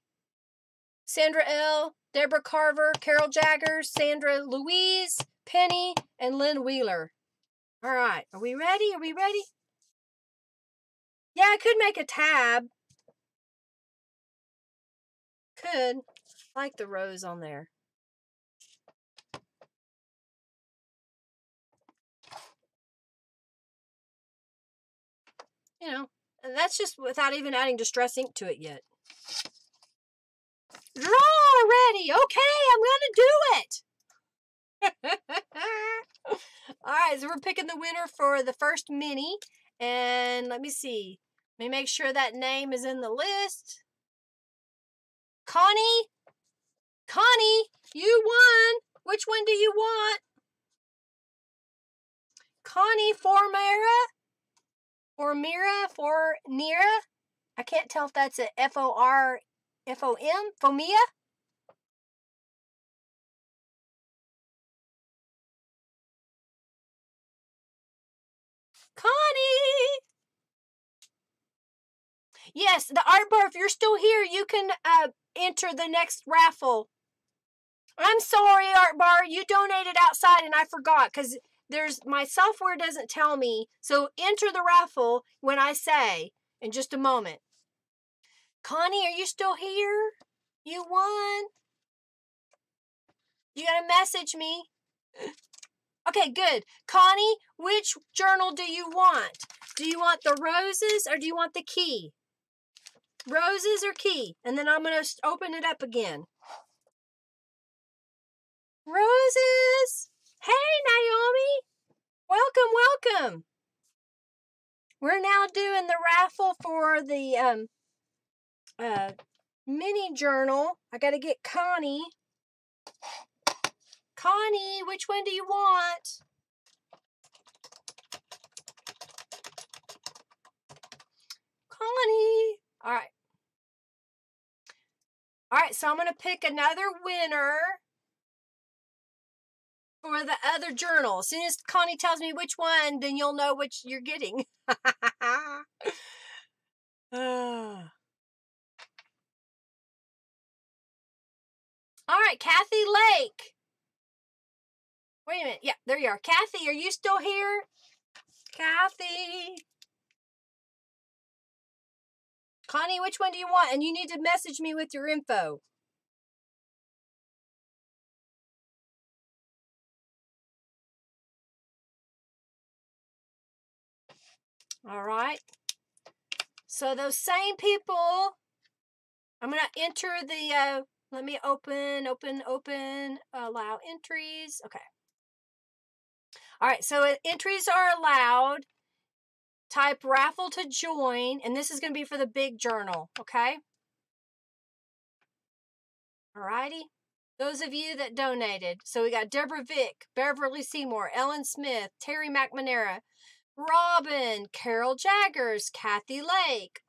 Sandra L., Deborah Carver, Carol Jagger, Sandra Louise, Penny, and Lynn Wheeler. All right, are we ready? Yeah, I could make a tab. Could. I like the rose on there. You know, and that's just without even adding distress ink to it yet. Draw already! Okay, I'm gonna do it! Alright, so we're picking the winner for the first mini. And let me see. Let me make sure that name is in the list. Connie, you won. Which one do you want? Connie Formera? Fornira? I can't tell if that's a F-O-R-F-O-M? Fomia? Connie! Yes, the art bar, if you're still here, you can enter the next raffle. I'm sorry, Art Bar, you donated outside and I forgot because my software doesn't tell me. So enter the raffle when I say in just a moment. Connie, are you still here? You won. You gotta message me. Okay, good. Connie, which journal do you want? Do you want the roses or do you want the key? Roses or key? And then I'm gonna open it up again. Roses! Hey, Naomi! Welcome! We're now doing the raffle for the mini journal. I gotta get Connie. Connie, which one do you want? Connie. All right. All right, so I'm going to pick another winner for the other journal. As soon as Connie tells me which one, then you'll know which you're getting. All right, Kathy Lake. Wait a minute. Yeah, there you are. Kathy, are you still here? Kathy. Connie, which one do you want? And you need to message me with your info. All right. So those same people, I'm going to enter the, let me open, allow entries. Okay. All right. So entries are allowed. Type raffle to join, and this is going to be for the big journal. Okay. All righty. Those of you that donated. So we got Deborah Vick, Beverly Seymour, Ellen Smith, Terry McNamara, Robin, Carol Jaggers, Kathy Lake,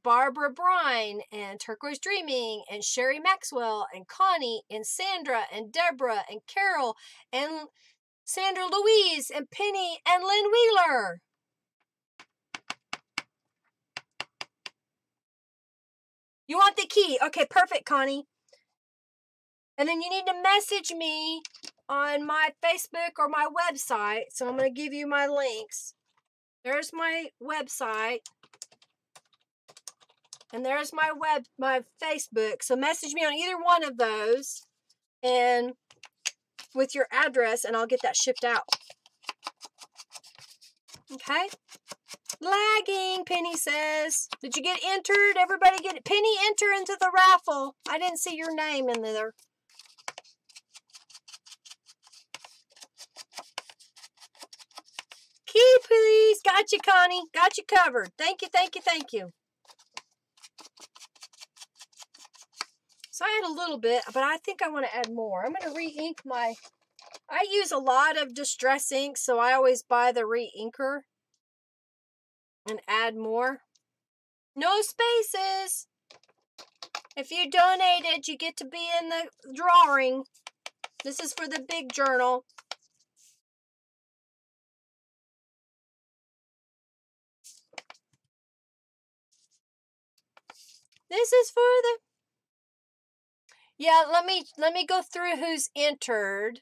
Barbara Brine, and Turquoise Dreaming, and Sherry Maxwell, and Connie, and Sandra, and Deborah, and Carol, and Sandra Louise, and Penny, and Lynn Wheeler. You want the key? Okay, perfect, Connie. And then you need to message me on my Facebook or my website. So I'm going to give you my links. There's my website. And there's my Facebook. So message me on either one of those and with your address, and I'll get that shipped out. Okay? Lagging, Penny says. Did you get entered? Everybody get it. Penny, enter into the raffle. I didn't see your name in there. Key, please. Got you, Connie. Got you covered. Thank you, thank you, thank you. So I had a little bit, but I think I want to add more. I'm going to re-ink my... I use a lot of Distress ink, so I always buy the re-inker and add more. No spaces. If you donated, you get to be in the drawing. This is for the big journal. This is for the... Yeah, let me go through who's entered.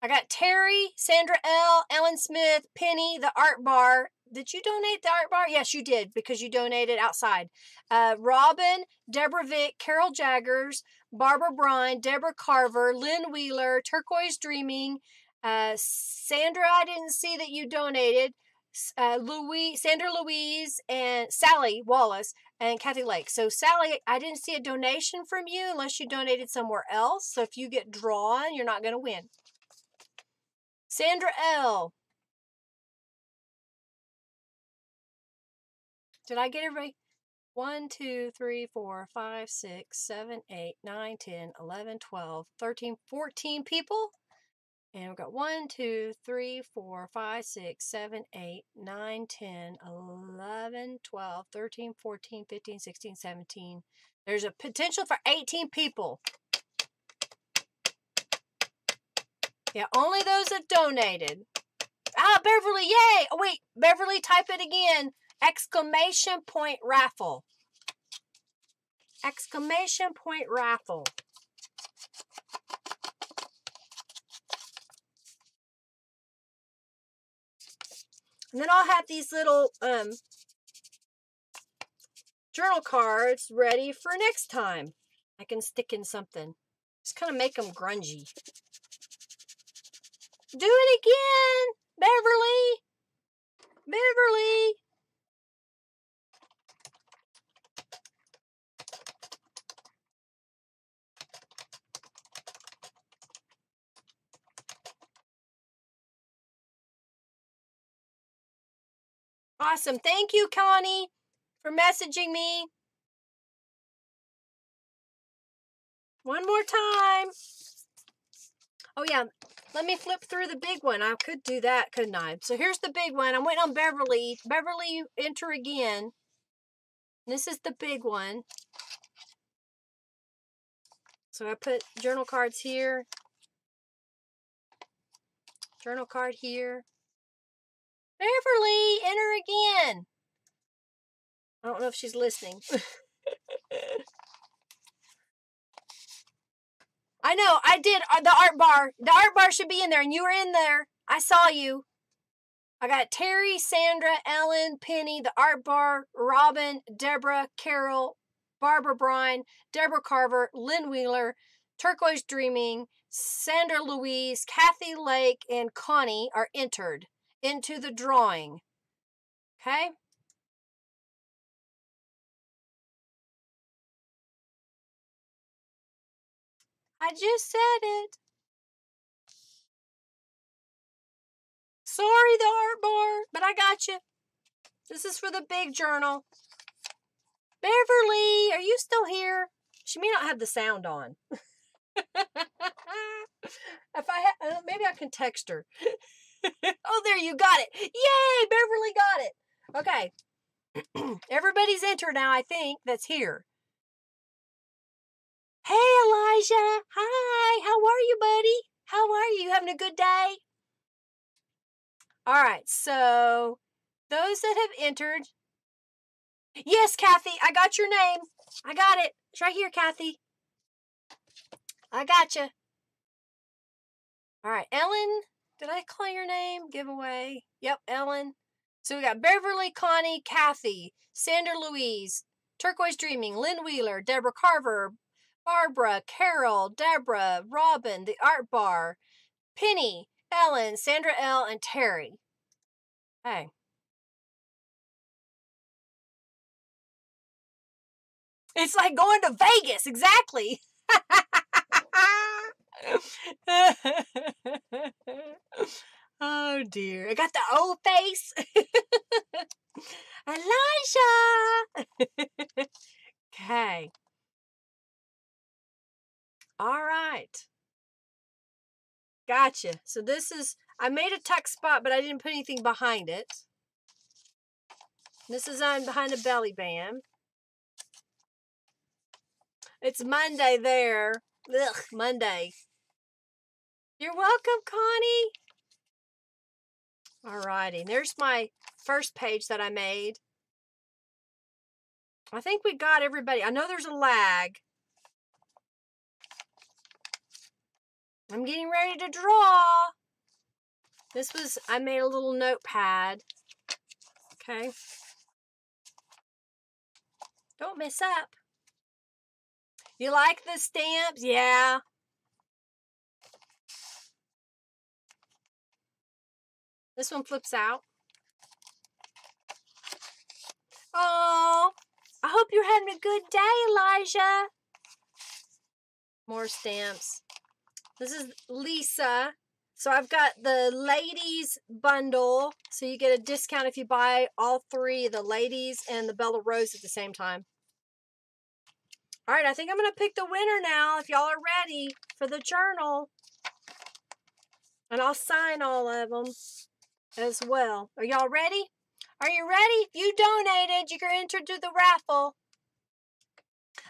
I got Terry, Sandra L, Ellen Smith, Penny, the art bar. Did you donate the art bar? Yes, you did, because you donated outside. Robin, Deborah Vick, Carol Jaggers, Barbara Brine, Deborah Carver, Lynn Wheeler, Turquoise Dreaming, Sandra, I didn't see that you donated. Sandra Louise, and Sally Wallace, and Kathy Lake. So Sally, I didn't see a donation from you unless you donated somewhere else. So if you get drawn, you're not going to win. Sandra L. Did I get everybody? 1, 2, 3, 4, 5, 6, 7, 8, 9, 10, 11, 12, 13, 14 people. And we've got 1, 2, 3, 4, 5, 6, 7, 8, 9, 10, 11, 12, 13, 14, 15, 16, 17. There's a potential for 18 people. Yeah, only those that donated. Ah, Beverly, yay! Oh, wait, Beverly, type it again. Exclamation point raffle. Exclamation point raffle. And then I'll have these little journal cards ready for next time. I can stick in something. Just kind of make them grungy. Do it again, Beverly. Beverly. Awesome. Thank you, Connie, for messaging me. One more time. Oh, yeah. Let me flip through the big one. I could do that, couldn't I? So here's the big one. I'm waiting on Beverly. Beverly, enter again. This is the big one. So I put journal cards here. Journal card here. Beverly, enter again. I don't know if she's listening. I know, I did the art bar. The art bar should be in there, and you were in there. I saw you. I got Terry, Sandra, Ellen, Penny, the art bar, Robin, Deborah, Carol, Barbara Brine, Deborah Carver, Lynn Wheeler, Turquoise Dreaming, Sandra Louise, Kathy Lake, and Connie are entered into the drawing. Okay? I just said it. Sorry, the art bar, but I got you. This is for the big journal. Beverly, are you still here? She may not have the sound on. If I maybe I can text her. Oh, there, you got it. Yay, Beverly got it. Okay. Everybody's entered now, I think, that's here. Hey, Elijah. Hi. How are you, buddy? How are you? Having a good day? All right. So those that have entered. Yes, Kathy. I got your name. I got it. It's right here, Kathy. I got you. All right. Ellen. Did I call your name? Giveaway. Yep, Ellen. So we got Beverly, Connie, Kathy, Sandra Louise, Turquoise Dreaming, Lynn Wheeler, Deborah Carver, Barbara, Carol, Deborah, Robin, the Art Bar, Penny, Ellen, Sandra L., and Terry. Hey. It's like going to Vegas, exactly. Oh, dear. I got the old face. Elijah. Okay. All right. Gotcha. So this is, I made a tuck spot, but I didn't put anything behind it. This is on behind the belly band. It's Monday there. Ugh, Monday. You're welcome, Connie. Alrighty, there's my first page that I made. I think we got everybody. I know there's a lag. I'm getting ready to draw. This was, I made a little notepad. Okay. Don't mess up. You like the stamps? Yeah. This one flips out. Oh, I hope you're having a good day, Elijah. More stamps. This is Lisa. So I've got the ladies bundle. So you get a discount if you buy all three, the ladies and the Bella Rose at the same time. All right, I think I'm going to pick the winner now if y'all are ready for the journal. And I'll sign all of them as well. Are y'all ready? Are you ready? If you donated, you're entered to the raffle.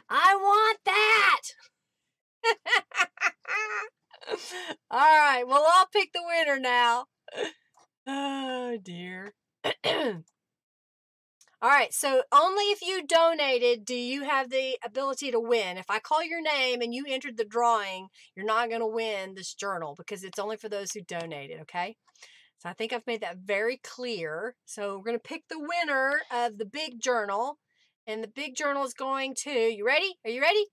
I want that. All right, well, I'll pick the winner now. Oh, dear. All right, so only if you donated do you have the ability to win. If I call your name and you entered the drawing, you're not going to win this journal because it's only for those who donated, okay? So I think I've made that very clear. So we're going to pick the winner of the big journal. And the big journal is going to, you ready? Are you ready?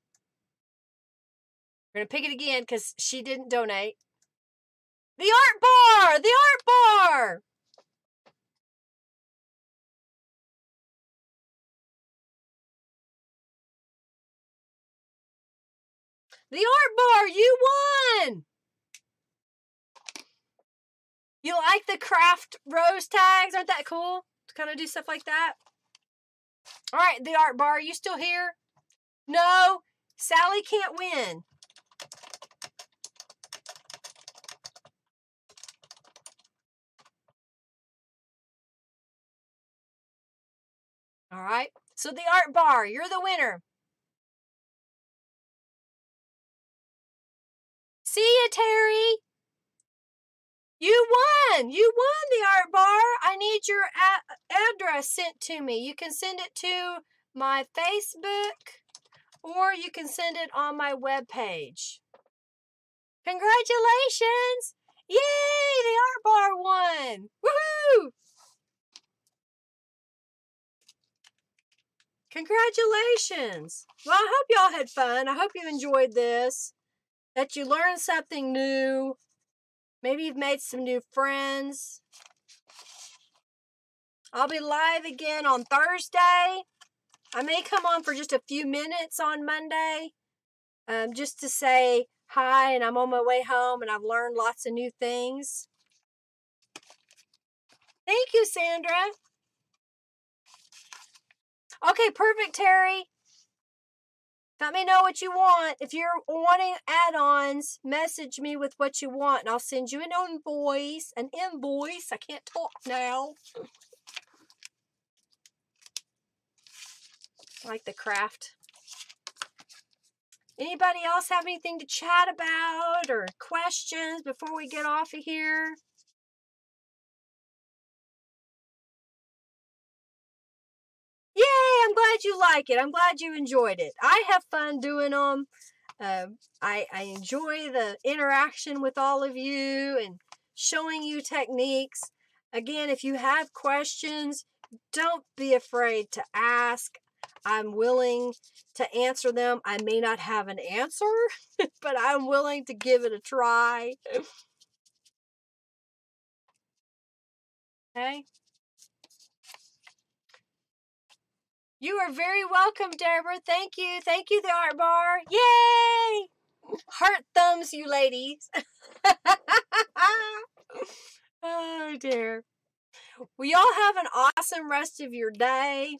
We're going to pick it again because she didn't donate. The art bar! The art bar! The art bar! You won! You like the craft rose tags? Aren't that cool? To kind of do stuff like that. All right, the art bar, are you still here? No, Sally can't win. All right. So the art bar, you're the winner. See ya, Terry. You won. You won the art bar. I need your address sent to me. You can send it to my Facebook or you can send it on my webpage. Congratulations. Yay, the art bar won. Woohoo! Congratulations. Well, I hope y'all had fun. I hope you enjoyed this, that you learned something new. Maybe you've made some new friends. I'll be live again on Thursday. I may come on for just a few minutes on Monday, just to say hi, and I'm on my way home, and I've learned lots of new things. Thank you, Sandra. Okay, perfect, Terry. Let me know what you want. If you're wanting add-ons, message me with what you want, and I'll send you an invoice. An invoice. I can't talk now. I like the craft. Anybody else have anything to chat about or questions before we get off of here? Yay, I'm glad you like it. I'm glad you enjoyed it. I have fun doing them. I enjoy the interaction with all of you and showing you techniques. Again, if you have questions, don't be afraid to ask. I'm willing to answer them. I may not have an answer, but I'm willing to give it a try. Okay? You are very welcome, Deborah. Thank you. Thank you, the art bar. Yay! Heart thumbs, you ladies. Oh, dear. Well, y'all have an awesome rest of your day.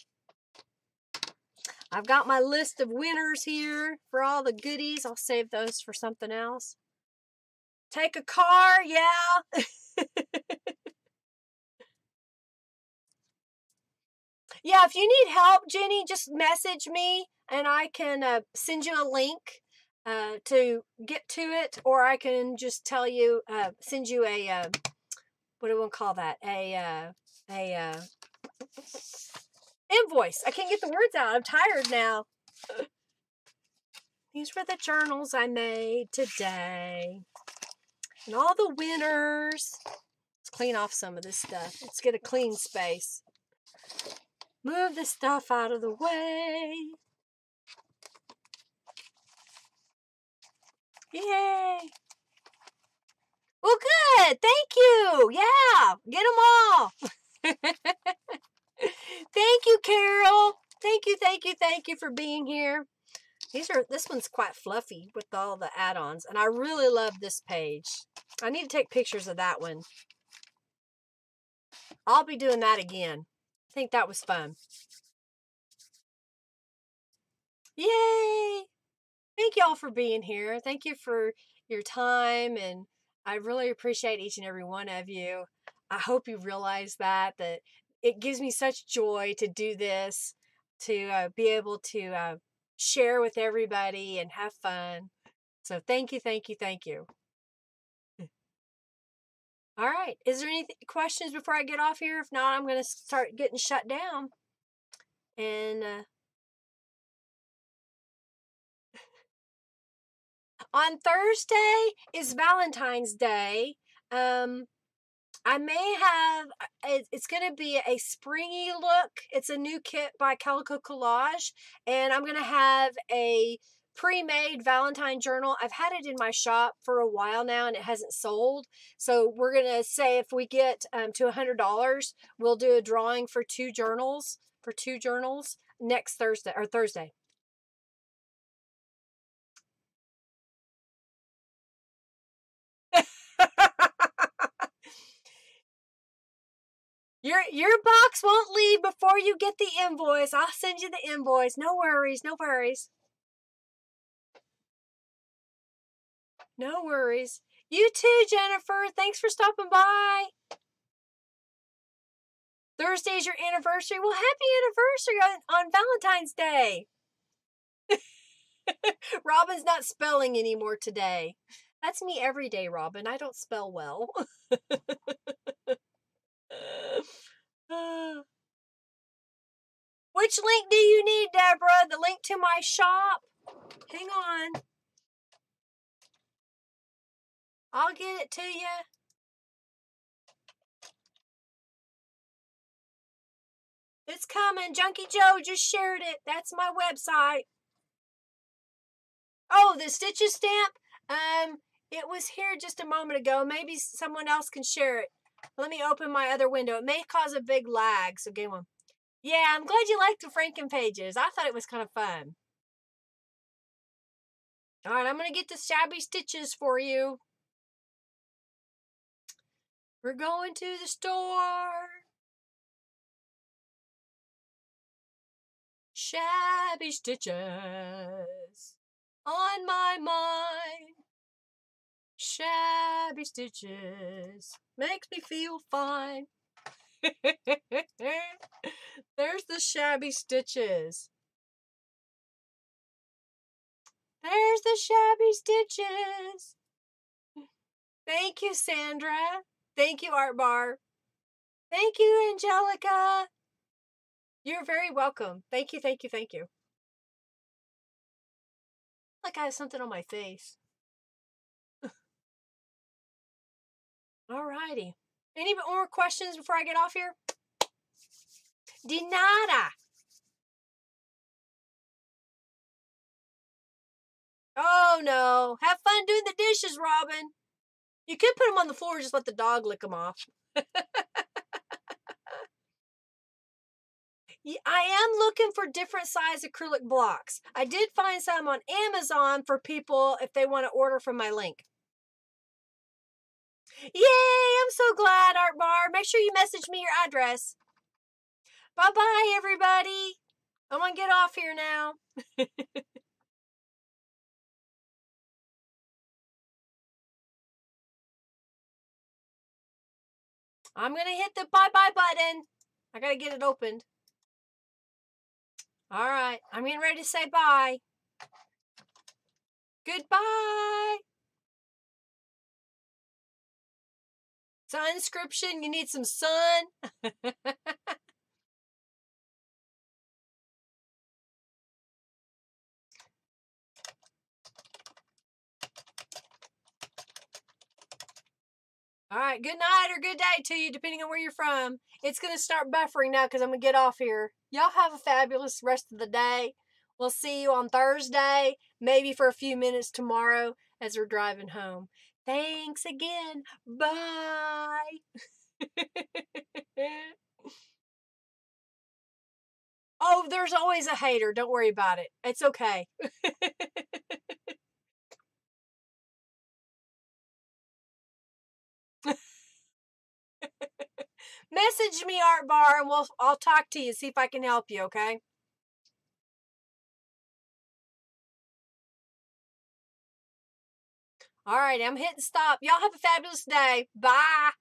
I've got my list of winners here for all the goodies. I'll save those for something else. Take a car, yeah. Yeah, if you need help, Jenny, just message me and I can send you a link to get to it, or I can just tell you, send you a, what do we call that? A invoice. I can't get the words out. I'm tired now. These were the journals I made today. And all the winners. Let's clean off some of this stuff. Let's get a clean space. Move the stuff out of the way. Yay. Well, good. Thank you. Yeah. Get them all. Thank you, Carol. Thank you, thank you, thank you for being here. This one's quite fluffy with all the add-ons, and I really love this page. I need to take pictures of that one. I'll be doing that again. I think that was fun. Yay! Thank y'all for being here. Thank you for your time, and I really appreciate each and every one of you. I hope you realize that it gives me such joy to do this, to be able to share with everybody and have fun. So thank you, thank you, thank you. All right. Is there any questions before I get off here? If not, I'm going to start getting shut down. And on Thursday is Valentine's Day. I may have, it's going to be a springy look. It's a new kit by Calico Collage. And I'm going to have a pre-made Valentine journal. I've had it in my shop for a while now and it hasn't sold. So we're going to say if we get to $100, we'll do a drawing for two journals next Thursday or Thursday. Your box won't leave before you get the invoice. I'll send you the invoice. No worries, no worries. No worries. You too, Jennifer. Thanks for stopping by. Thursday's your anniversary. Well, happy anniversary on Valentine's Day. Robin's not spelling anymore today. That's me every day, Robin. I don't spell well. Which link do you need, Deborah? The link to my shop? Hang on. I'll get it to you. It's coming. Junkie Joe just shared it. That's my website. Oh, the stitches stamp? It was here just a moment ago. Maybe someone else can share it. Let me open my other window. It may cause a big lag, so game on. Yeah, I'm glad you liked the Franken pages. I thought it was kind of fun. All right, I'm going to get the shabby stitches for you. We're going to the store. Shabby stitches on my mind. Shabby stitches makes me feel fine. There's the shabby stitches. There's the shabby stitches. Thank you, Sandra. Thank you, Art Bar. Thank you, Angelica. You're very welcome. Thank you, thank you, thank you. Like I have something on my face. Alrighty. Any more questions before I get off here? De nada. Oh, no. Have fun doing the dishes, Robin. You could put them on the floor and just let the dog lick them off. I am looking for different size acrylic blocks. I did find some on Amazon for people if they want to order from my link. Yay! I'm so glad, Art Bar. Make sure you message me your address. Bye-bye, everybody. I'm going to get off here now. I'm going to hit the bye-bye button. I got to get it opened. All right. I'm getting ready to say bye. Goodbye. Sunscription. You need some sun. All right, good night or good day to you, depending on where you're from. It's going to start buffering now because I'm going to get off here. Y'all have a fabulous rest of the day. We'll see you on Thursday, maybe for a few minutes tomorrow as we're driving home. Thanks again. Bye. Oh, there's always a hater. Don't worry about it. It's okay. Message me, Art Bar, and I'll talk to you, see if I can help you, okay? All right, I'm hitting stop. Y'all have a fabulous day. Bye.